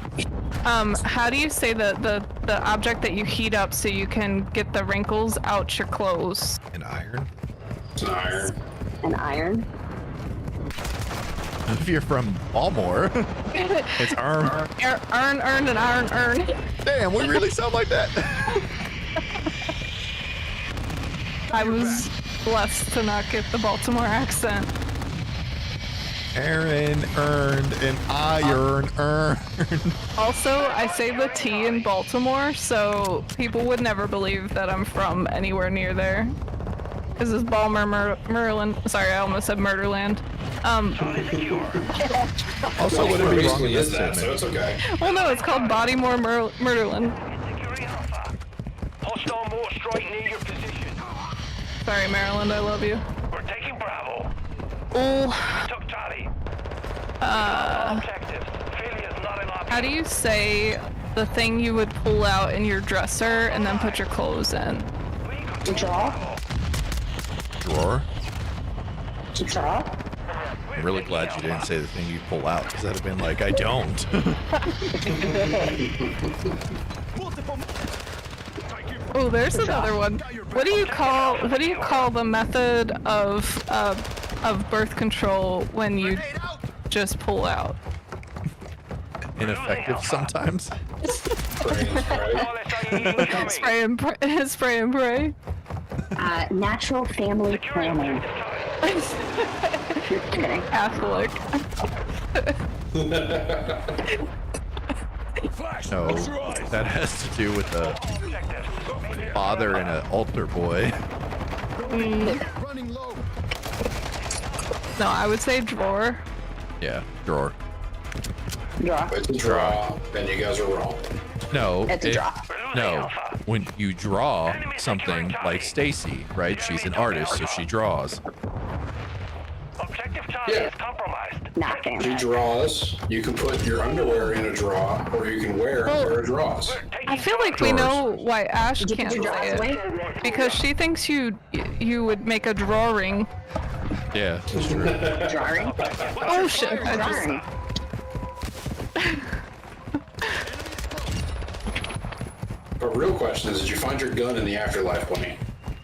How do you say the object that you heat up so you can get the wrinkles out your clothes? An iron? It's an iron. An iron. If you're from Baltimore, it's iron. Earned an iron earn. Damn, we really sound like that. I was blessed to not get the Baltimore accent. Aaron earned an iron earned. Also, I say the T in Baltimore, so people would never believe that I'm from anywhere near there. This is Maryland. Sorry, I almost said Murderland. Also, would it be wrong Basically in is this that, so statement? it's okay. Well, no, it's called Bodymore Murderland. Securing Alpha. Hostile mortar strike near your position. Sorry, Maryland, I love you. We're taking Bravo. Oh, Took Charlie. Objectives. Failure is not an option. how do you say the thing you would pull out in your dresser and then put your clothes in? To draw. Drawer? To draw. I'm really glad you didn't say the thing you pull out, because that'd have been like, I don't. Oh, there's another one. What do you call the method of birth control when you just pull out? Ineffective sometimes. Spray and spray. Spray and pray. Natural family planning. Just kidding. Catholic. No, that has to do with a father and an altar boy. No, I would say drawer. Yeah, drawer. Draw. It's a draw, and you guys are wrong. No, It's a draw. no. When you draw something like Stacy, right? She's an artist, so she draws. Objective Charlie Yeah. is compromised. Nothing. She draws. You can put your underwear in a draw, or you can wear a pair of draws. I feel like we know why Ash Did you can't put your say drawers it. away? Because she thinks you would make a drawing. Yeah, that's true. Drawing. Oh shit! I just, Drawing. But real question is, did you find your gun in the afterlife, Bunny?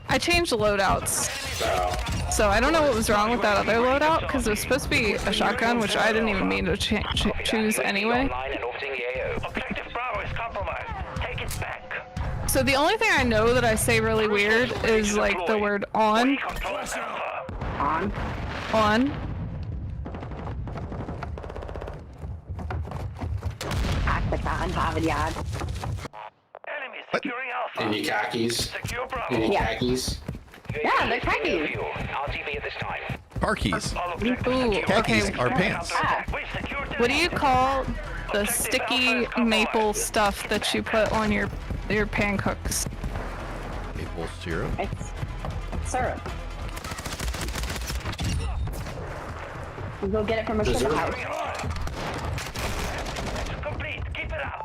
I changed the loadouts, Oh. so I don't know what was wrong with that other loadout because it was supposed to be a shotgun, which I didn't even mean to choose anyway. Online and orbiting the AO. Objective Bravo is compromised. Take it back. So the only thing I know that I say really weird is like the word on, Control Alpha. On. on. Pakistan, Pavidyad. Enemy securing Alpha. In your khakis. Secure In Bravo. your Yeah. khakis. Yeah, they're khakis. RTV at this time. Car keys. Ooh, Khakis okay. are pants. What do you call the sticky maple stuff that you put on your pancakes? Maple syrup. It's syrup. You go get it from a sugar house.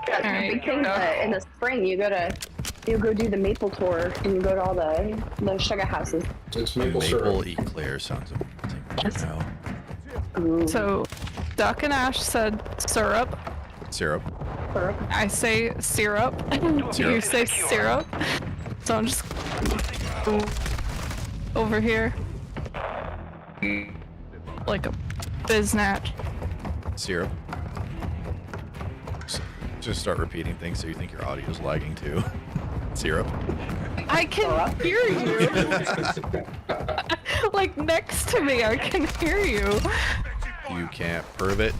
Yeah, Alright, big thing in the spring, you go do the maple tour, and you go to all the sugar houses. It's maple syrup. Eclair sounds amazing. Wow. Ooh. So, Duck and Ash said syrup. Syrup. Syrup. I say syrup. You say syrup. So I'm just over here like a biznatch. Syrup. Just start repeating things so you think your audio's lagging too. Syrup. I can hear you. Like next to me, I can hear you. You can't prove it.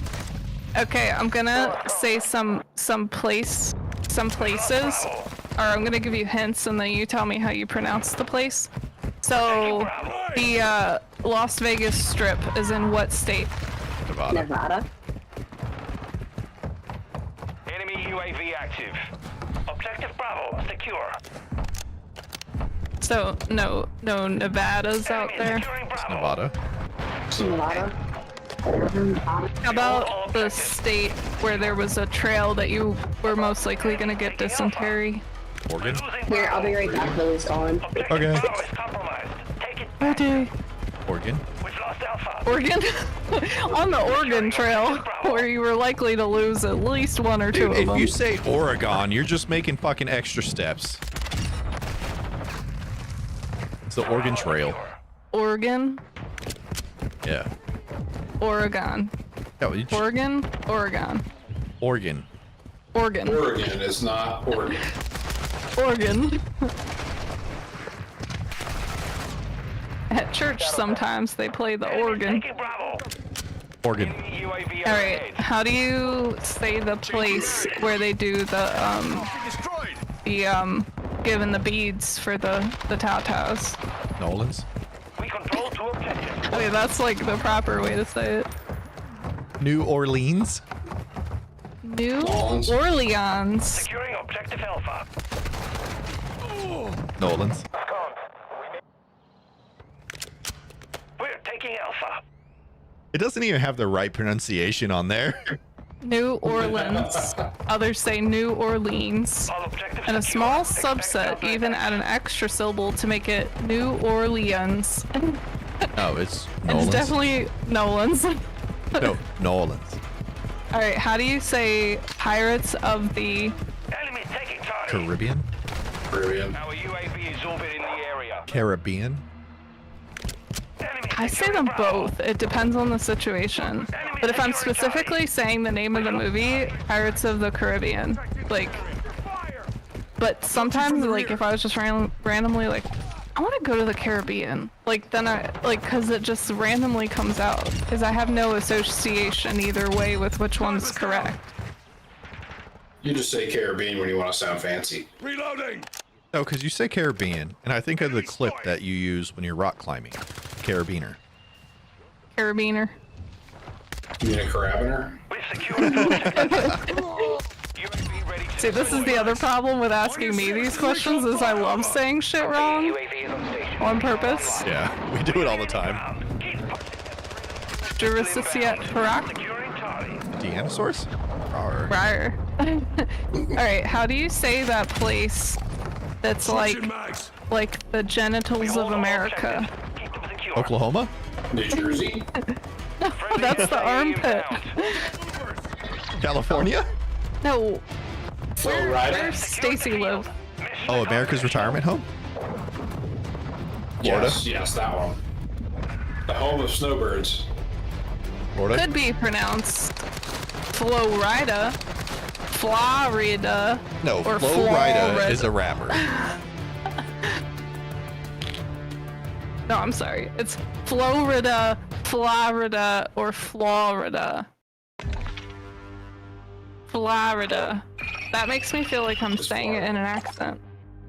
Okay, I'm gonna say some places, or I'm gonna give you hints, and then you tell me how you pronounce the place. So, the Las Vegas Strip is in what state? Nevada. Enemy UAV active. Objective Bravo secure. So no Nevadas out there. It's Nevada. Nevada. How about the state where there was a trail that you were most likely gonna get dysentery? Oregon. Here, I'll be right back, Billy's calling. Okay. Okay. Oregon. Oregon? On the Oregon Trail, where you were likely to lose at least one or two Dude, of if them. you say Oregon, you're just making fucking extra steps. It's the Oregon Trail. Oregon? Yeah. Oregon. No, you just, Oregon? Oregon. Oregon. Oregon. Oregon is not Oregon. Oregon. At church sometimes they play the organ. Oregon. Alright, how do you say the place where they do the giving the beads for the Taos? Nolan's. I mean, that's like the proper way to say it. New Orleans. New Nolan's. Orleans. Securing objective Alpha. Nolan's. We're taking Alpha. It doesn't even have the right pronunciation on there. New Orleans. Others say New Orleans. All objectives And a small secure. subset even add an extra syllable to make it New Orleans. No, it's Nolan's. It's definitely Nolan's. No, Nolan's. Alright, how do you say Pirates of the... Enemy taking target. Caribbean? Caribbean. Our UAV is orbiting the area. Caribbean? Enemy I say securing them Bravo. both. It depends on the situation. But if I'm specifically saying the name of the movie, Pirates of the Caribbean, like... But sometimes, like, if I was just randomly like, I want to go to the Caribbean, like, then because it just randomly comes out. Because I have no association either way with which one's correct. You just say Caribbean when you want to sound fancy. Reloading. No, because you say Caribbean, and I think of the clip that you use when you're rock climbing. Carabiner. Carabiner. You mean a carabiner? We've secured the objective. UAV ready to See, this is the other problem with asking me these questions, is I love saying shit wrong UAV is on station. on purpose. Yeah, we do it all the time. Jurassic Park. Securing target. Deanosaurus? Rawr. Rawr. Alright, how do you say that place that's Switching mags. like the genitals of America? Keep them secure. Oklahoma? New Jersey? Oh, that's the armpit. California? No, Florida? where's Stacy live? Oh, America's retirement home? Florida? Yes, that one. The home of snowbirds. Florida? Could be pronounced Florida. Florida. No, or Flo Rida Florida. is a rapper. No, I'm sorry. It's Florida, Florida, or Florida. Florida. That makes me feel like I'm saying it in an accent.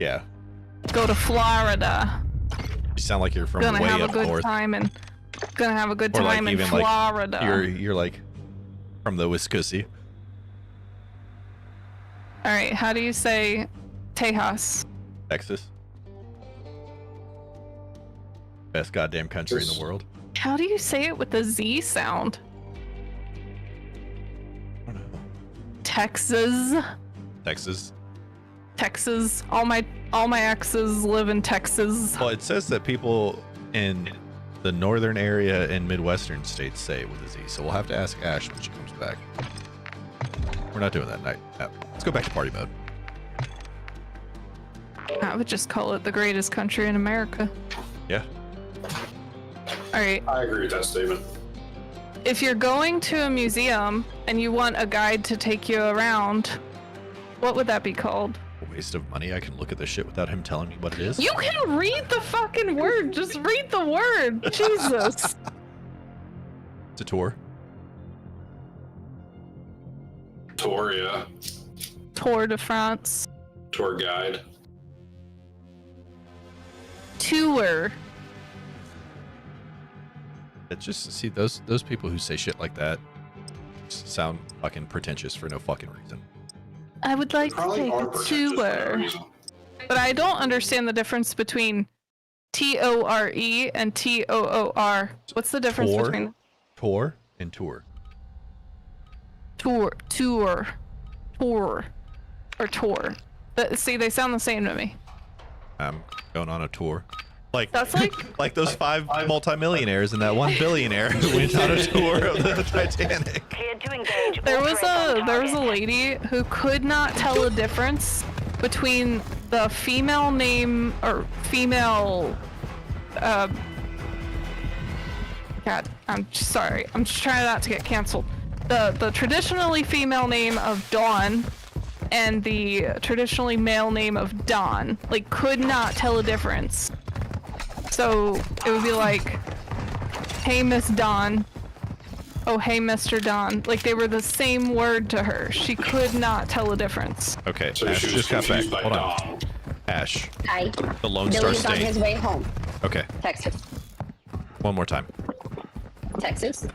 Yeah. Go to Florida. You sound like you're from Gonna way have a up good north. time and gonna have a good Or like time in even Florida. like you're like from the Wisconsin. All right, how do you say Tejas? Texas. Best goddamn country in the world. How do you say it with the Z sound? I don't know. Texas. Texas. Texas. All my exes live in Texas. Well, it says that people in the northern area and midwestern states say it with a Z, so we'll have to ask Ash when she comes back. We're not doing that night. No. Let's go back to party mode. I would just call it the greatest country in America. Yeah. All right. I agree with that statement. If you're going to a museum and you want a guide to take you around, what would that be called? A waste of money. I can look at this shit without him telling me what it is. You can read the fucking word. Just read the word. Jesus. It's a tour. Tour, yeah. Tour de France. Tour guide. Tour. It's just, see, those people who say shit like that just sound fucking pretentious for no fucking reason. I would like to Probably take are a pretentious for no tour. reason. But I don't understand the difference between Tore and Toor. What's the difference Tour? between Tour and tour. tour, or tour? See, they sound the same to me. I'm going on a tour. Like That's like those 5 multimillionaires and that 1 billionaire who went on a tour of the Titanic. Cleared to engage. there all was threats on a target. lady who could not tell the difference between the female name or female. God, I'm sorry. I'm just trying not to get canceled. The traditionally female name of Dawn and the traditionally male name of Don, like, could not tell a difference. So it would be like, hey, Miss Dawn. Oh, hey, Mr. Don. Like, they were the same word to her. She could not tell a difference. Okay, So Ash she was just got back. confused by Hold on. Dom. Ash, Hi. the Lone Star Billy's on his State. way home. Okay, Texas. one more time. Texas.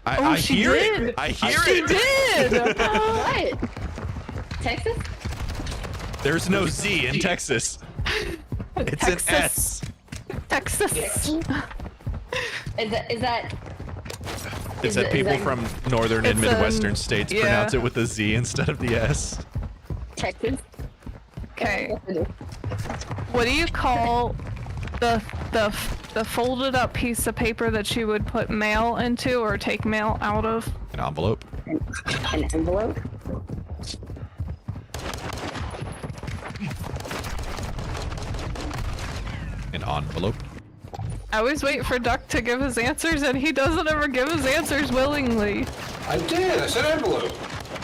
I she hear did. it. I hear She it. did! What? Texas? There's no Z in Texas. It's Texas. an S. Texas. Is that It Is said it- people is that- from northern and It's, midwestern states yeah. pronounce it with a Z instead of the S. Texas? Okay. What do you call the folded up piece of paper that you would put mail into or take mail out of? An envelope. An envelope? An envelope. I always wait for Duck to give his answers, and he doesn't ever give his answers willingly. I did. I said envelope.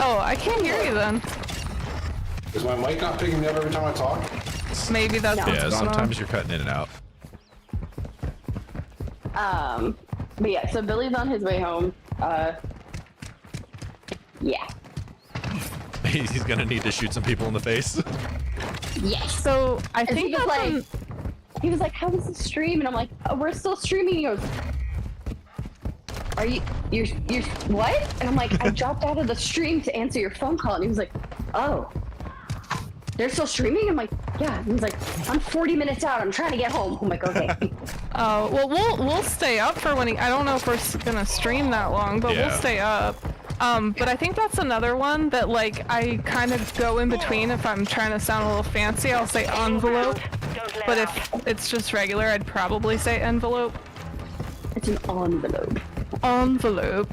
Oh, I can't hear you then. Is my mic not picking me up every time I talk? Maybe that's what's Yeah, going sometimes you're cutting in and out. But yeah, so Billy's on his way home. Yeah. He's gonna need to shoot some people in the face. Yes. on. So I And think he was that's like, he was like, how was the stream? And I'm like, oh, we're still streaming. He goes, are you're what? And I'm like, I dropped out of the stream to answer your phone call. And he was like, oh, they're still streaming? I'm like, yeah. And he's like, I'm 40 minutes out. I'm trying to get home. I'm like, okay. Oh, well, we'll stay up for when he. I don't know if we're gonna stream that long, but Yeah. we'll stay up. But I think that's another one that, like, I kind of go in between. If I'm trying to sound a little fancy, I'll say envelope. Don't let But up. if it's just regular, I'd probably say envelope. It's an envelope. Envelope.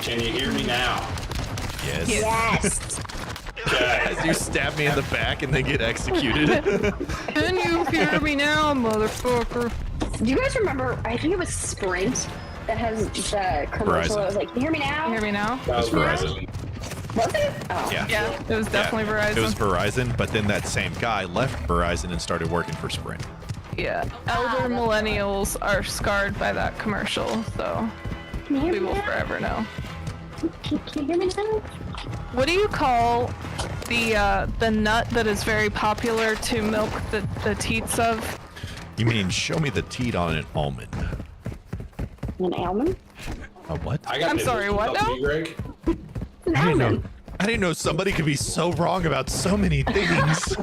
Can you hear me now? Yes. Yes. Okay. As you stab me in the back and then get executed. Can you hear me now, motherfucker? Do you guys remember, I think it was Sprint that has the commercial Verizon. that was like, you hear me now? You hear me now? That was Verizon. Was it? Oh. Yeah. Yeah, it was definitely Yeah. Verizon. It was Verizon, but then that same guy left Verizon and started working for Sprint. Yeah. Elder millennials are scarred by that commercial, so Can you hear we me will now? forever know. Can you hear me now? What do you call the nut that is very popular to milk the teats of? You mean show me the teat on an almond? An almond? A what? I'm sorry, what now? Greg? An I didn't almond. know. I didn't know somebody could be so wrong about so many things.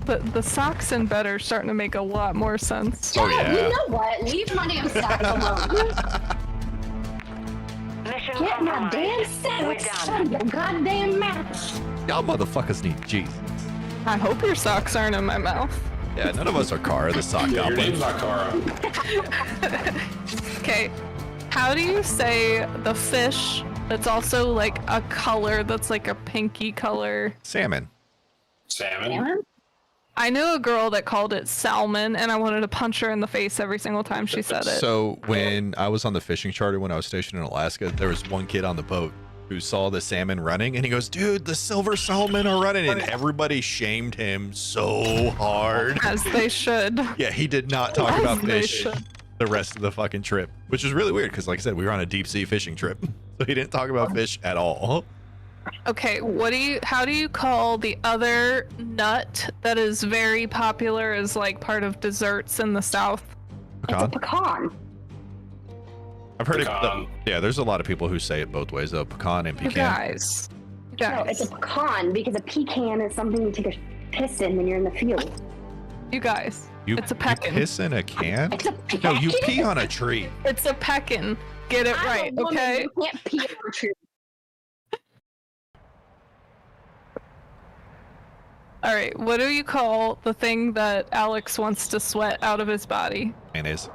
The socks in bed are starting to make a lot more sense. Oh, yeah. You know what? Leave my damn socks alone. Mission Get my compromised. damn We're socks done. out of your goddamn mouth. Y'all motherfuckers need Jesus. I hope your socks aren't in my mouth. Yeah, none of us are Kara, the sock Yeah, your goblin. name's not Kara. Okay, how do you say the fish that's also like a color that's like a pinky color? Salmon. Salmon. Salmon? I knew a girl that called it salmon, and I wanted to punch her in the face every single time she said it. So when I was on the fishing charter when I was stationed in Alaska, there was one kid on the boat who saw the salmon running, and he goes, dude, the silver salmon are running, and everybody shamed him so hard. As they should. Yeah, he did not talk As about they fish should. the rest of the fucking trip, which is really weird because, like I said, we were on a deep sea fishing trip, so he didn't talk about fish at all. Okay, how do you call the other nut that is very popular as like part of desserts in the South? It's a Pecan? pecan. I've heard Pecan. it. Yeah, there's a lot of people who say it both ways, though. Pecan and You pecan. guys. No, it's a pecan because a pecan is something you take a piss in when you're in the field. You guys. You, It's a you peckin'. piss in a can? It's a No, you pecan? pee on a tree. It's a peckin. Get it I'm a right, woman, okay? You can't pee on a tree. All right, what do you call the thing that Alex wants to sweat out of his body? Mayonnaise.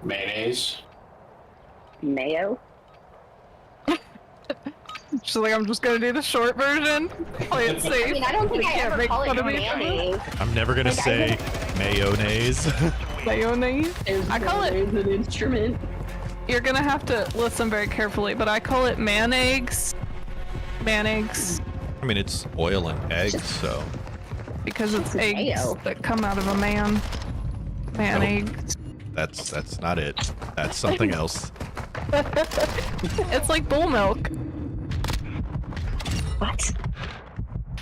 Mayonnaise. Mayo? She's like, I'm just gonna do the short version. Play it safe. I mean, I don't think We I can't ever make call it fun of me. mayonnaise. I'm never gonna Like, I say mayonnaise. Mayonnaise. I call it. It's an instrument. You're gonna have to listen very carefully, but I call it mayonnaise. Mayonnaise. I mean, it's oil and eggs, so. Because it's eggs Mayo. that come out of a man. Mayonnaise. That's not it. That's something else. It's like bull milk. What?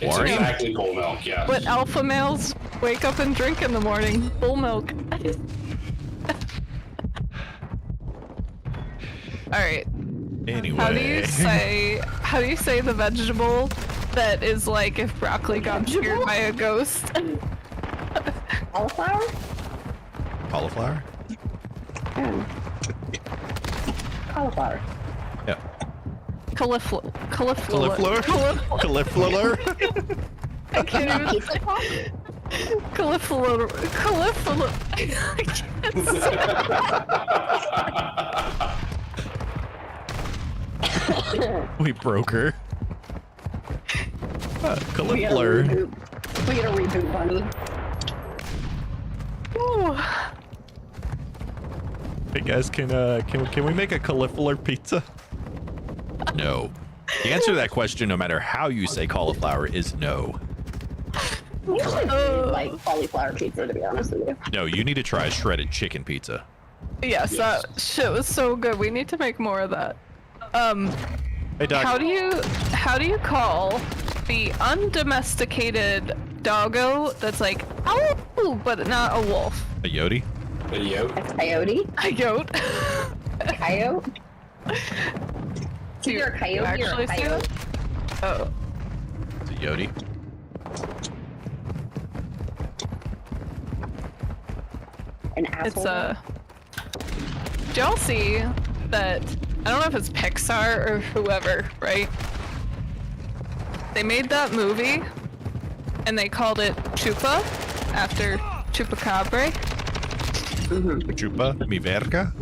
It's Warning. exactly whole milk, yes. What alpha males wake up and drink in the morning. Bull milk. Alright. Anyway. How do you say the vegetable that is like if broccoli got scared by a ghost? Cauliflower? Cauliflower? Cauliflower. Yeah. Cauliflower. Cauliflower? Cauliflower? I can't even. Pizza puff? Cauliflower. I can't say. We broke her. We gotta Cauliflower. reboot. We gotta reboot, Bunny. Ooh. Hey guys, can we make a cauliflower pizza? No. The answer to that question, no matter how you say cauliflower, is no. We actually really like cauliflower pizza, to be honest with you. No, you need to try shredded chicken pizza. Yes, that shit was so good. We need to make more of that. Hey Doc. How do you call the undomesticated doggo that's like ow, but not a wolf? A Yodi? The yolk. Coyote? A goat. Coyote? It's either a coyote or a Actually say coyote. that? Oh. It's a Yodi. An asshole? It's did y'all see that? I don't know if it's Pixar or whoever, right? They made that movie and they called it Chupa after Chupacabra. Chupa mi verga?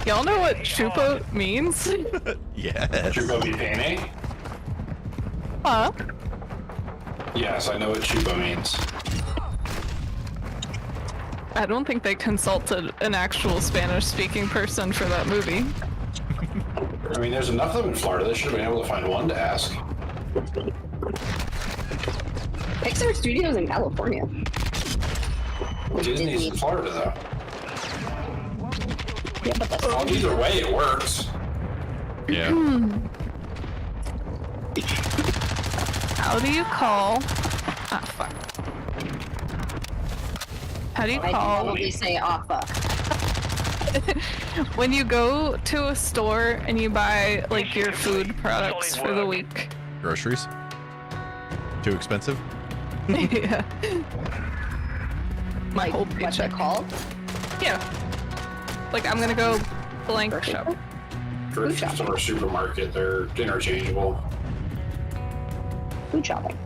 Y'all know what Chupa means? Yes. Chupa mi pene? Huh? Yes, I know what chupa means. I don't think they consulted an actual Spanish-speaking person for that movie. I mean, there's enough of them in Florida. They should have been able to find one to ask. Pixar Studios in California. Disney's in Florida, though. Yeah, but that's Well, either way, it works. Yeah. How do you call? Ah, fuck. How do you I call probably say "oh fuck." when you go to a store and you buy like your food products for the week? Groceries? Too expensive? Yeah. My Like whole what's paycheck. it called? Yeah. Like I'm gonna go blank Grocery shop. store? Grocery shopping. store, supermarket, they're interchangeable. Food shopping.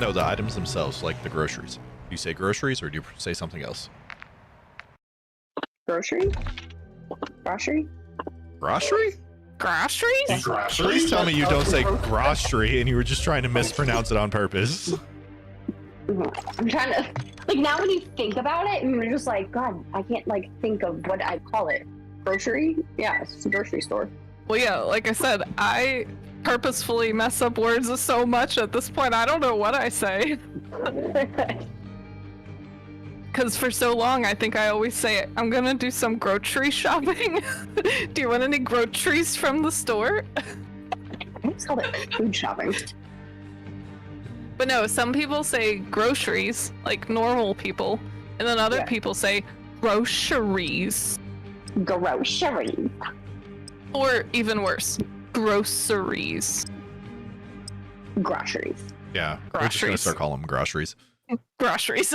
No, the items themselves, like the groceries. Do you say groceries or do you say something else? Grocery? Grocery? Grocery? Groceries? Groceries? Please tell me you don't say grocery and you were just trying to mispronounce it on purpose. I'm trying to like now when you think about it and you're just like, God, I can't like think of what I'd call it. Grocery? Yeah, it's a grocery store. Well, yeah, like I said, I purposefully mess up words so much at this point, I don't know what I say. Because for so long, I think I always say, I'm gonna do some grocery shopping. Do you want any groceries from the store? I just called it food shopping. But no, some people say groceries, like normal people, and then other Yeah. people say groceries. Groceries. Or even worse, groceries. Groceries. Yeah, we're just gonna Groceries. start calling them groceries. Groceries.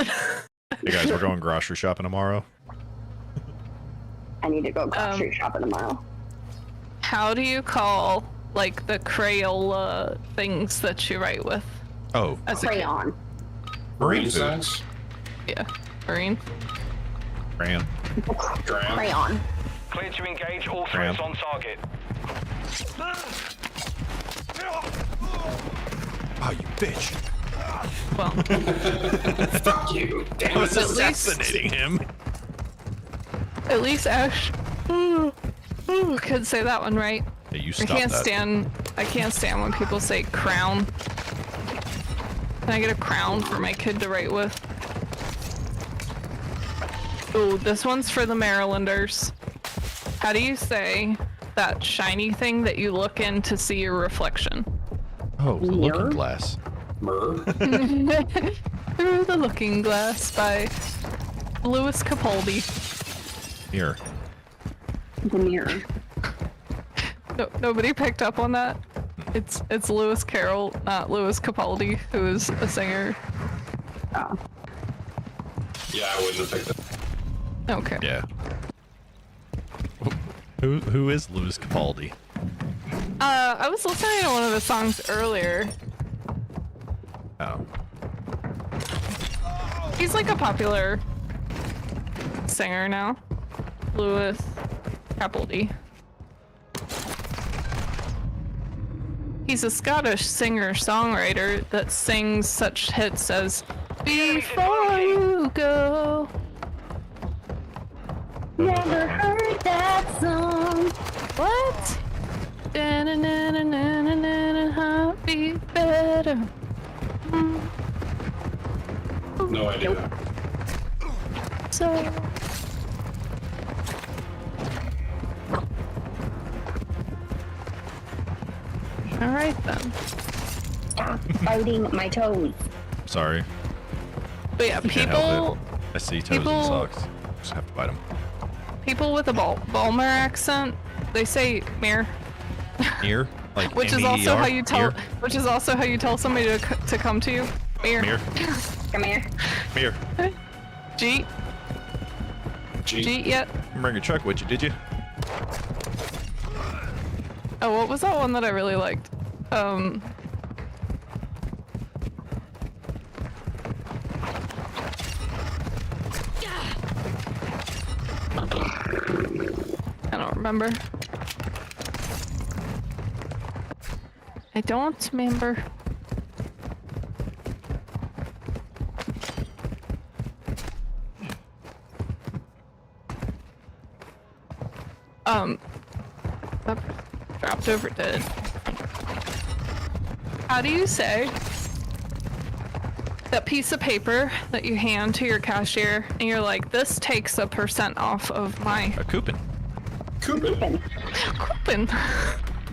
Hey guys, we're going grocery shopping tomorrow. I need to go grocery shopping tomorrow. How do you call, like, the Crayola things that you write with? Oh, As a kid? Crayon. marine food. Sacks? Yeah. Marine. Crayon. Crayon. Clear to engage all Cram. threats on target. Oh, you bitch. Well, Fuck you. I Damn was it. assassinating him. at least Ash could say that one right. Hey, you I stop can't that. stand when people say crown. Can I get a crown for my kid to write with? Ooh, this one's for the Marylanders. How do you say that shiny thing that you look in to see your reflection? Oh, the Mirror? looking glass. Myrrh? Through the Looking Glass by Louis Capaldi. Here. The mirror. No, nobody picked up on that. It's Lewis Carroll, not Louis Capaldi, who is a singer. Oh. Yeah, I wouldn't have picked it. Okay. Yeah. Who is Louis Capaldi? I was listening to one of the songs earlier. Oh. He's like a popular singer now. Louis Capaldi. He's a Scottish singer-songwriter that sings such hits as Before You Go. Never heard that song. What? Da-na-na-na-na-na-na, be better. No idea. So. Alright then. Stop biting my toes. Sorry. But yeah, Can't help people it. I see toes people- and socks. Just have to bite them. people with a Balmer accent, they say mirror. Ear? Like Which is M-E-E-R? also how you tell Ear? which is also how you tell somebody to come to you. Mirror. Mirror. Come here. Mirror. Jeet. Gee. Jeet yet? Bring your truck with you, did you? Oh, what was that one that I really liked? I don't remember. I don't remember. That dropped over dead. How do you say that piece of paper that you hand to your cashier and you're like, this takes a % off of my A coupon. Coupon. coupon?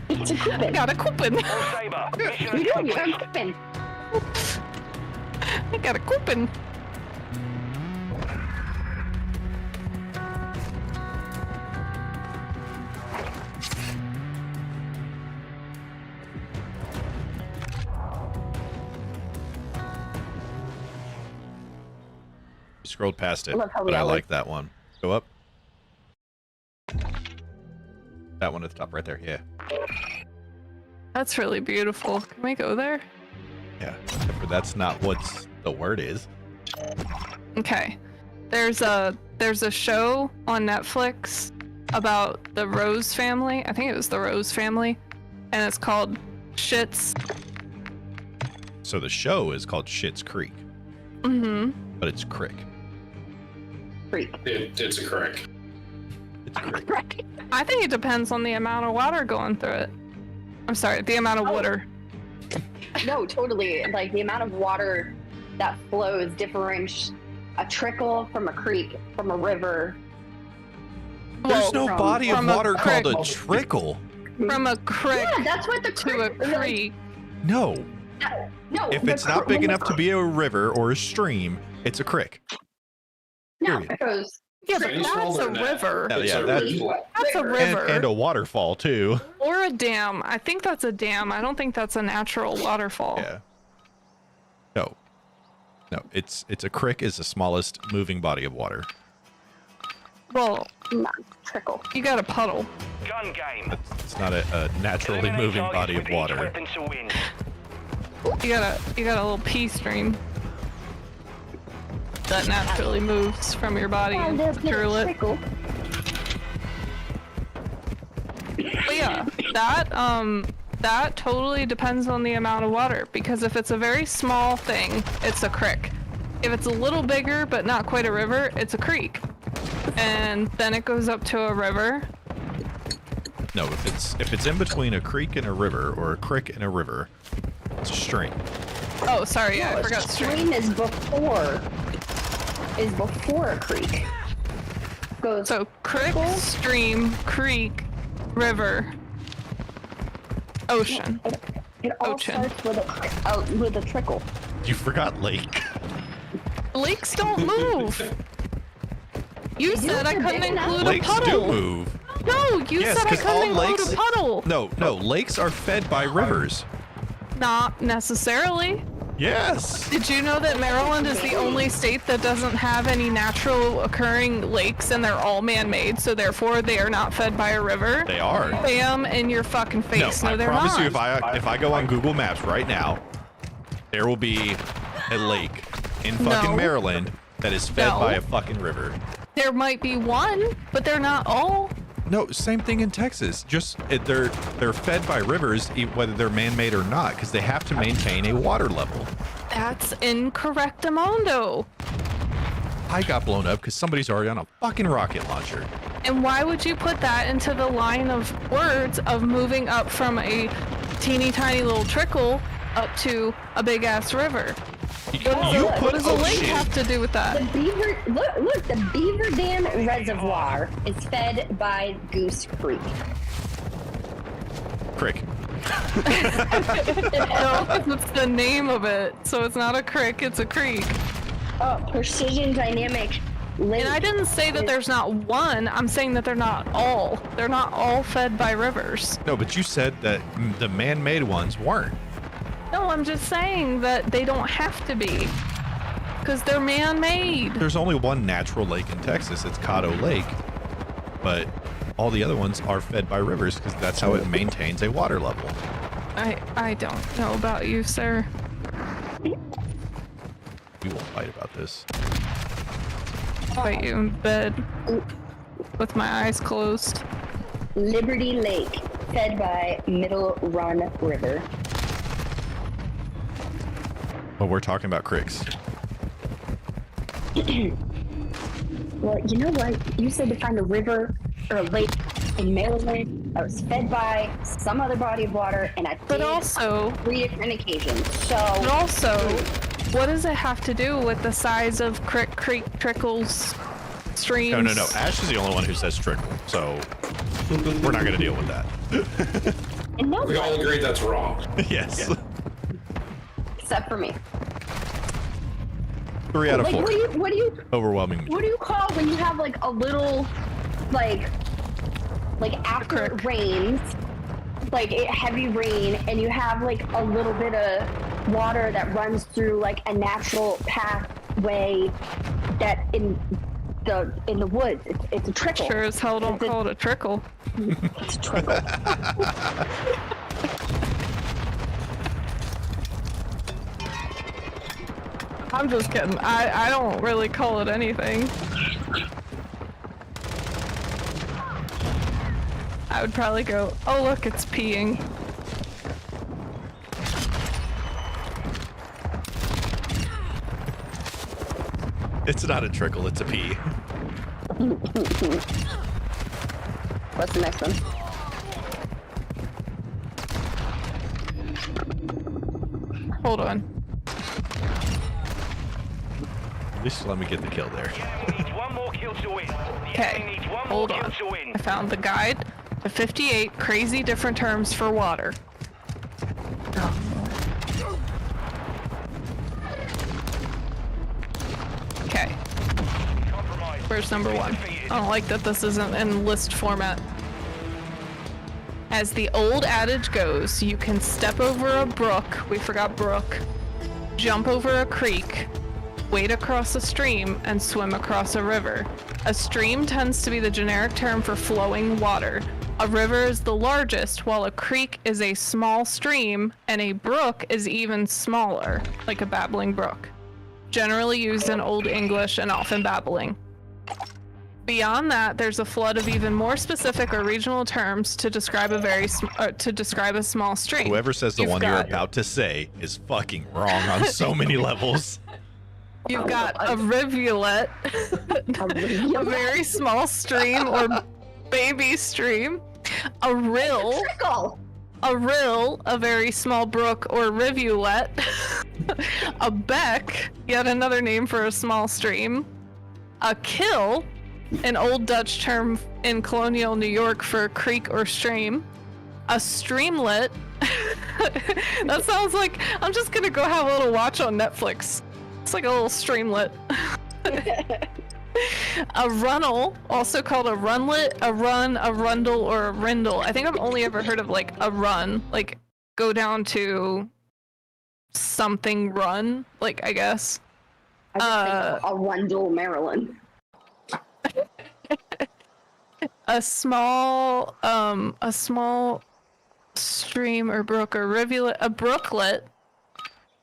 It's a coupon. Got a coupon. All Saber, mission You do, you accomplished. have a coupon. I got a coupon. Scrolled past it, Love how we but I always- like that one. Go up. That one at the top right there. Yeah. That's really beautiful. Can we go there? Yeah. Except for that's not what the word is. Okay. There's a show on Netflix about the Rose family. I think it was the Rose family, and it's called Schitt's. So the show is called Schitt's Creek, Mm-hmm. but it's Crick. Freak. It's a crick. It's Crick. Right. I think it depends on the amount of water going through it. I'm sorry, the amount of water. No, totally. Like the amount of water that flows differentiates a trickle from a creek, from a river. There's no from- body of from a water called a crick. trickle. From a creek Yeah, that's what the to a creek. creek. No. No. If the it's not cr- big the enough to be a river or a stream, it's a crick. No, period. it goes. Yeah, but Any that's smaller a than that. river. Yeah, It's yeah, a that's- rivulet. That's a river. And a waterfall too. Or a dam. I think that's a dam. I don't think that's a natural waterfall. Yeah. No. No, it's a crick is the smallest moving body of water. Well, Not trickle. you got a puddle. Gun game. It's not a naturally Eliminate moving targets body of with each water. weapon to win. You got a little pea stream that naturally moves from your body Yeah, into there's the little turlet. trickle. But yeah, that totally depends on the amount of water, because if it's a very small thing, it's a creek. If it's a little bigger but not quite a river, it's a creek. And then it goes up to a river. No, if it's in between a creek and a river or a crick and a river, it's a stream. Oh, sorry, yeah, I No, forgot a stream. stream is before a creek. Goes So creek, stream, creek, river, ocean. it all ocean. starts with a trickle. You forgot lake. Lakes don't move. You said I couldn't big enough. include a Lakes do puddle. move. No, you Yes, said I 'cause all couldn't include lakes- a puddle. No, lakes are fed by rivers. Not necessarily. Yes. Did you know that Maryland is the only state that doesn't have any natural occurring lakes, and they're all man-made, so therefore they are not fed by a river? They are. Bam in your fucking face. No, I they're promise not. you, if I go on Google Maps right now, there will be a lake in fucking No. Maryland that is fed No. by a fucking river. There might be one, but they're not all. No, same thing in Texas. They're fed by rivers, whether they're man-made or not, because they have to maintain a water level. That's incorrect, Amondo. I got blown up because somebody's already on a fucking rocket launcher. And why would you put that into the line of words of moving up from a teeny tiny little trickle up to a big ass river? What does a lake have to do with The that? Beaver, look, the Beaver Dam Reservoir is fed by Goose Creek. Crick. No, it's the name of it. So it's not a crick, it's a creek. Oh, Precision Dynamic Lake. And I didn't say that there's not one, I'm saying that they're not all. They're not all fed by rivers. No, but you said that the man-made ones weren't. No, I'm just saying that they don't have to be. Because they're man-made. There's only one natural lake in Texas. It's Caddo Lake. But all the other ones are fed by rivers because that's how it maintains a water level. I don't know about you, sir. We won't fight about this. Fight you in bed with my eyes closed. Liberty Lake, fed by Middle Run River. But we're talking about cricks. Well, you know what? You said to find a river or a lake in Maryland that was fed by some other body of water, and I But did also, 3 different occasions. but So, also, what does it have to do with the size of creek, trickles, streams? No. Ash is the only one who says trickle, so we're not going to deal with that. And no, We all agree that's wrong. Yes. except for me. 3 out of 4. What do you Overwhelming. What do you call when you have like a little, like after it rains, like heavy rain, and you have like a little bit of water that runs through like a natural pathway that in the woods, it's a trickle. Sure as hell don't call it a trickle. It's a trickle. I'm just kidding. I don't really call it anything. I would probably go, oh look, it's peeing. It's not a trickle, it's a pee. What's the next one? Hold on. At least let me get the kill there. Needs one more kill to win. The Okay, enemy needs one hold more on. kill to win. I found the guide to 58 crazy different terms for water. Okay, Compromise. where's number 1? I don't like that this isn't in list format. As the old adage goes, you can step over a brook, we forgot brook, jump over a creek, wade across a stream, and swim across a river. A stream tends to be the generic term for flowing water. A river is the largest, while a creek is a small stream, and a brook is even smaller, like a babbling brook. Generally used in Old English and often babbling. Beyond that, there's a flood of even more specific or regional terms to describe a small stream. Whoever says the one you're about to say is fucking wrong on so many levels. You've got a rivulet, a very small stream or baby stream, a rill, a very small brook or rivulet, a beck, yet another name for a small stream, a kill, an Old Dutch term in colonial New York for a creek or stream, a streamlet. That sounds like I'm just gonna go have a little watch on Netflix. It's like a little streamlet. A runnel, also called a runlet, a run, a rundle, or a rindle. I think I've only ever heard of like a run, like go down to something run, like I guess. A Rundle, Maryland. A small stream or brook or rivulet, a brooklet.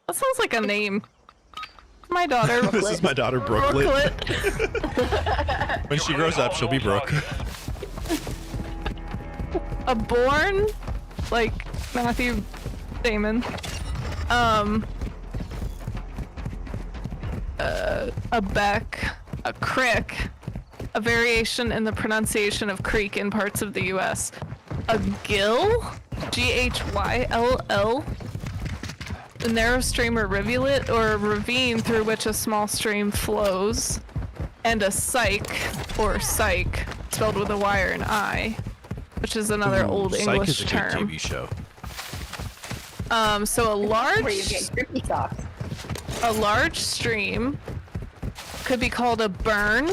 That sounds like a name. My daughter. This is my daughter, Brooklet. When she grows up, she'll be Brooke. A born, like Matthew Damon. A beck, a crick, a variation in the pronunciation of creek in parts of the U.S. A gill, G-H-Y-L-L, a narrow stream or rivulet or a ravine through which a small stream flows, and a syke or syke, spelled with a Y or an I, which is another Old Psych English is a good term. TV show. So a large. Where you get grippy socks. A large stream could be called a burn.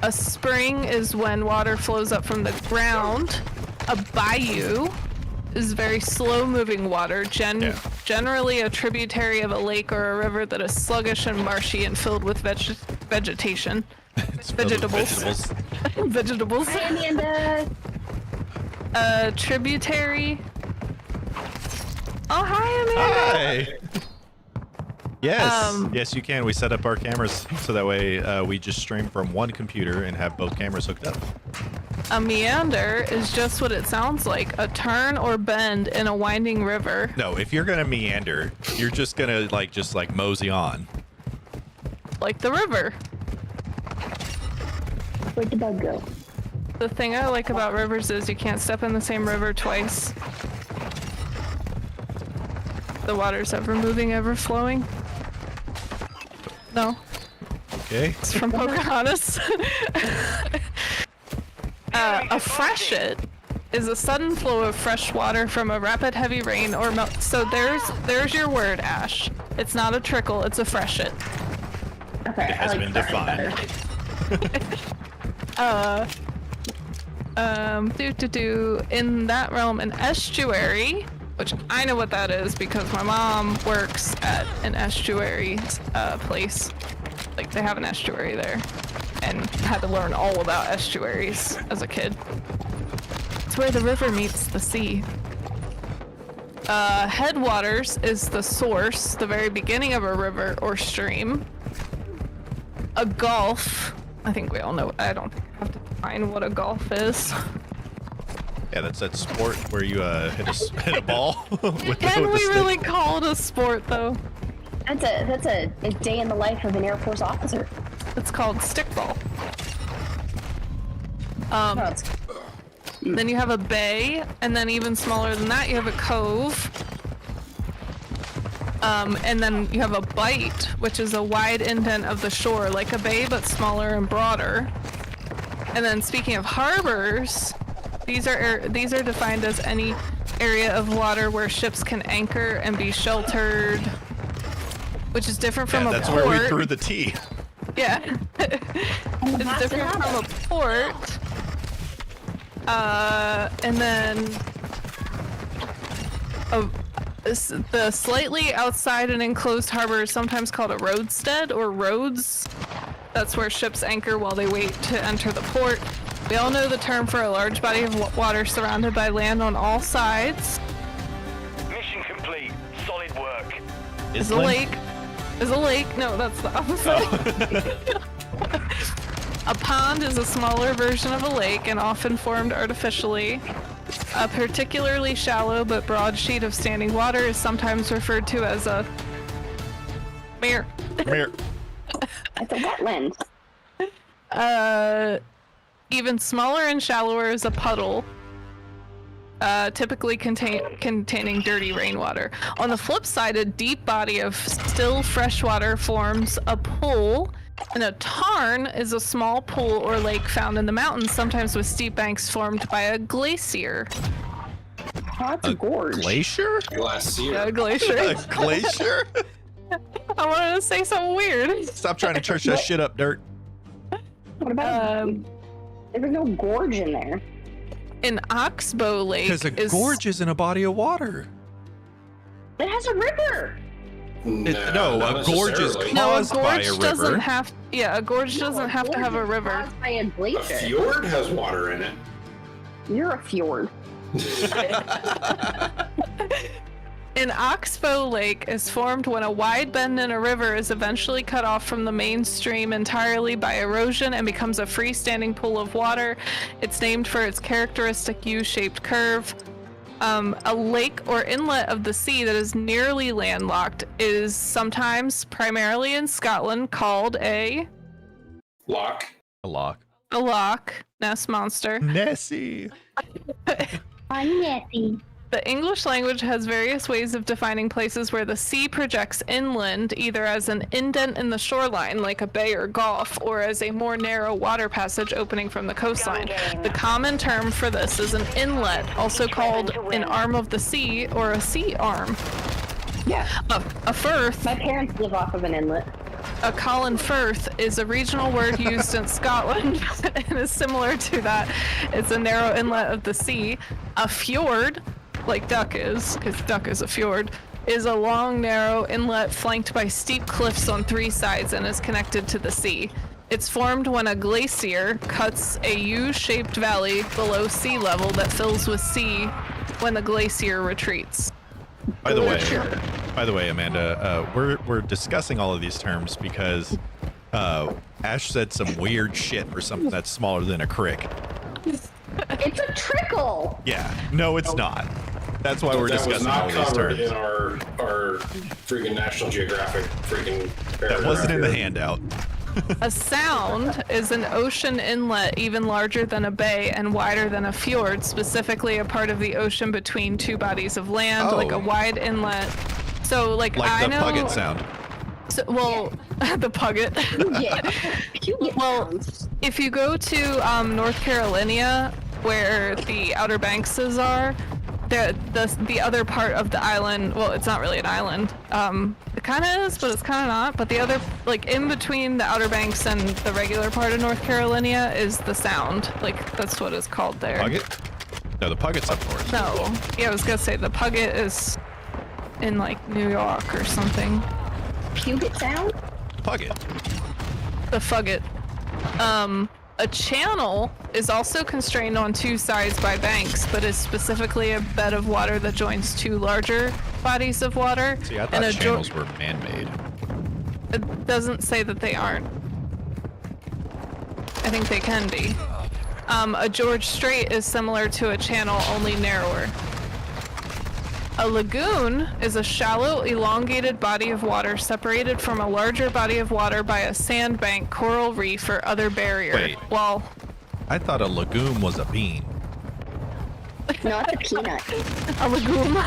A spring is when water flows up from the ground. A bayou is very slow-moving water, generally a tributary of a lake or a river that is sluggish and marshy and filled with vegetation. It's filled with Vegetables. Vegetables. Hi, Amanda. A tributary. Oh, hi, Amanda. Hi. Yes, yes, you can. We set up our cameras so that way we just stream from one computer and have both cameras hooked up. A meander is just what it sounds like, a turn or bend in a winding river. No, if you're gonna meander, you're just gonna just mosey on. Like the river. Where'd the bug go? The thing I like about rivers is you can't step in the same river twice. The water's ever moving, ever flowing. No, Okay. it's from Pocahontas. A freshet is a sudden flow of fresh water from a rapid heavy rain or melt. So there's your word, Ash. It's not a trickle, it's a freshet. Okay, It has been defined. In that realm, an estuary, which I know what that is because my mom works at an estuary place. Like, they have an estuary there, and had to learn all about estuaries as a kid. It's where the river meets the sea. Headwaters is the source, the very beginning of a river or stream. A gulf, I think we all know, I don't think I have to define what a gulf is. Yeah, that's that sport where you hit a ball. with Can the we stick. really call it a sport, though? That's a day in the life of an Air Force officer. It's called stickball. Oh, Then you have a bay, and then even smaller than that, you have a cove. And then you have a bight, which is a wide indent of the shore, like a bay, but smaller and broader. And then speaking of harbors, these are defined as any area of water where ships can anchor and be sheltered, which is different from a that's port. where we threw the tea. Yeah. It's different from a port. And then the slightly outside an enclosed harbor is sometimes called a roadstead or roads. That's where ships anchor while they wait to enter the port. We all know the term for a large body of water surrounded by land on all sides. Mission complete. Solid work. Is a lake. Is a lake. No, that's the opposite. A pond is a smaller version of a lake and often formed artificially. A particularly shallow but broad sheet of standing water is sometimes referred to as a mere. Mere. It's a wetland. Even smaller and shallower is a puddle, typically containing dirty rainwater. On the flip side, a deep body of still fresh water forms a pool, and a tarn is a small pool or lake found in the mountains, sometimes with steep banks formed by a glacier. Oh, it's a gorge. Glacier? Glacier. Yeah, a glacier. A glacier? I wanted to say something weird. Stop trying to church that shit up, Dirt. What about? There was no gorge in there. An oxbow lake Because a gorge is in a body of water. It has a river. No, not a gorge is necessarily. caused by a doesn't river. have. Yeah, a gorge doesn't have to have a river. Caused by a A glacier. fjord has water in it. You're a fjord. An oxbow lake is formed when a wide bend in a river is eventually cut off from the main stream entirely by erosion and becomes a freestanding pool of water. It's named for its characteristic U-shaped curve. A lake or inlet of the sea that is nearly landlocked is sometimes, primarily in Scotland, called a Lock. A lock. loch ness monster. Nessie. I'm Nessie. The English language has various ways of defining places where the sea projects inland, either as an indent in the shoreline, like a bay or gulf, or as a more narrow water passage opening from the coastline. The common term for this is an inlet, also called an arm of the sea or a sea arm. Yeah. A firth, My parents live off of an inlet. a Colin Firth, is a regional word used in Scotland and is similar to that. It's a narrow inlet of the sea. A fjord, like Duck is, because Duck is a fjord, is a long, narrow inlet flanked by steep cliffs on three sides and is connected to the sea. It's formed when a glacier cuts a U-shaped valley below sea level that fills with sea when the glacier retreats. By the way, Amanda, we're discussing all of these terms because Ash said some weird shit for something that's smaller than a crick. It's a trickle. Yeah, no, it's not. That's why we're That was discussing all not these covered terms. in our freaking National Geographic freaking paragraph. That wasn't in the here. handout. A sound is an ocean inlet even larger than a bay and wider than a fjord, specifically a part of the ocean between two bodies of land, like a Oh. wide inlet. So, like Like I the know. Puget sound. So, well, the Puget. Yeah. Well, if you go to North Carolina, where the Outer Bankses are. The other part of the island, well, it's not really an island. It kind of is, but it's kind of not. But the other, like in between the Outer Banks and the regular part of North Carolina is the Sound. Like that's what it's called there. Puget? No, the Puget's up north. No, yeah, I was gonna say the Puget is in like New York or something. Puget Sound? Puget. The Fugget. A channel is also constrained on two sides by banks, but is specifically a bed of water that joins two larger bodies of water. See, I thought channels were man-made. It doesn't say that they aren't. I think they can be. A George Strait is similar to a channel, only narrower. A lagoon is a shallow, elongated body of water separated from a larger body of water by a sandbank, coral reef, or other barrier. Wait. Well, I thought a legume was a bean. No, it's a peanut. a legume.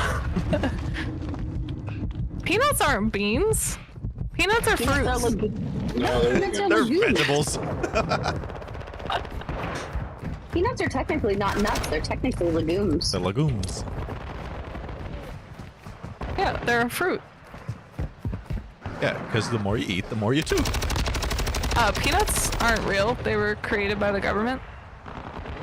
Peanuts aren't beans. Peanuts are Peanuts fruits. No, They're vegetables. Peanuts are technically not nuts. They're technically legumes. The legumes. Yeah, they're a fruit. Yeah, because the more you eat, the more you chew. Peanuts aren't real. They were created by the government.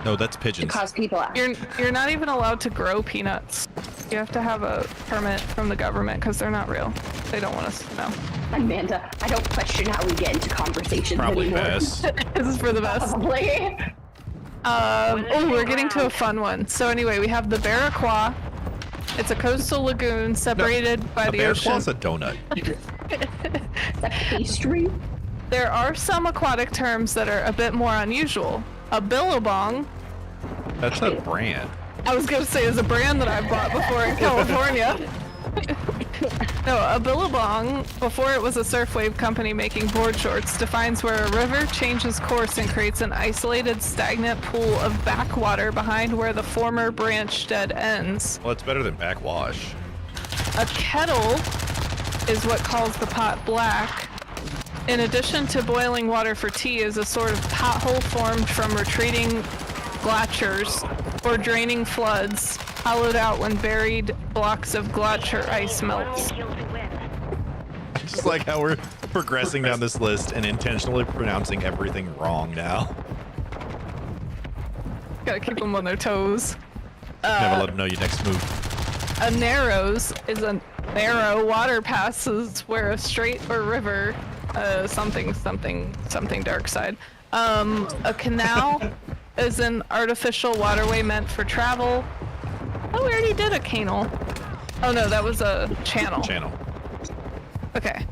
No, that's To pigeons. cause people out. You're not even allowed to grow peanuts. You have to have a permit from the government because they're not real. They don't want us to know. Amanda, I don't question how we get into conversations Probably anymore. best. This is for the best. Probably. Oh, we're getting to a fun one. So anyway, we have the Barraquois. It's a coastal lagoon separated by the ocean. A donut. Is that pastry? There are some aquatic terms that are a bit more unusual. A billabong, That's a brand. I was gonna say, is a brand that I bought before in California. No, a billabong, before it was a surf wave company making board shorts, defines where a river changes course and creates an isolated, stagnant pool of backwater behind where the former branch dead ends. Well, it's better than backwash. A kettle is what calls the pot black. In addition to boiling water for tea, is a sort of pothole formed from retreating glaciers or draining floods, hollowed out when buried blocks of glacier ice melts. Just like how we're progressing down this list and intentionally pronouncing everything wrong now. Gotta keep them on their toes. Never let them know your next move. A narrows is a narrow water passes where a strait or river, something dark side. A canal is an artificial waterway meant for travel. Oh, we already did a canal. Oh no, that was a channel. Channel. Okay.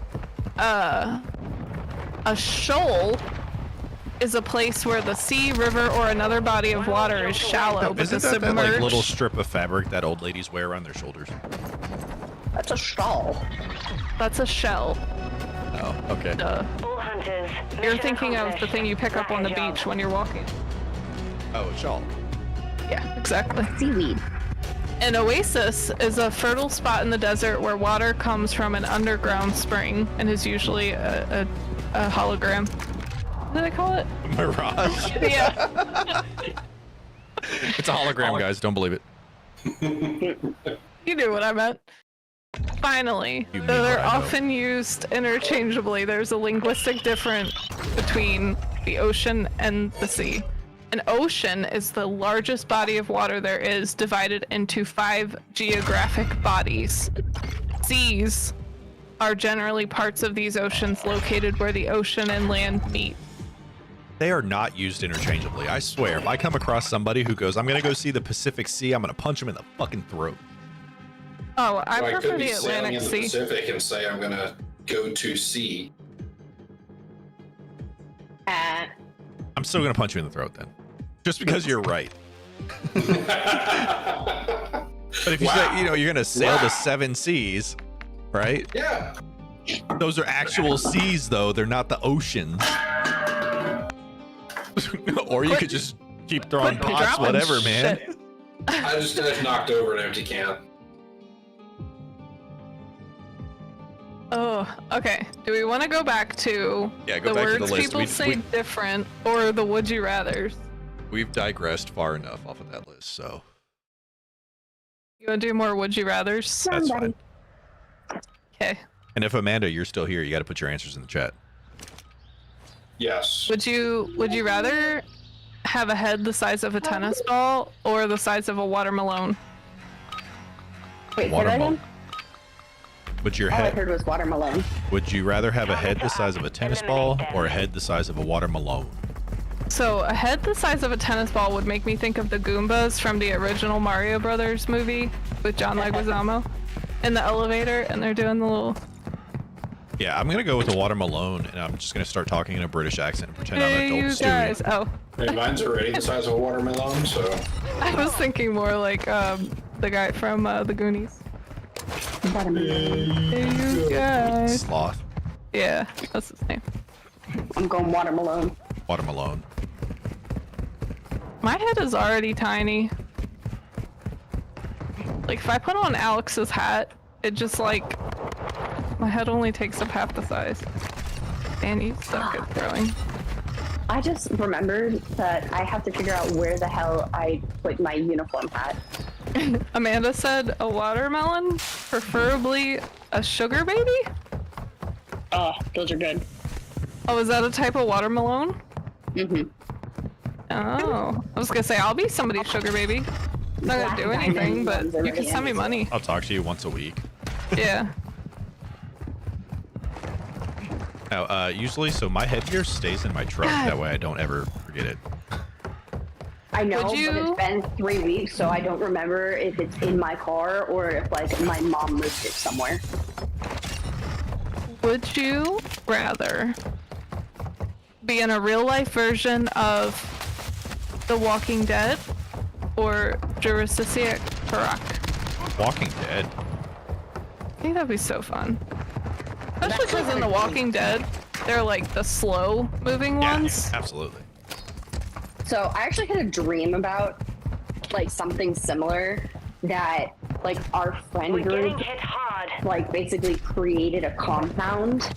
A shoal is a place where the sea, river, or another body of water is shallow, but the Isn't that submerged... like little strip of fabric that old ladies wear on their shoulders? That's a shawl. That's a shell. Oh, okay. All hunters. You're thinking of the thing you pick up on the beach when you're walking. Oh, a shawl. Yeah, exactly. Seaweed. An oasis is a fertile spot in the desert where water comes from an underground spring and is usually a hologram. What do they call it? Mirage. Yeah. It's a hologram, guys. Don't believe it. You knew what I meant. Finally, You mean though they're what I know. often used interchangeably, there's a linguistic difference between the ocean and the sea. An ocean is the largest body of water there is, divided into 5 geographic bodies. Seas are generally parts of these oceans located where the ocean and land meet. They are not used interchangeably. I swear, if I come across somebody who goes, I'm going to go see the Pacific Sea, I'm going to punch him in the fucking throat. Oh, I So I prefer could be the sailing Atlantic in the Sea. Pacific and say I'm gonna go to sea. I'm still going to punch you in the throat then. Just because you're right. But if you say, you know, you're going to sail the 7 seas, right? Yeah. Those are actual seas, though. They're not the oceans. Or you could just keep throwing Quit pots, dropping whatever, man. shit. I just knocked over an empty can. Oh, okay. Do we want to go back to Yeah, go the back to words the list. people say different or the would you rathers? We've digressed far enough off of that list, so You want to do more would you rathers? that's fine. Okay. And if Amanda, you're still here, you got to put your answers in the chat. Yes. Would you rather have a head the size of a tennis ball or the size of a watermelon? Wait, say that Watermelon. again? Would your All I head? heard was watermelon. Would you rather have a head the size of a tennis ball or a head the size of a watermelon? So a head the size of a tennis ball would make me think of the Goombas from the original Mario Brothers movie with John Leguizamo in the elevator, and they're doing the little. Yeah, I'm gonna go with a watermelon, and I'm just gonna start talking in a British accent and pretend I'm Hey, an you adult guys! student. Oh, Hey, mine's already the size of a watermelon, so I was thinking more like the guy from the Goonies. Watermelon. Hey, you guys! Sloth. Yeah, that's his name. I'm going watermelon. Watermelon. My head is already tiny. Like, if I put on Alex's hat, it just, like, my head only takes up half the size. And you suck at throwing. I just remembered that I have to figure out where the hell I put my uniform hat. Amanda said a watermelon, preferably a sugar baby? Oh, those are good. Oh, is that a type of watermelon? Mm-hmm. Oh, I was gonna say, I'll be somebody's sugar baby. Not gonna do anything, but you can send me money. I'll talk to you once a week. Yeah. Now, usually, so my headgear stays in my truck. That way I don't ever forget it. I know, Would but you- it's been 3 weeks, so I don't remember if it's in my car or if, like, my mom moved it somewhere. Would you rather be in a real-life version of The Walking Dead or Jurassic Park? Walking Dead. I think that'd be so fun. Especially because in The Walking Dead, they're like the slow-moving Yeah, ones. absolutely. So I actually had a dream about, like, something similar that, like, our friend We're getting group, hit hard. like, basically created a compound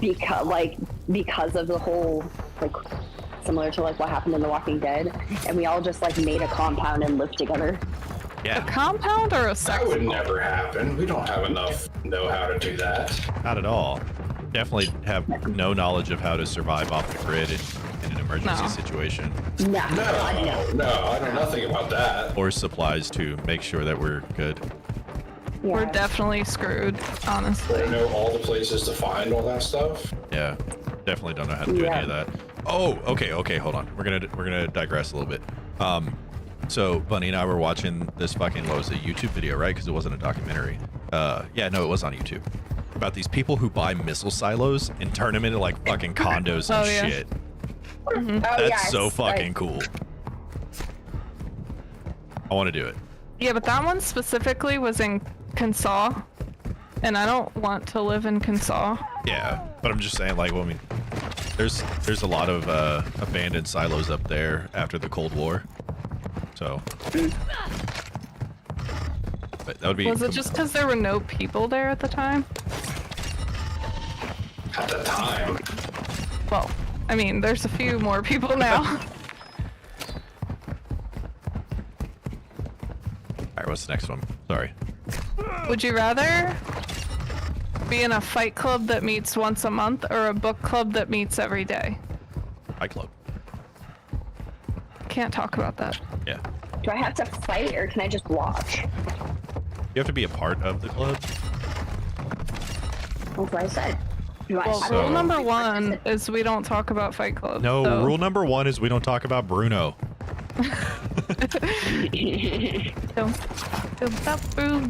because of the whole, like, similar to, like, what happened in The Walking Dead, and we all just, like, made a compound and lived together. A Yeah, compound or a that sex would ball? never happen. We don't have enough know-how to do that. not at all. Definitely have no knowledge of how to survive off the grid in an emergency No. situation, Nah, God, no. No, I know nothing about that. or supplies to make sure that we're good. We're Yeah. definitely screwed, I honestly. know all the places to find all that stuff. Yeah, definitely don't know how to do any of that. Oh, okay, hold on. We're gonna digress a little bit. So Bunny and I were watching this fucking, what was it, YouTube video, right? Because it wasn't a documentary. Yeah, no, it was on YouTube. About these people who buy missile silos and turn them into like fucking condos and Oh, yeah. shit. Oh, That's yes, so fucking cool. I want to do it. Yeah, but that one specifically was in Kensaw, and I don't want to live in Kensaw. Yeah, but I'm just saying, like, well, I mean, there's a lot of abandoned silos up there after the Cold War. So, but that would be. Was it just because there were no people there at the time? At the time. Well, I mean, there's a few more people now. All right, what's the next one? Sorry. Would you rather be in a fight club that meets once a month or a book club that meets every day? Fight Club. Can't talk about that. Yeah. Do I have to fight or can I just watch? You have to be a part of the club. That's what I said. Do I Well, have So- rule to number one is we don't talk about fight clubs. No, so- rule number one is we don't talk about Bruno. Don't talk about Bruno.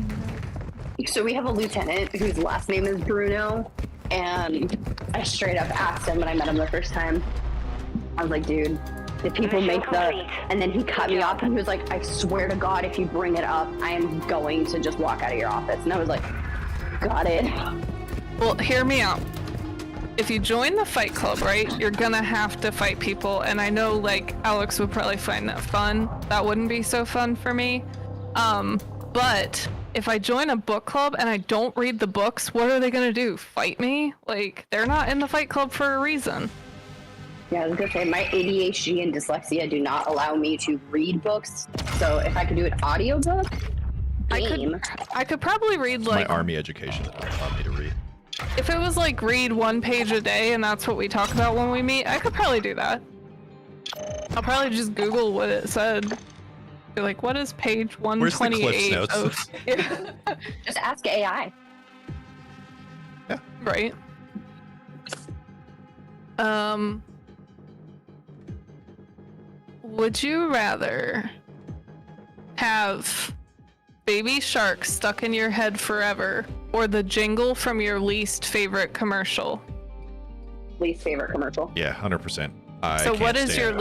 So we have a lieutenant whose last name is Bruno, and I straight up asked him when I met him the first time. I was like, dude, if people Mission make the... complete. And then he cut me off and he was like, I swear to God, if you bring it up, I am going to just walk out of your office. And I was like, got it. Well, hear me out. If you join the fight club, right, you're gonna have to fight people, and I know, like, Alex would probably find that fun. That wouldn't be so fun for me. But if I join a book club and I don't read the books, what are they gonna do? Fight me? Like, they're not in the fight club for a reason. Yeah, I was gonna say my ADHD and dyslexia do not allow me to read books. So if I could do an audiobook, game. I could probably read It's like my army education that doesn't allow me to read. if it was like read 1 page a day and that's what we talk about when we meet, I could probably do that. I'll probably just Google what it said. Be like, what is page 128? Where's the Cliffs Of... Just ask AI. Yeah. Right. Would you rather have Baby Shark stuck in your head forever or the jingle from your least favorite commercial? Least favorite commercial. Yeah, 100%. So what is your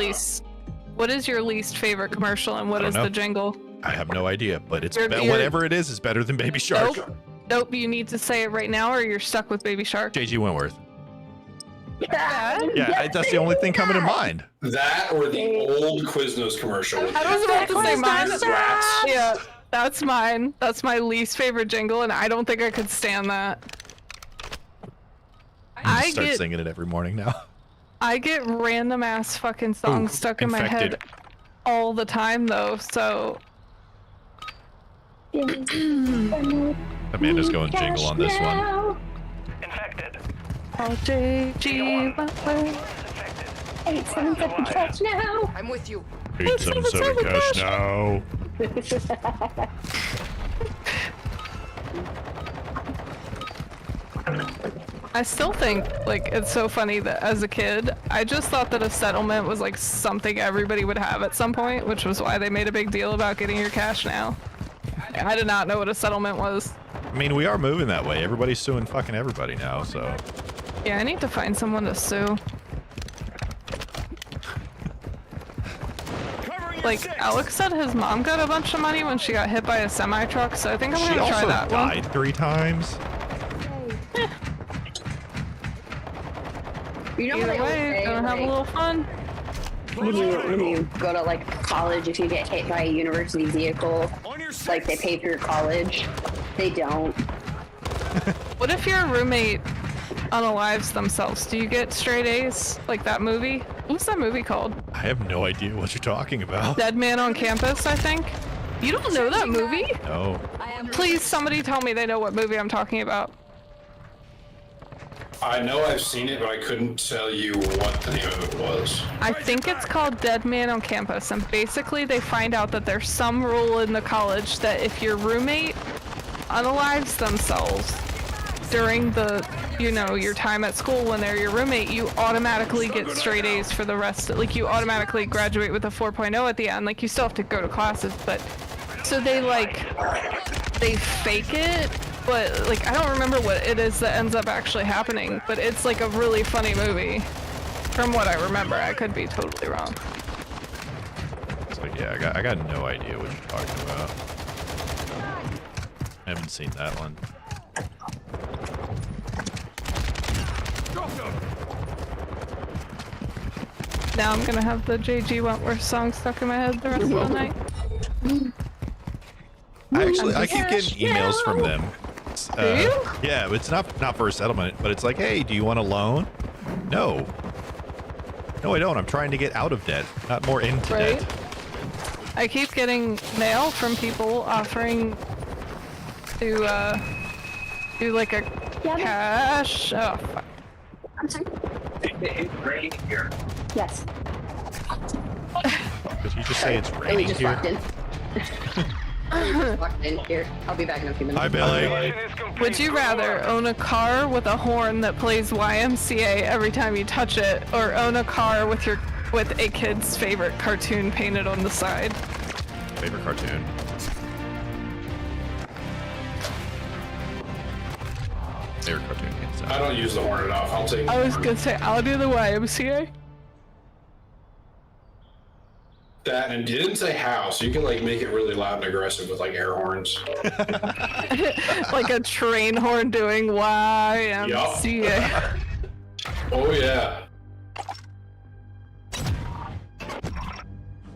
least favorite commercial and what is the jingle? I have no idea, but it's whatever it is better than Baby Shark. Nope, you need to say it right now or you're stuck with Baby Shark. JG Wentworth. Yeah, that's the only thing coming to mind. That or the old Quiznos commercial. I was about to say mine. Rats. Yeah, that's mine. That's my least favorite jingle, and I don't think I could stand that. I start singing it every morning now. I get random ass fucking songs stuck in my head all the time, though. So Amanda's going jingle on this one. Infected. oh, JG, Infected. 877 catch now. I'm with you. 877 cash now. I still think like it's so funny that as a kid, I just thought that a settlement was like something everybody would have at some point, which was why they made a big deal about getting your cash now. I did not know what a settlement was. I mean, we are moving that way. Everybody's suing fucking everybody now, so. Yeah, I need to find someone to sue. Like, Alex said his mom got a bunch of money when she got hit by a semi-truck, so I think I'm gonna try that one. She also died 3 times. You know Either what way, gonna have a little fun. When you go to like college, if you get hit by a university vehicle, like they pay for your college, they don't. What if your roommate unalives themselves? Do you get straight A's? Like that movie? What's that movie called? I have no idea what you're talking about. Dead Man on Campus, I think. You don't know that movie? No. Please, somebody tell me they know what movie I'm talking about. I know I've seen it, but I couldn't tell you what the name of it was. I think it's called Dead Man on Campus, and basically they find out that there's some rule in the college that if your roommate unalives themselves during the, you know, your time at school when they're your roommate, you automatically get straight A's for the rest. Like, you automatically graduate with a 4.0 at the end. Like, you still have to go to classes, but... So they, like, they fake it, but, like, I don't remember what it is that ends up actually happening, but it's, like, a really funny movie. From what I remember, I could be totally wrong. It's like, yeah, I got no idea what you're talking about. I haven't seen that one. Now I'm gonna have the JG Wentworth song stuck in my head the rest of the night. I keep getting emails from them. Do you? Yeah, it's not for a settlement, but it's like, hey, do you want a loan? No. No, I don't. I'm trying to get out of debt, not more into debt. I keep getting mail from people offering to do like a cash. Oh, fuck. I'm sorry. It's raining here. Yes. Did you just say it's Billy raining just here? walked in. Billy just walked in here. I'll be back in a few minutes. Hi, Billy. Would you rather own a car with a horn that plays YMCA every time you touch it, or own a car with a kid's favorite cartoon painted on the side? Favorite cartoon. Favorite cartoon. I don't use the horn enough. I'll take. I was gonna say I'll do the YMCA. That, and you didn't say how, so you can like make it really loud and aggressive with like air horns. Like a train horn doing YMCA. Oh yeah.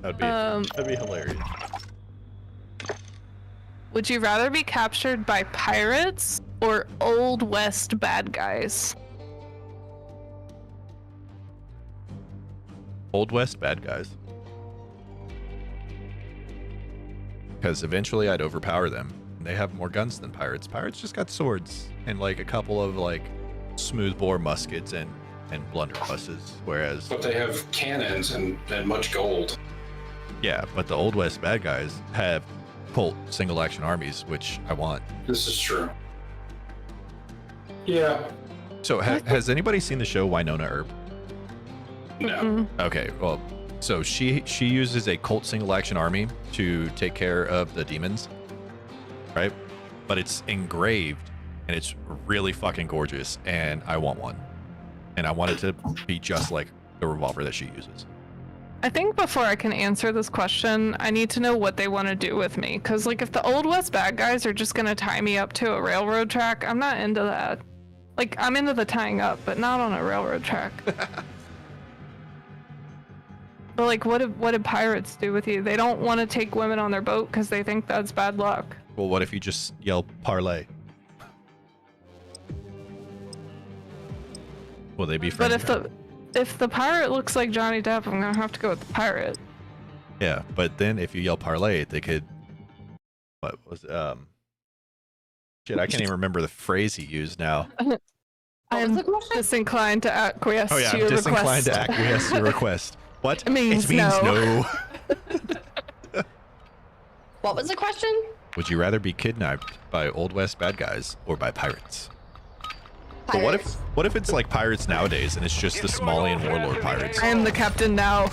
That'd be hilarious. Would you rather be captured by pirates or Old West bad guys? Old West bad guys. Because eventually I'd overpower them. They have more guns than pirates. Pirates just got swords and like a couple of like smoothbore muskets and blunderbusses, whereas... But they have cannons and much gold. Yeah, but the Old West bad guys have Colt single action armies, which I want. This is true. Yeah. So has anybody seen the show Winona Earp? No. Okay, well, so she uses a Colt single action army to take care of the demons, right? But it's engraved and it's really fucking gorgeous, and I want one. And I want it to be just like the revolver that she uses. I think before I can answer this question, I need to know what they want to do with me. Because, like, if the Old West bad guys are just going to tie me up to a railroad track, I'm not into that. Like, I'm into the tying up, but not on a railroad track. But, like, what did pirates do with you? They don't want to take women on their boat because they think that's bad luck. Well, what if you just yell parlay? Will they be friendly? But if the pirate looks like Johnny Depp, I'm gonna have to go with the pirate. Yeah, but then if you yell parlay, they could... What was shit, I can't even remember the phrase he used now. I'm disinclined to acquiesce Oh yeah, to I'm your disinclined request. to acquiesce to your request. What? It means no. What was the question? Would you rather be kidnapped by Old West bad guys or by pirates? But what if it's like pirates nowadays and it's just the Somalian warlord pirates? I am the captain now.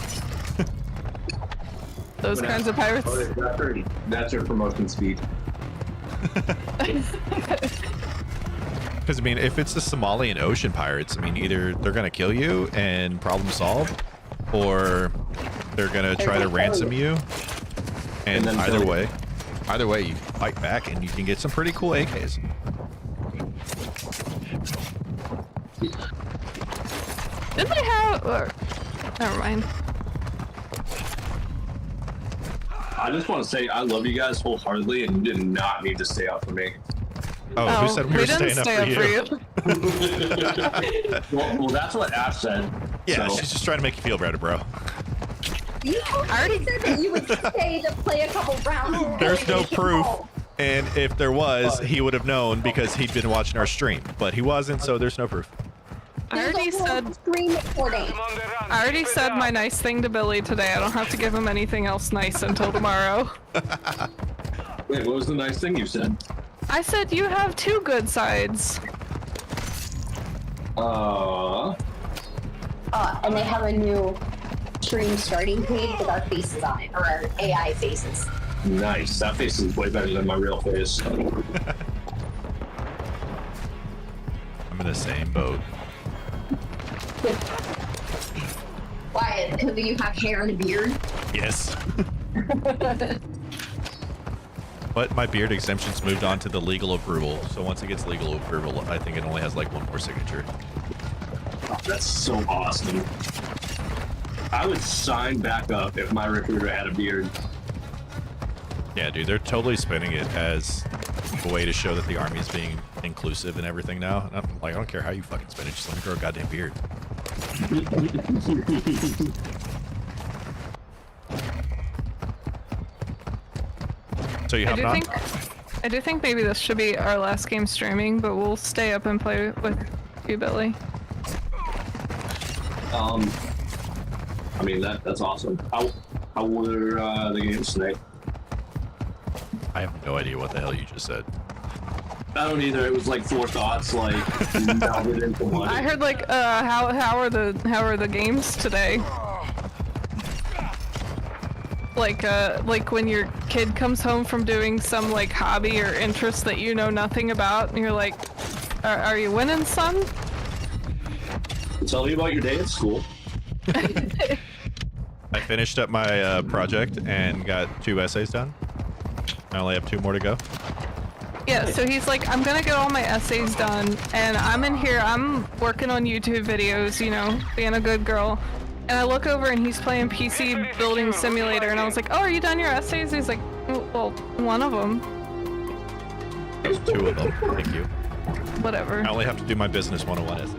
Those kinds of pirates. That's your promotion speed. Because, I mean, if it's the Somalian ocean pirates, I mean, either they're going to kill you and problem solve, or they're going to try to ransom you. And either way, you fight back and you can get some pretty cool AKs. Didn't they have... never mind. I just want to say I love you guys wholeheartedly, and you did not need to stay up for me. Oh, who said we were staying up for you? well, that's what Ash said. Yeah, so. she's just trying to make you feel better, bro. You already said that you would stay to play a couple rounds. There's no proof. And if there was, he would have known because he'd been watching our stream. But he wasn't, so there's no proof. I already said my nice thing to Billy today. I don't have to give him anything else nice until tomorrow. Wait, what was the nice thing you said? I said you have two good sides. And they have a new stream starting page with our faces on it, or our AI faces. Nice. That face is way better than my real face. I'm in the same boat. Why? Because you have hair and a beard? Yes. But my beard exemption's moved on to the legal approval. So once it gets legal approval, I think it only has like one more signature. Oh, that's so awesome. I would sign back up if my recruiter had a beard. Yeah, dude, they're totally spinning it as a way to show that the army is being inclusive and everything now. And I'm like, I don't care how you fucking spin it, just let me grow a goddamn beard. So you have I do think maybe this should be our last game streaming, but we'll stay up and play with you, Billy. I mean that's awesome. How were the games today? I have no idea what the hell you just said. I don't either. It was like four thoughts, like melded into one. I heard like, how are the games today? Like when your kid comes home from doing some like hobby or interest that you know nothing about, and you're like, are you winning, son? Tell me about your day at school. I finished up my project and got 2 essays done. I only have 2 more to go. Yeah, so he's like, I'm gonna get all my essays done, and I'm in here, I'm working on YouTube videos, you know, being a good girl. And I look over and he's playing PC Building Simulator, and I was like, oh, are you done your essays? He's like, well, one of them. There's 2 of them, thank you. Whatever. I only have to do my business 101 essay.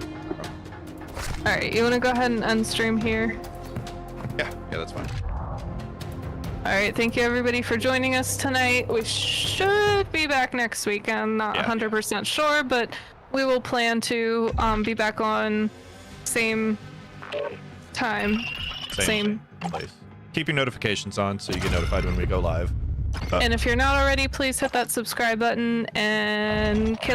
Alright, you wanna go ahead and unstream here? Yeah, that's fine. All right, thank you everybody for joining us tonight. We should be back next week. I'm not 100% sure, but we will plan to be back on same time, same place. Keep your notifications on so you get notified when we go live. And if you're not already, please hit that subscribe button. And Kayla